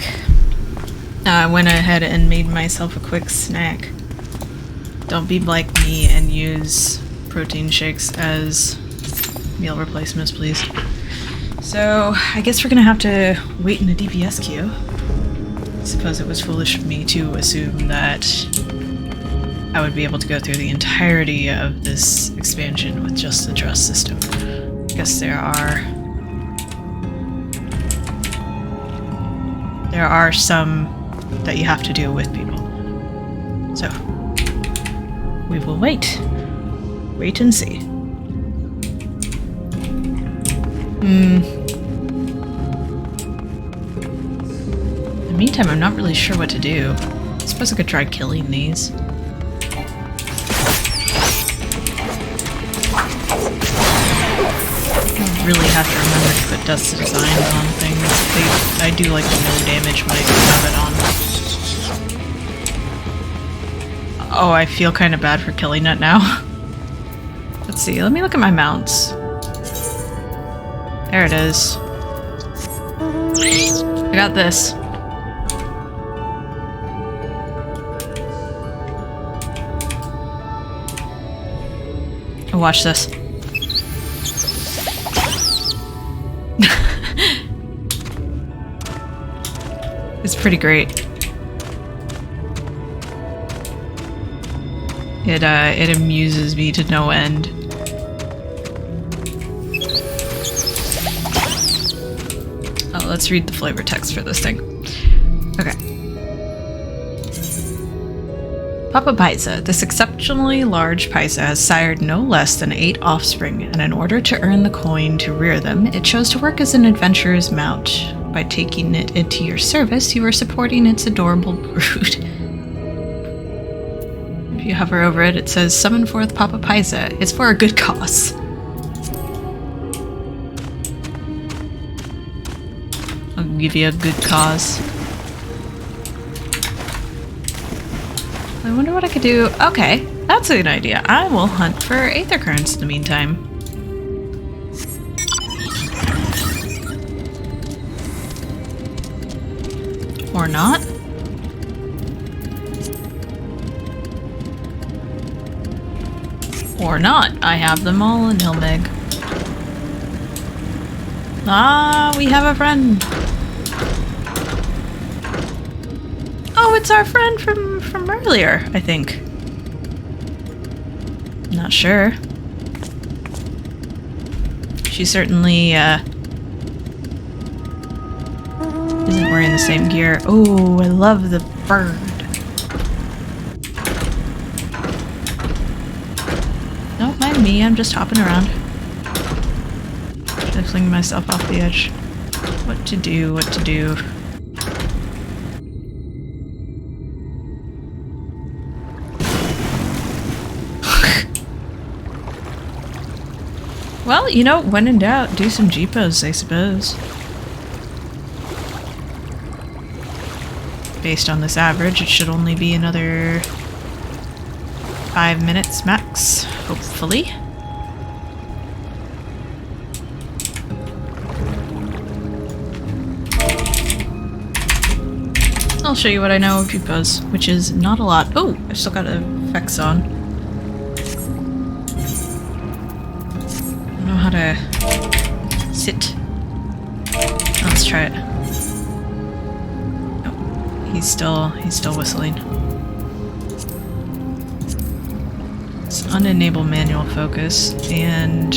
I went ahead and made myself a quick snack. Don't be like me and use protein shakes as meal replacements, please. So, I guess we're gonna have to wait in a DPS queue. I suppose it was foolish of me to assume that I would be able to go through the entirety of this expansion with just the trust system. I guess there are some that you have to do with people. So, we will wait. Wait and see. In the meantime, I'm not really sure what to do. I suppose I could try killing these. I really have to remember to put dust designs on things. I do like the no damage when I do have it on. Oh, I feel kind of bad for killing it now. Let's see, let me look at my mounts. There it is. I got this. Oh, watch this. It's pretty great. It amuses me to no end. Oh, let's read the flavor text for this thing. Okay. Papa Paisa. This exceptionally large paisa has sired no less than 8 offspring, and in order to earn the coin to rear them, it chose to work as an adventurer's mount. By taking it into your service, you are supporting its adorable brood. If you hover over it, it says, "Summon forth Papa Paisa. It's for a good cause." I'll give you a good cause. I wonder what I could do. Okay, that's a good idea. I will hunt for Aether Currents in the meantime. Or not. Or not. I have them all in Hilmeg. Ah, we have a friend. Oh, it's our friend from earlier, I think. Not sure. She certainly, isn't wearing the same gear. Oh, I love the bird. Don't mind me, I'm just hopping around. Shuffling myself off the edge. What to do, what to do. Well, you know, when in doubt, do some Jeepos, I suppose. Based on this average, it should only be another 5 minutes max, hopefully. I'll show you what I know of Jeepos, which is not a lot. Oh, I've still got effects on. I don't know how to sit. Let's try it. He's still whistling. Let's unenable manual focus and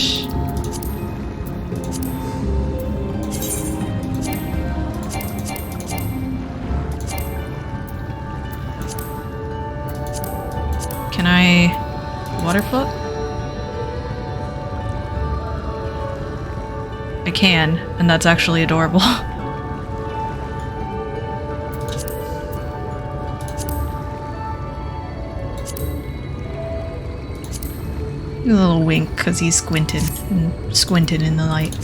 can I water float? I can, and that's actually adorable. A little wink because he's squinting in the light.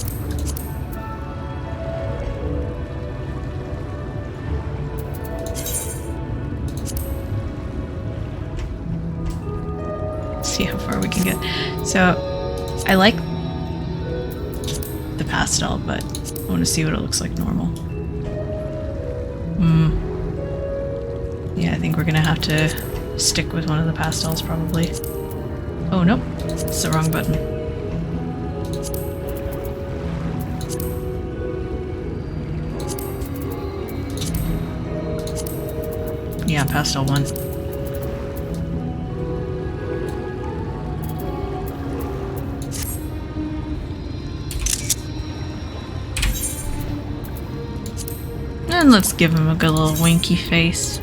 See how far we can get. So, I like the pastel, but I want to see what it looks like normal. Yeah, I think we're gonna have to stick with one of the pastels, probably. Oh, nope. It's the wrong button. Yeah, pastel 1. And let's give him a good little winky face.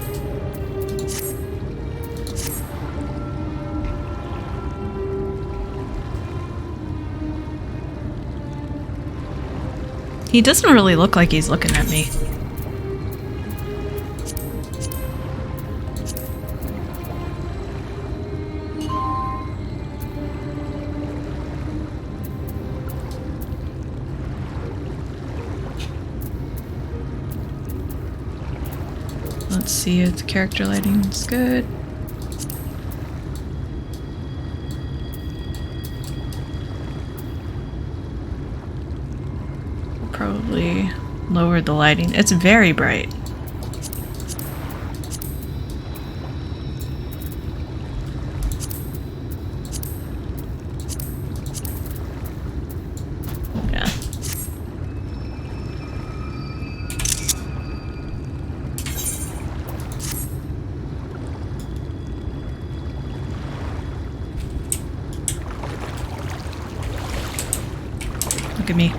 He doesn't really look like he's looking at me. Let's see if the character lighting is good. Probably lower the lighting. It's very bright. Yeah. Look at me.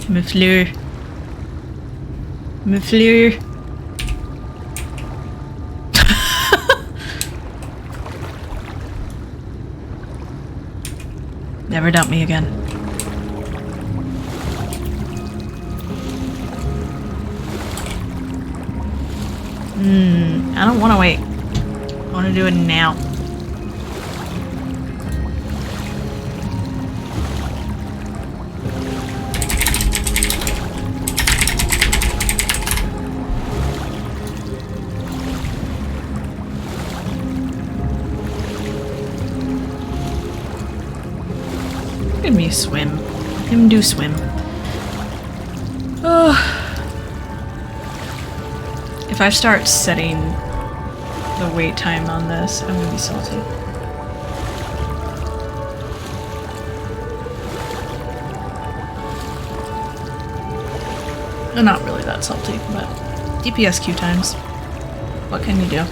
Me fleur. Me fleur. Never doubt me again. I don't want to wait. I want to do it now. Let me swim. Him do swim. Oh. If I start setting the wait time on this, I'm gonna be salty. Well, not really that salty, but DPS queue times. What can you do?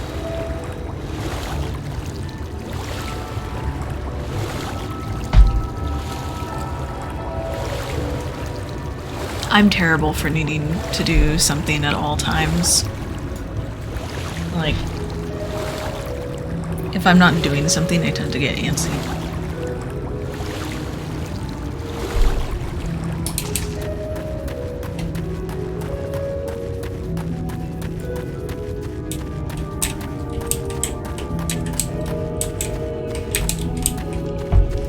I'm terrible for needing to do something at all times. Like, if I'm not doing something, I tend to get antsy.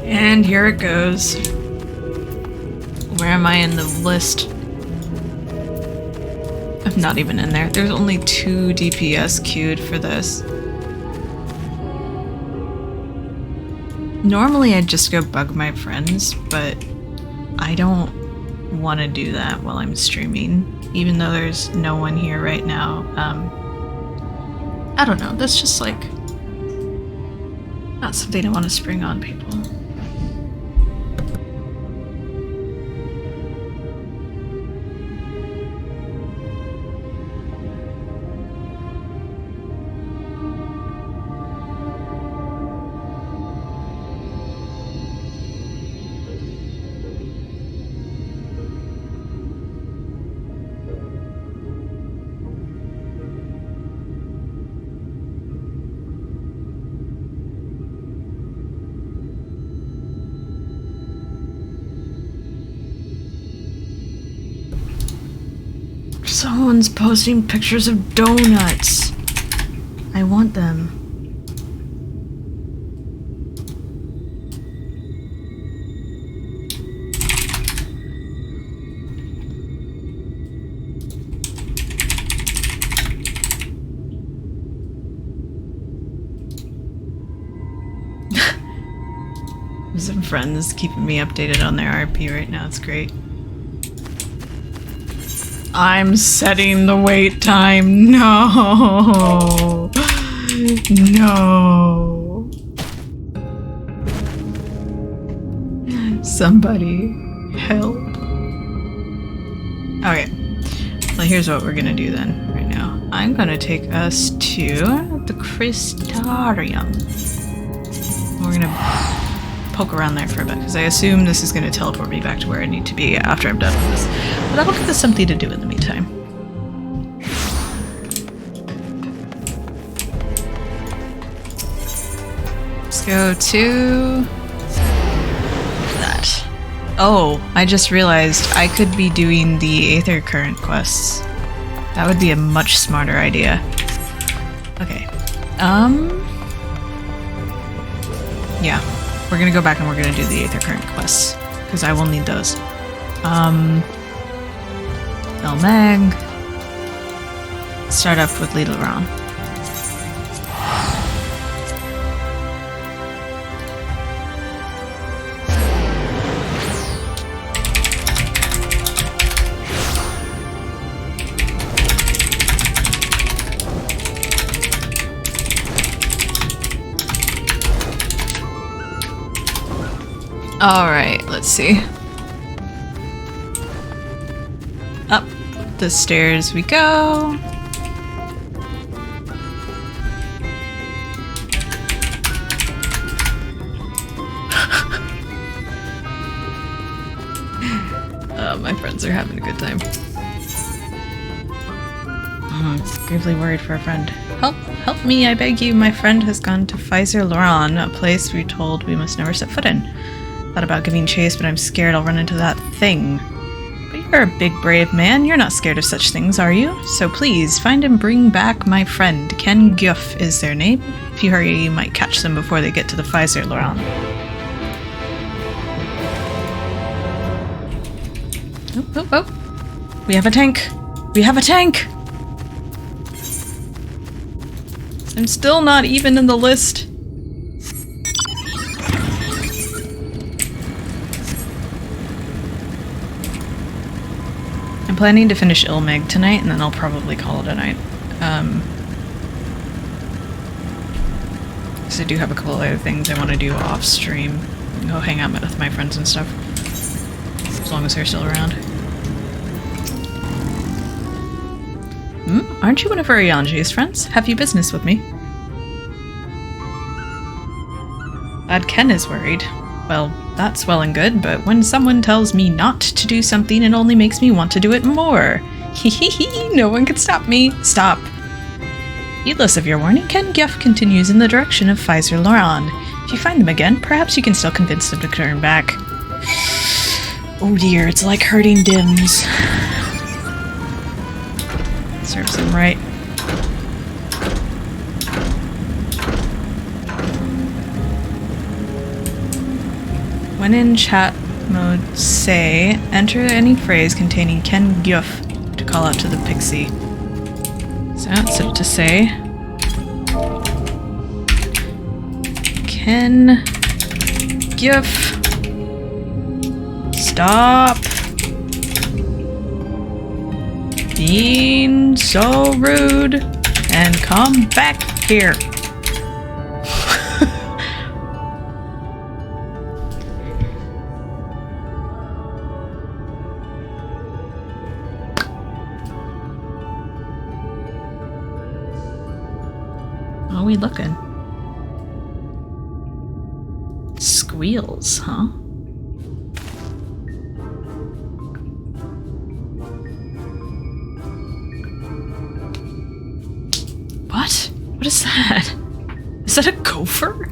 And here it goes. Where am I in the list? I'm not even in there. There's only 2 DPS queued for this. Normally I'd just go bug my friends, but I don't want to do that while I'm streaming, even though there's no one here right now. I don't know, that's just like not something I want to spring on people. Someone's posting pictures of donuts. I want them. Some friends keeping me updated on their RP right now. It's great. I'm setting the wait time. No. No. Somebody help. Okay. Well, here's what we're gonna do then, right now. I'm gonna take us to the Crystarium. We're gonna poke around there for a bit, because I assume this is gonna teleport me back to where I need to be after I'm done with this. But that'll give us something to do in the meantime. Let's go to that. Oh, I just realized I could be doing the Aether Current quests. That would be a much smarter idea. Okay. Yeah. We're gonna go back and we're gonna do the Aether Current quests, because I will need those. Elmeg. Start off with Little Ron. Alright, let's see. Up the stairs we go. My friends are having a good time. Gravely worried for a friend. Help me, I beg you. My friend has gone to Pfizer Loran, a place we're told we must never set foot in. Thought about giving chase, but I'm scared I'll run into that thing. But you're a big, brave man. You're not scared of such things, are you? So please, find and bring back my friend. Ken Guff is their name. If you hurry, you might catch them before they get to the Pfizer Loran. Oh. We have a tank. We have a tank! I'm still not even in the list. I'm planning to finish Ilmeg tonight, and then I'll probably call it a night. Because I do have a couple other things I want to do off stream. Go hang out with my friends and stuff. As long as they're still around. Aren't you one of Arianji's friends? Have you business with me? Lad Ken is worried. Well, that's well and good, but when someone tells me not to do something, it only makes me want to do it more. Hehehe, no one can stop me. Stop. Heedless of your warning, Ken Guff continues in the direction of Pfizer Loran. If you find them again, perhaps you can still convince them to turn back. Oh dear, it's like hurting Dhims. Serves them right. When in chat mode, say, enter any phrase containing Ken Guff to call out to the pixie. So that's it to say. Ken Guff. Stop being so rude and come back here. How are we looking? Squeals, huh? What? What is that? Is that a gopher?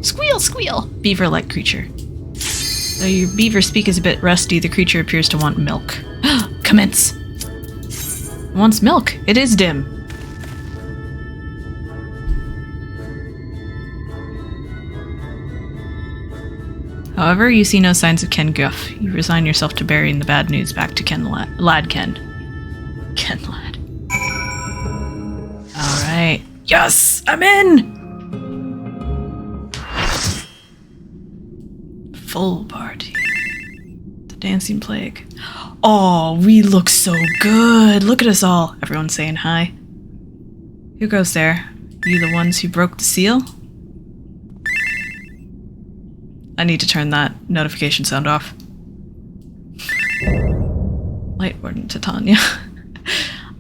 Squeal, squeal! Beaver-like creature. Though your beaver speak is a bit rusty, the creature appears to want milk. Commence! Wants milk. It is Dim. However, you see no signs of Ken Guff. You resign yourself to bearing the bad news back to Lad Ken. Ken Lad. Alright. Yes! I'm in! Full party. The dancing plague. Oh, we look so good. Look at us all. Everyone's saying hi. Who goes there? You the ones who broke the seal? I need to turn that notification sound off. Light Warden Titania.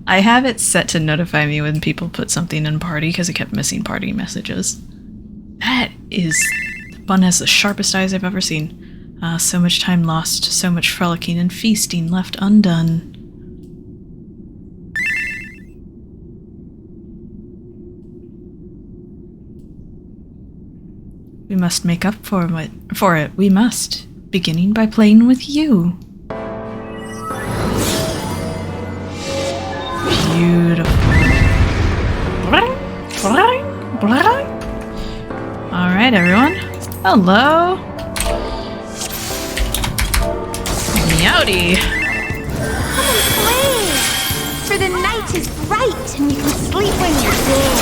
I have it set to notify me when people put something in party because it kept missing party messages. That is... One has the sharpest eyes I've ever seen. So much time lost, so much frolicking and feasting left undone. We must make up for it. We must, beginning by playing with you. Beautiful. Alright, everyone. Hello. Meowdy. Come and play! For the night is bright and you can sleep when you're dead.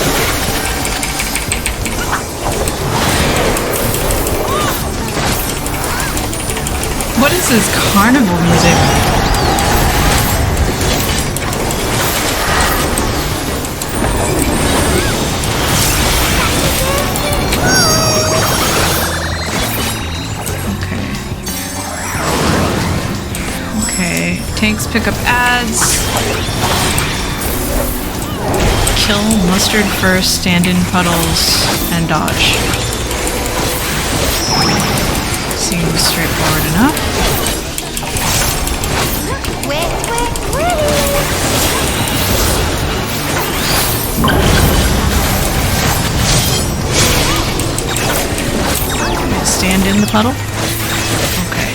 What is this carnival music? Okay, tanks pick up ads. Kill mustard first, stand in puddles, and dodge. Seems straightforward enough. Stand in the puddle? Okay.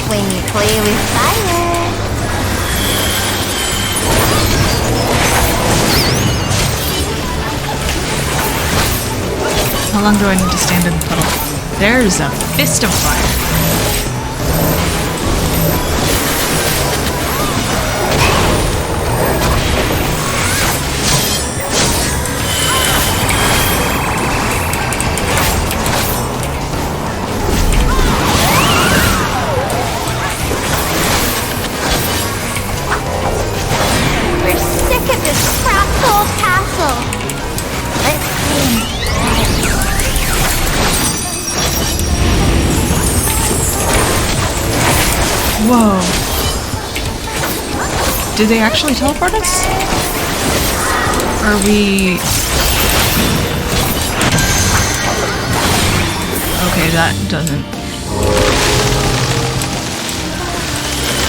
When you play with fire. How long do I need to stand in the puddle? There's a fist of fire. We're sick of this crapped old castle. Let's play. Whoa. Did they actually teleport us? Are we... Okay, that doesn't...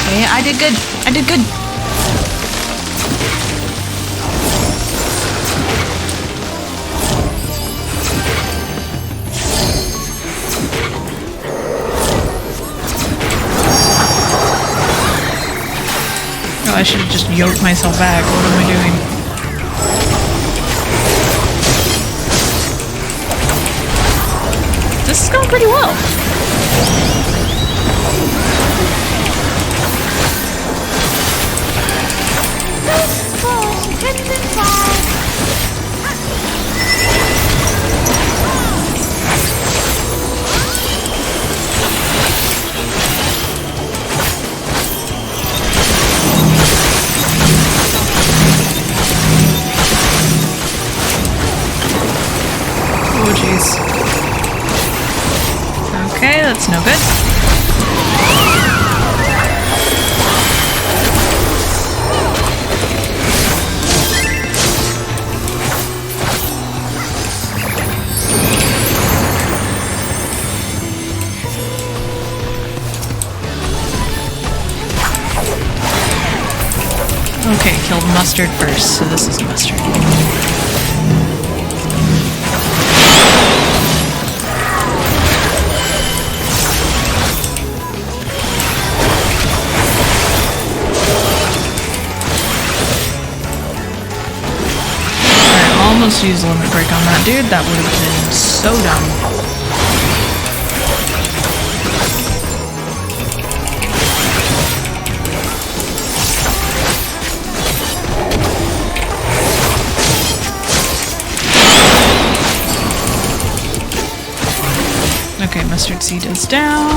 Okay, I did good. I did good. Oh, I should have just yoked myself back. What am I doing? This is going pretty well. Oh, jeez. Okay, that's no good. Okay, kill the mustard first, so this is mustard. Almost used a limit break on that dude. That would have been so dumb. mustard seed is down.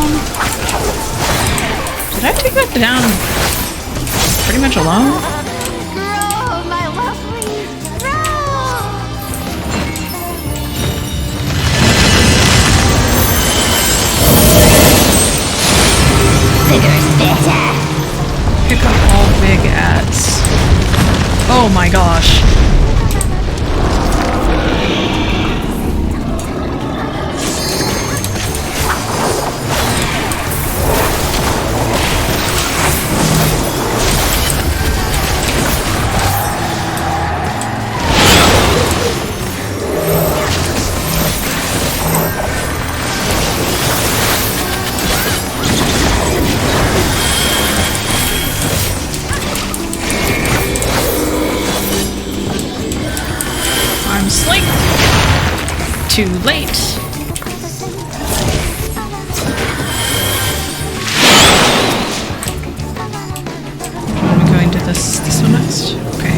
Did I take that down pretty much alone? Grow, my lovely, grow! Bigger is better. Pick up all big ads. Oh my gosh. Sleep. Too late. Are we going to this one next? Okay.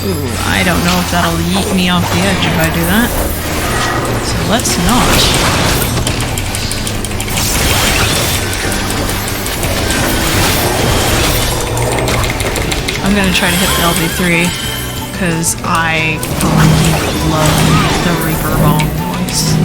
Ooh, I don't know if that'll yeet me off the edge if I do that. So let's not. I'm gonna try to hit the LV3 because I love the Reaper Bomb voice.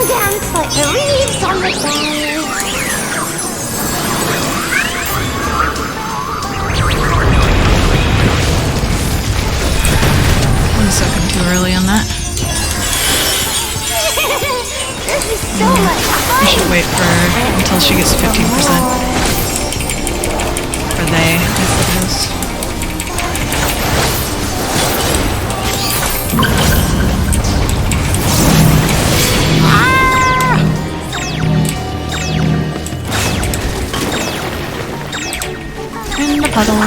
Dance like the leaves on the ground. 1 second too early on that. This is so much fun. I should wait for until she gets 15%. For they, if it is. In the puddle.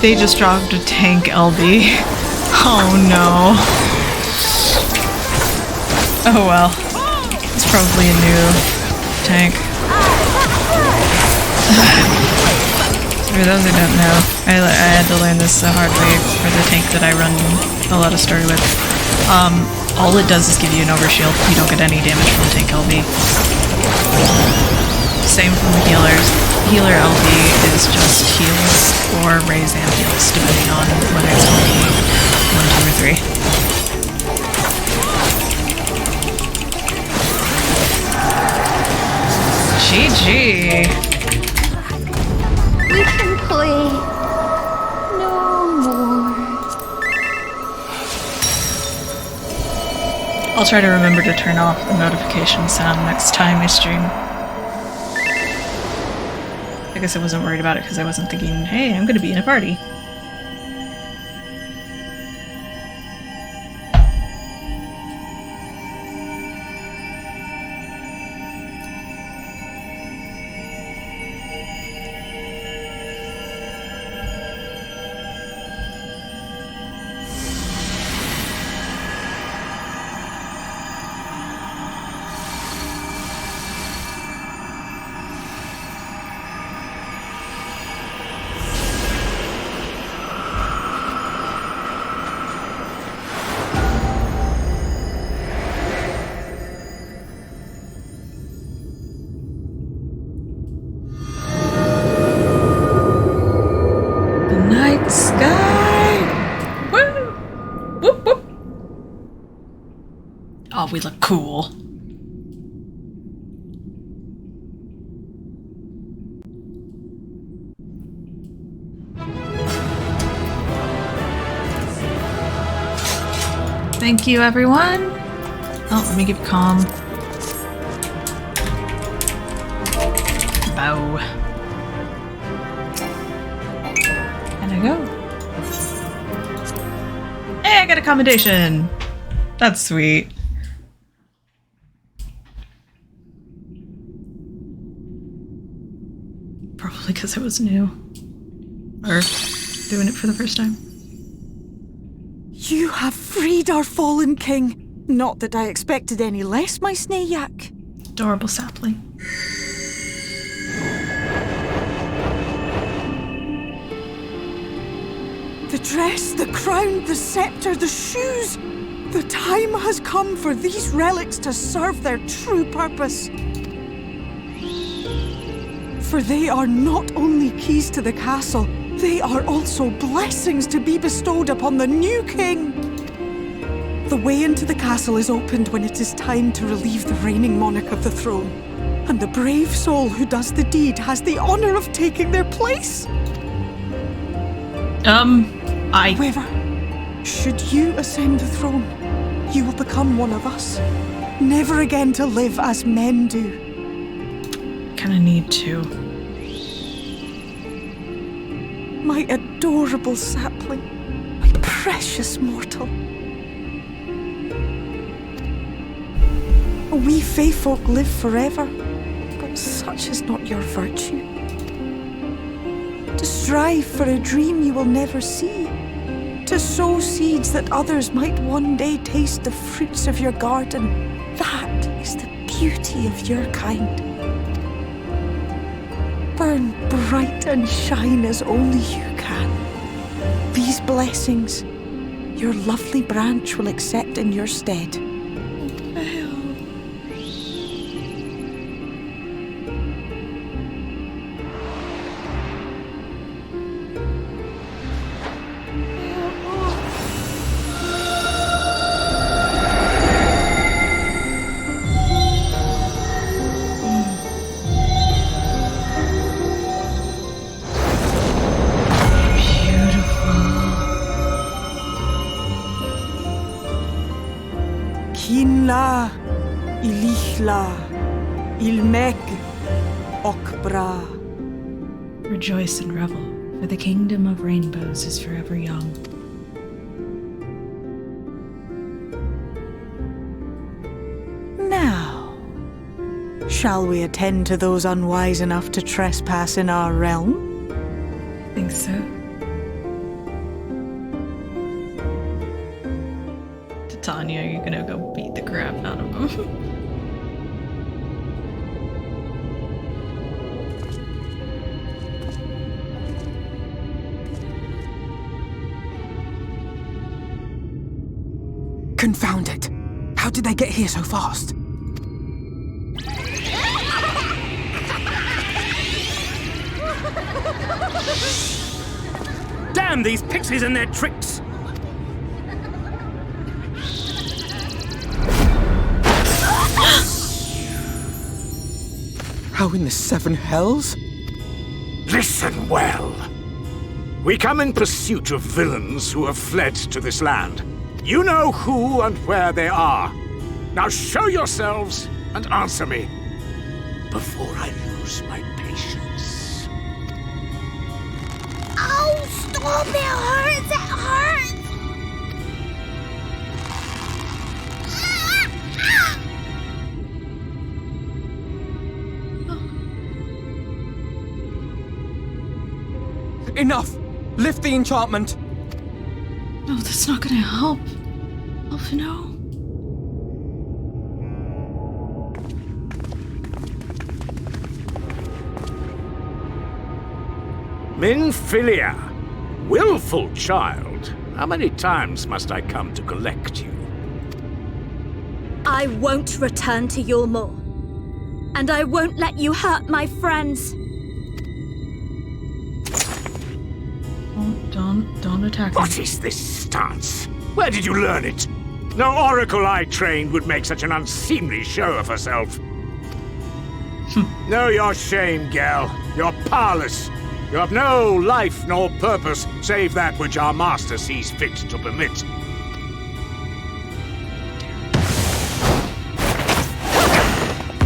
They just dropped a tank LB. Oh no. Oh well. It's probably a new tank. For those who don't know, I had to learn this the hard way for the tank that I run a lot of story with. All it does is give you an overshield. You don't get any damage from tank LB. Same from the healers. Healer LB is just heals or raise and heals, depending on whether it's LB 1, 2, or 3. GG! We can play no more. I'll try to remember to turn off the notification sound next time I stream. I guess I wasn't worried about it because I wasn't thinking, hey, I'm gonna be in a party. We look cool. Thank you, everyone. Oh, let me give calm. Bow. And I go. Hey, I got a commendation. That's sweet. Because I was new. Or doing it for the first time. You have freed our fallen king. Not that I expected any less, my Snayak. Adorable sapling. The dress, the crown, the scepter, the shoes. The time has come for these relics to serve their true purpose. For they are not only keys to the castle, they are also blessings to be bestowed upon the new king. The way into the castle is opened when it is time to relieve the reigning monarch of the throne. And the brave soul who does the deed has the honor of taking their place. However, should you ascend the throne, you will become one of us. Never again to live as men do. Kinda need to. My adorable sapling, my precious mortal. We Fae folk live forever, but such is not your virtue. To strive for a dream you will never see, to sow seeds that others might one day taste the fruits of your garden, that is the beauty of your kind. Burn bright and shine as only you can. These blessings, your lovely branch will accept in your stead. Kinla, Ilichla, Ilmek, Okbra. Rejoice and revel, for the kingdom of rainbows is forever young. Now, shall we attend to those unwise enough to trespass in our realm? I think so. Tanya, you're gonna go beat the crap out of him. Confound it! How did they get here so fast? Damn these pixies and their tricks! How in the seven hells? Listen well. We come in pursuit of villains who have fled to this land. You know who and where they are. Now show yourselves and answer me before I lose my patience. Oh, stop! It hurts! It hurts! Enough! Lift the enchantment! No, that's not gonna help. Elfino. Minfilia, willful child. How many times must I come to collect you? I won't return to Yulmore. And I won't let you hurt my friends. Don't attack me. What is this stance? Where did you learn it? No oracle I trained would make such an unseemly show of herself. Know your shame, gal. You're powerless. You have no life nor purpose, save that which our master sees fit to permit.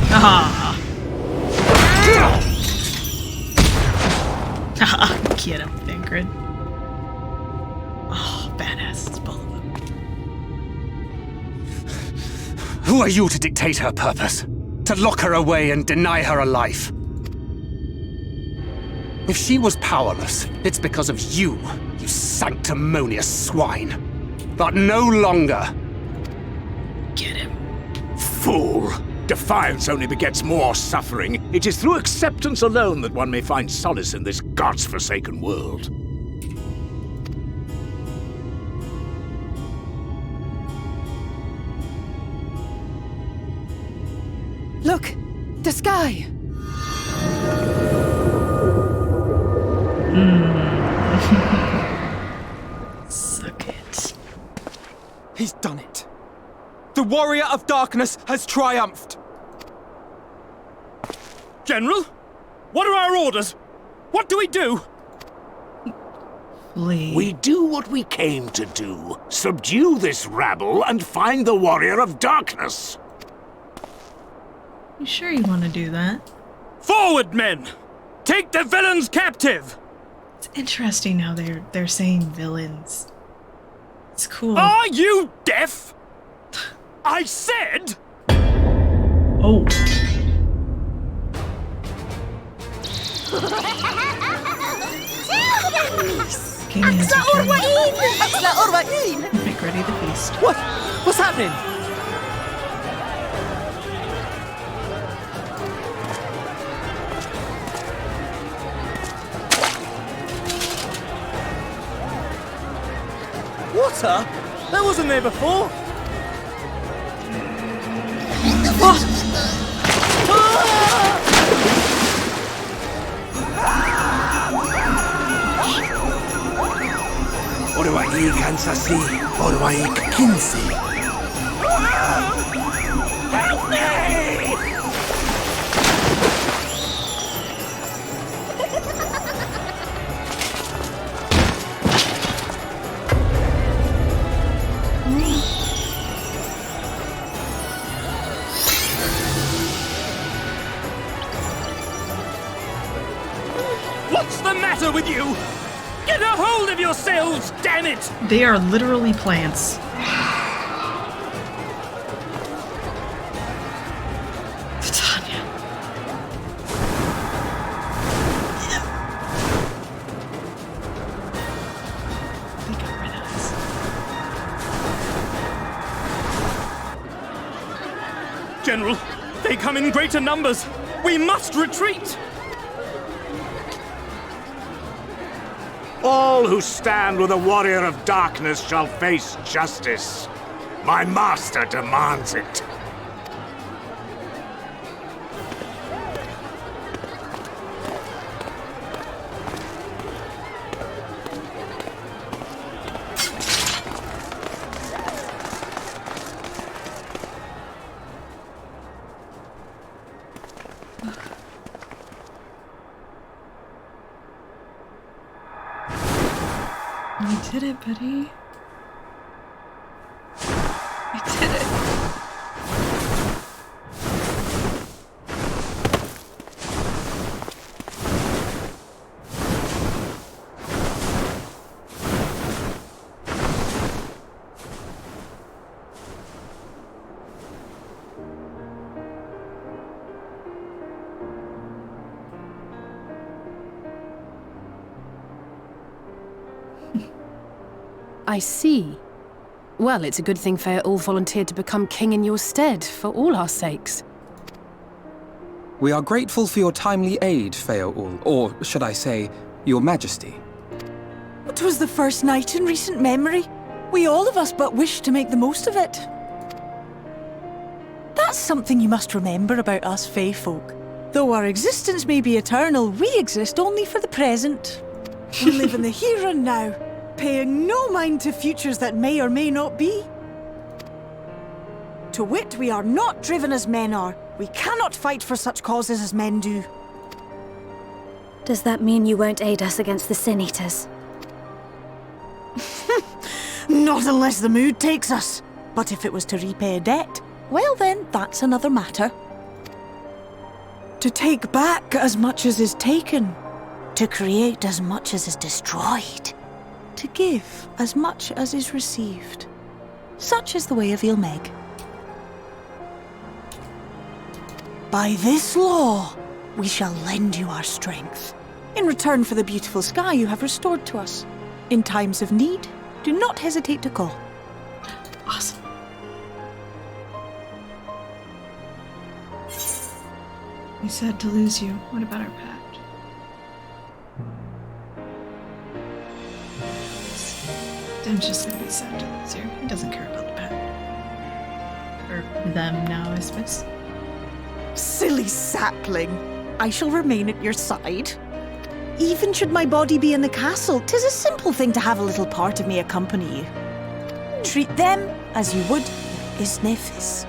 Ah! Get him, Thancred. Oh, badass. It's both of them. Who are you to dictate her purpose? To lock her away and deny her a life? If she was powerless, it's because of you, you sanctimonious swine. But no longer. Get him. Fool! Defiance only begets more suffering. It is through acceptance alone that one may find solace in this god's-forsaken world. Look! The sky! Suck it. He's done it. The warrior of darkness has triumphed. General? What are our orders? What do we do? Flee. We do what we came to do. Subdue this rabble and find the warrior of darkness. You sure you want to do that? Forward, men! Take the villains captive! It's interesting how they're saying villains. It's cool. Are you deaf? I said... Oh. Okay, man, it's your turn. Make ready to feast. What's happening? Water? That wasn't there before. What? Orwai Kansasi, Orwai Kinsi. Help me! What's the matter with you? Get a hold of yourselves, damn it! They are literally plants. Tanya. They got rid of us. General, they come in greater numbers. We must retreat. All who stand with a warrior of darkness shall face justice. My master demands it. You did it, buddy. You did it. I see. Well, it's a good thing Feaul volunteered to become king in your stead, for all our sakes. We are grateful for your timely aid, Feaul, or should I say, your majesty. It was the first night in recent memory. We all of us but wished to make the most of it. That's something you must remember about us Fae folk. Though our existence may be eternal, we exist only for the present. We live in the here and now, paying no mind to futures that may or may not be. To wit, we are not driven as men are. We cannot fight for such causes as men do. Does that mean you won't aid us against the Sin Eaters? Not unless the mood takes us. But if it was to repay a debt, well then, that's another matter. To take back as much as is taken. To create as much as is destroyed. To give as much as is received. Such is the way of Ilmeg. By this law, we shall lend you our strength, in return for the beautiful sky you have restored to us. In times of need, do not hesitate to call. Awesome. We sad to lose you. What about our pact? Dim's just gonna be sad to lose you. He doesn't care about the pact. Or them now, I suppose. Silly sapling. I shall remain at your side. Even should my body be in the castle, 'tis a simple thing to have a little part of me accompany you. Treat them as you would Isnefis.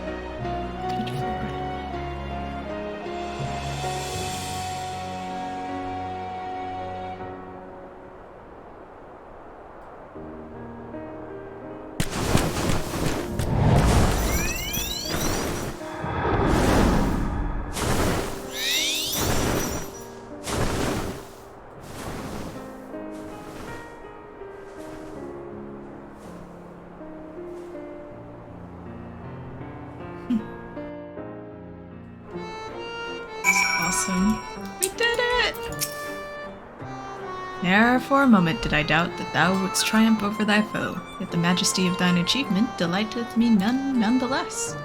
Awesome. We did it! Ne'er for a moment did I doubt that thou wouldst triumph over thy foe, yet the majesty of thine achievement delighteth me none the less.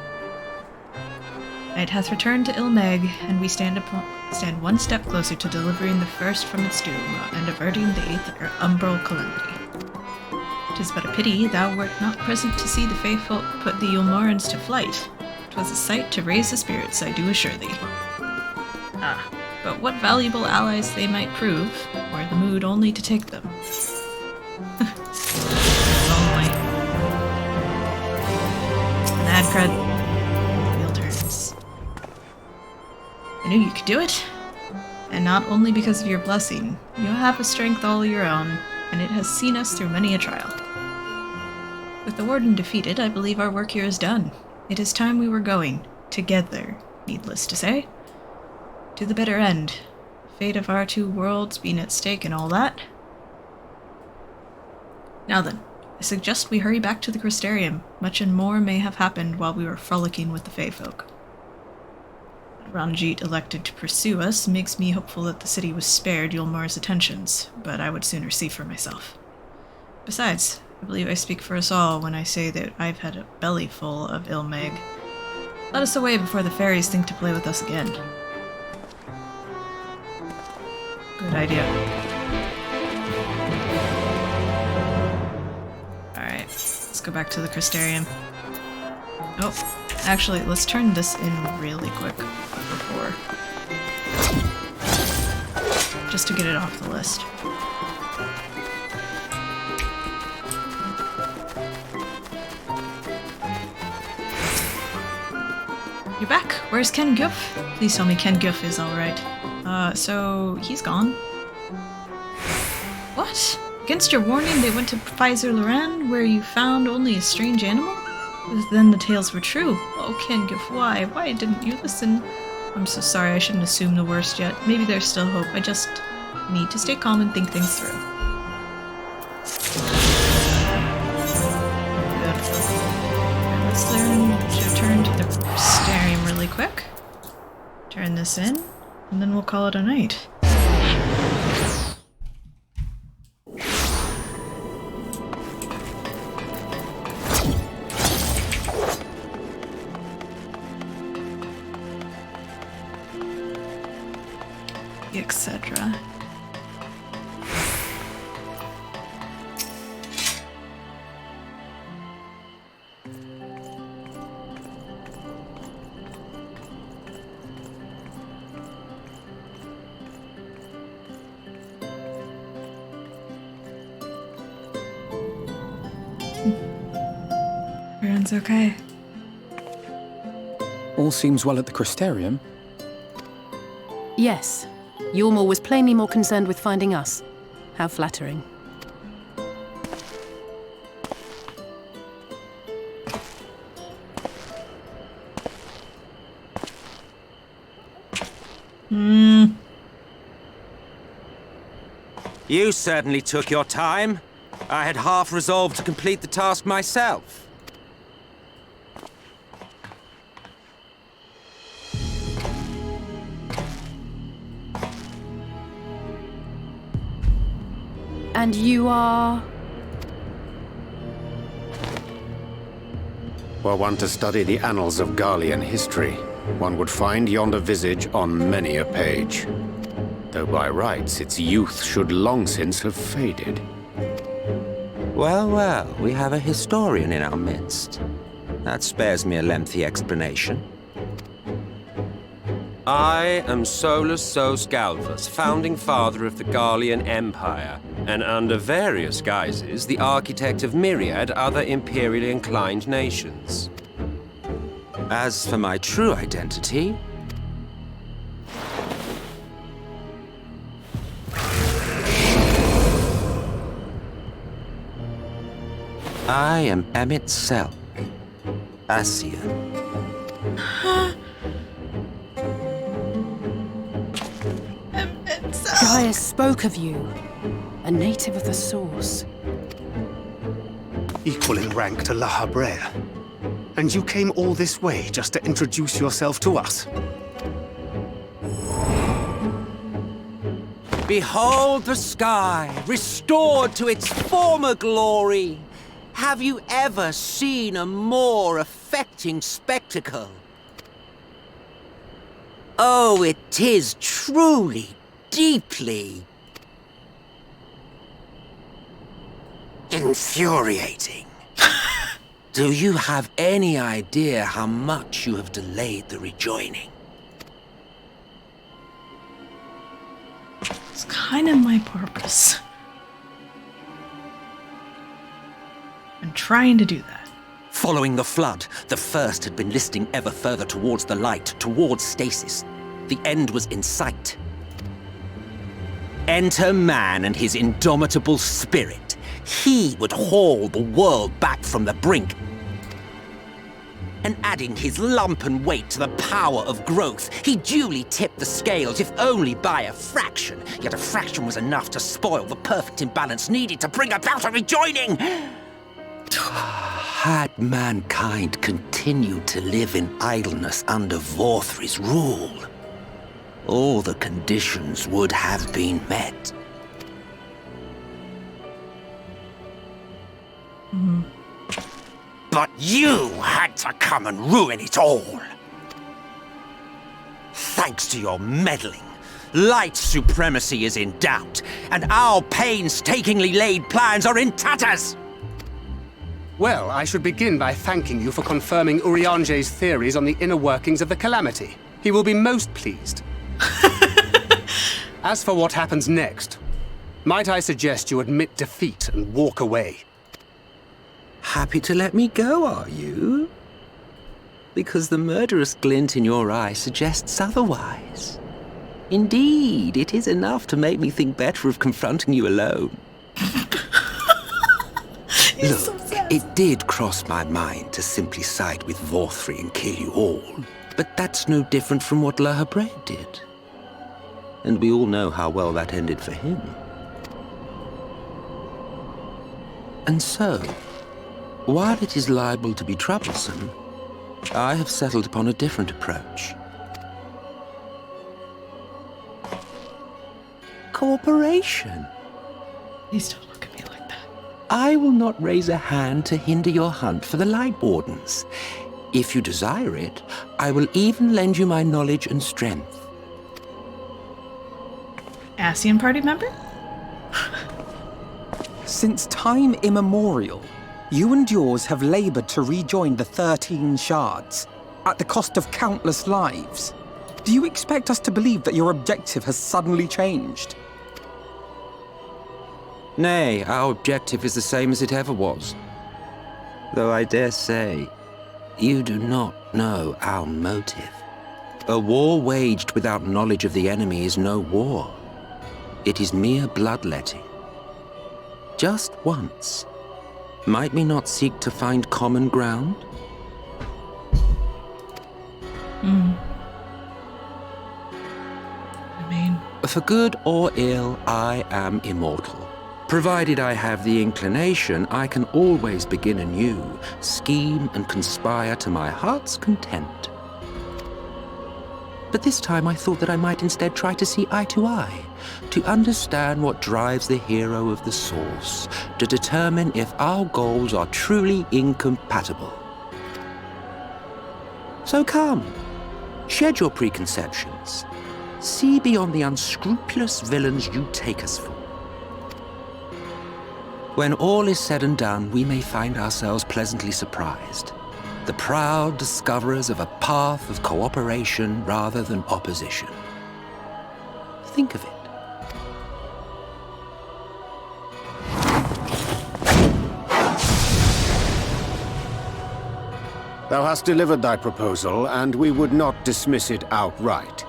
Night hath returned to Ilmeg, and we stand one step closer to delivering the first from its doom, and averting the eighth umbral calamity. 'Tis but a pity thou wert not present to see the faithful put the Yulmorans to flight. 'Twas a sight to raise the spirits, I do assure thee. Ah, but what valuable allies they might prove, were the mood only to take them. Only. Mad cred. Wheel turns. I knew you could do it. And not only because of your blessing. You have a strength all your own, and it has seen us through many a trial. With the Warden defeated, I believe our work here is done. It is time we were going, together, needless to say. To the better end. Fate of our two worlds being at stake and all that. Now then, I suggest we hurry back to the Crystarium. Much and more may have happened while we were frolicking with the Fae folk. Ranjit elected to pursue us makes me hopeful that the city was spared Yulmar's attentions, but I would sooner see for myself. Besides, I believe I speak for us all when I say that I've had a belly full of Ilmeg. Let us away before the fairies think to play with us again. Good idea. Alright, let's go back to the Crystarium. Oh, actually, let's turn this in really quick before. Just to get it off the list. You're back! Where's Ken Guff? Please tell me Ken Guff is alright. So he's gone. What? Against your warning, they went to Pfizer Loran, where you found only a strange animal? Then the tales were true. Oh, Ken Guff, why? Why didn't you listen? I'm so sorry, I shouldn't assume the worst yet. Maybe there's still hope. I just need to stay calm and think things through. Good. Let's return to the Crystarium really quick. Turn this in. And then we'll call it a night. etc. Everyone's okay. All seems well at the Crystarium. Yes. Yulmore was plainly more concerned with finding us. How flattering. You certainly took your time. I had half resolved to complete the task myself. And you are... Were one to study the annals of Garlean history, one would find yonder visage on many a page. Though by rights its youth should long since have faded. Well, well, we have a historian in our midst. That spares me a lengthy explanation. I am Solus Sos Galvus, founding father of the Garlean Empire, and under various guises, the architect of myriad other imperially inclined nations. As for my true identity, I am Emmett Selk, Ascian. Gaius spoke of you, a native of the Source. Equal in rank to La Habrera. And you came all this way just to introduce yourself to us? Behold the sky, restored to its former glory. Have you ever seen a more affecting spectacle? Oh, it is truly, deeply infuriating. Do you have any idea how much you have delayed the rejoining? It's kind of my purpose. I'm trying to do that. Following the flood, the First had been listing ever further towards the light, towards stasis. The end was in sight. Enter man and his indomitable spirit. He would haul the world back from the brink. And adding his lumpen weight to the power of growth, he duly tipped the scales, if only by a fraction. Yet a fraction was enough to spoil the perfect imbalance needed to bring about a rejoining. Had mankind continued to live in idleness under Vorthri's rule, all the conditions would have been met. But you had to come and ruin it all. Thanks to your meddling, light supremacy is in doubt, and our painstakingly laid plans are in tatters! Well, I should begin by thanking you for confirming Urianger's theories on the inner workings of the Calamity. He will be most pleased. As for what happens next, might I suggest you admit defeat and walk away? Happy to let me go, are you? Because the murderous glint in your eye suggests otherwise. Indeed, it is enough to make me think better of confronting you alone. Look, it did cross my mind to simply side with Vorthri and kill you all, but that's no different from what La Habrera did. And we all know how well that ended for him. And so, while it is liable to be troublesome, I have settled upon a different approach. Cooperation. Please don't look at me like that. I will not raise a hand to hinder your hunt for the Light Wardens. If you desire it, I will even lend you my knowledge and strength. Ascian party member? Since time immemorial, you and yours have labored to rejoin the 13 shards, at the cost of countless lives. Do you expect us to believe that your objective has suddenly changed? Nay, our objective is the same as it ever was. Though I dare say, you do not know our motive. A war waged without knowledge of the enemy is no war. It is mere bloodletting. Just once, might we not seek to find common ground? I mean... For good or ill, I am immortal. Provided I have the inclination, I can always begin anew, scheme and conspire to my heart's content. But this time I thought that I might instead try to see eye to eye, to understand what drives the hero of the source, to determine if our goals are truly incompatible. So come, shed your preconceptions. See beyond the unscrupulous villains you take us for. When all is said and done, we may find ourselves pleasantly surprised. The proud discoverers of a path of cooperation rather than opposition. Think of it. Thou hast delivered thy proposal, and we would not dismiss it outright.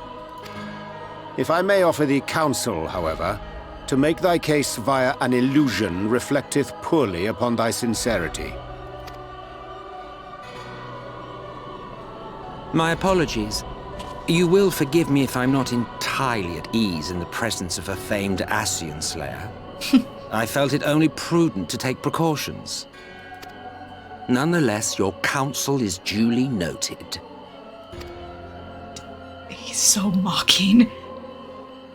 If I may offer thee counsel, however, to make thy case via an illusion reflecteth poorly upon thy sincerity. My apologies. You will forgive me if I'm not entirely at ease in the presence of a famed Ascian slayer. I felt it only prudent to take precautions. Nonetheless, your counsel is duly noted. He's so mocking.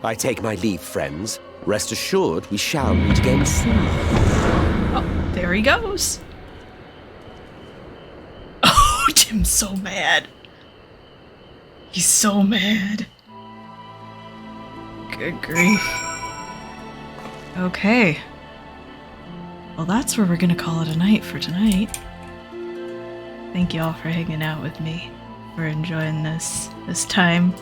I take my leave, friends. Rest assured, we shall meet again soon. Oh, there he goes. Oh, Jim's so mad. He's so mad. Good grief. Okay. Well, that's where we're gonna call it a night for tonight. Thank you all for hanging out with me, for enjoying this time.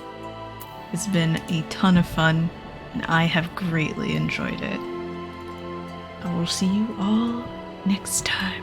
It's been a ton of fun, and I have greatly enjoyed it. I will see you all next time.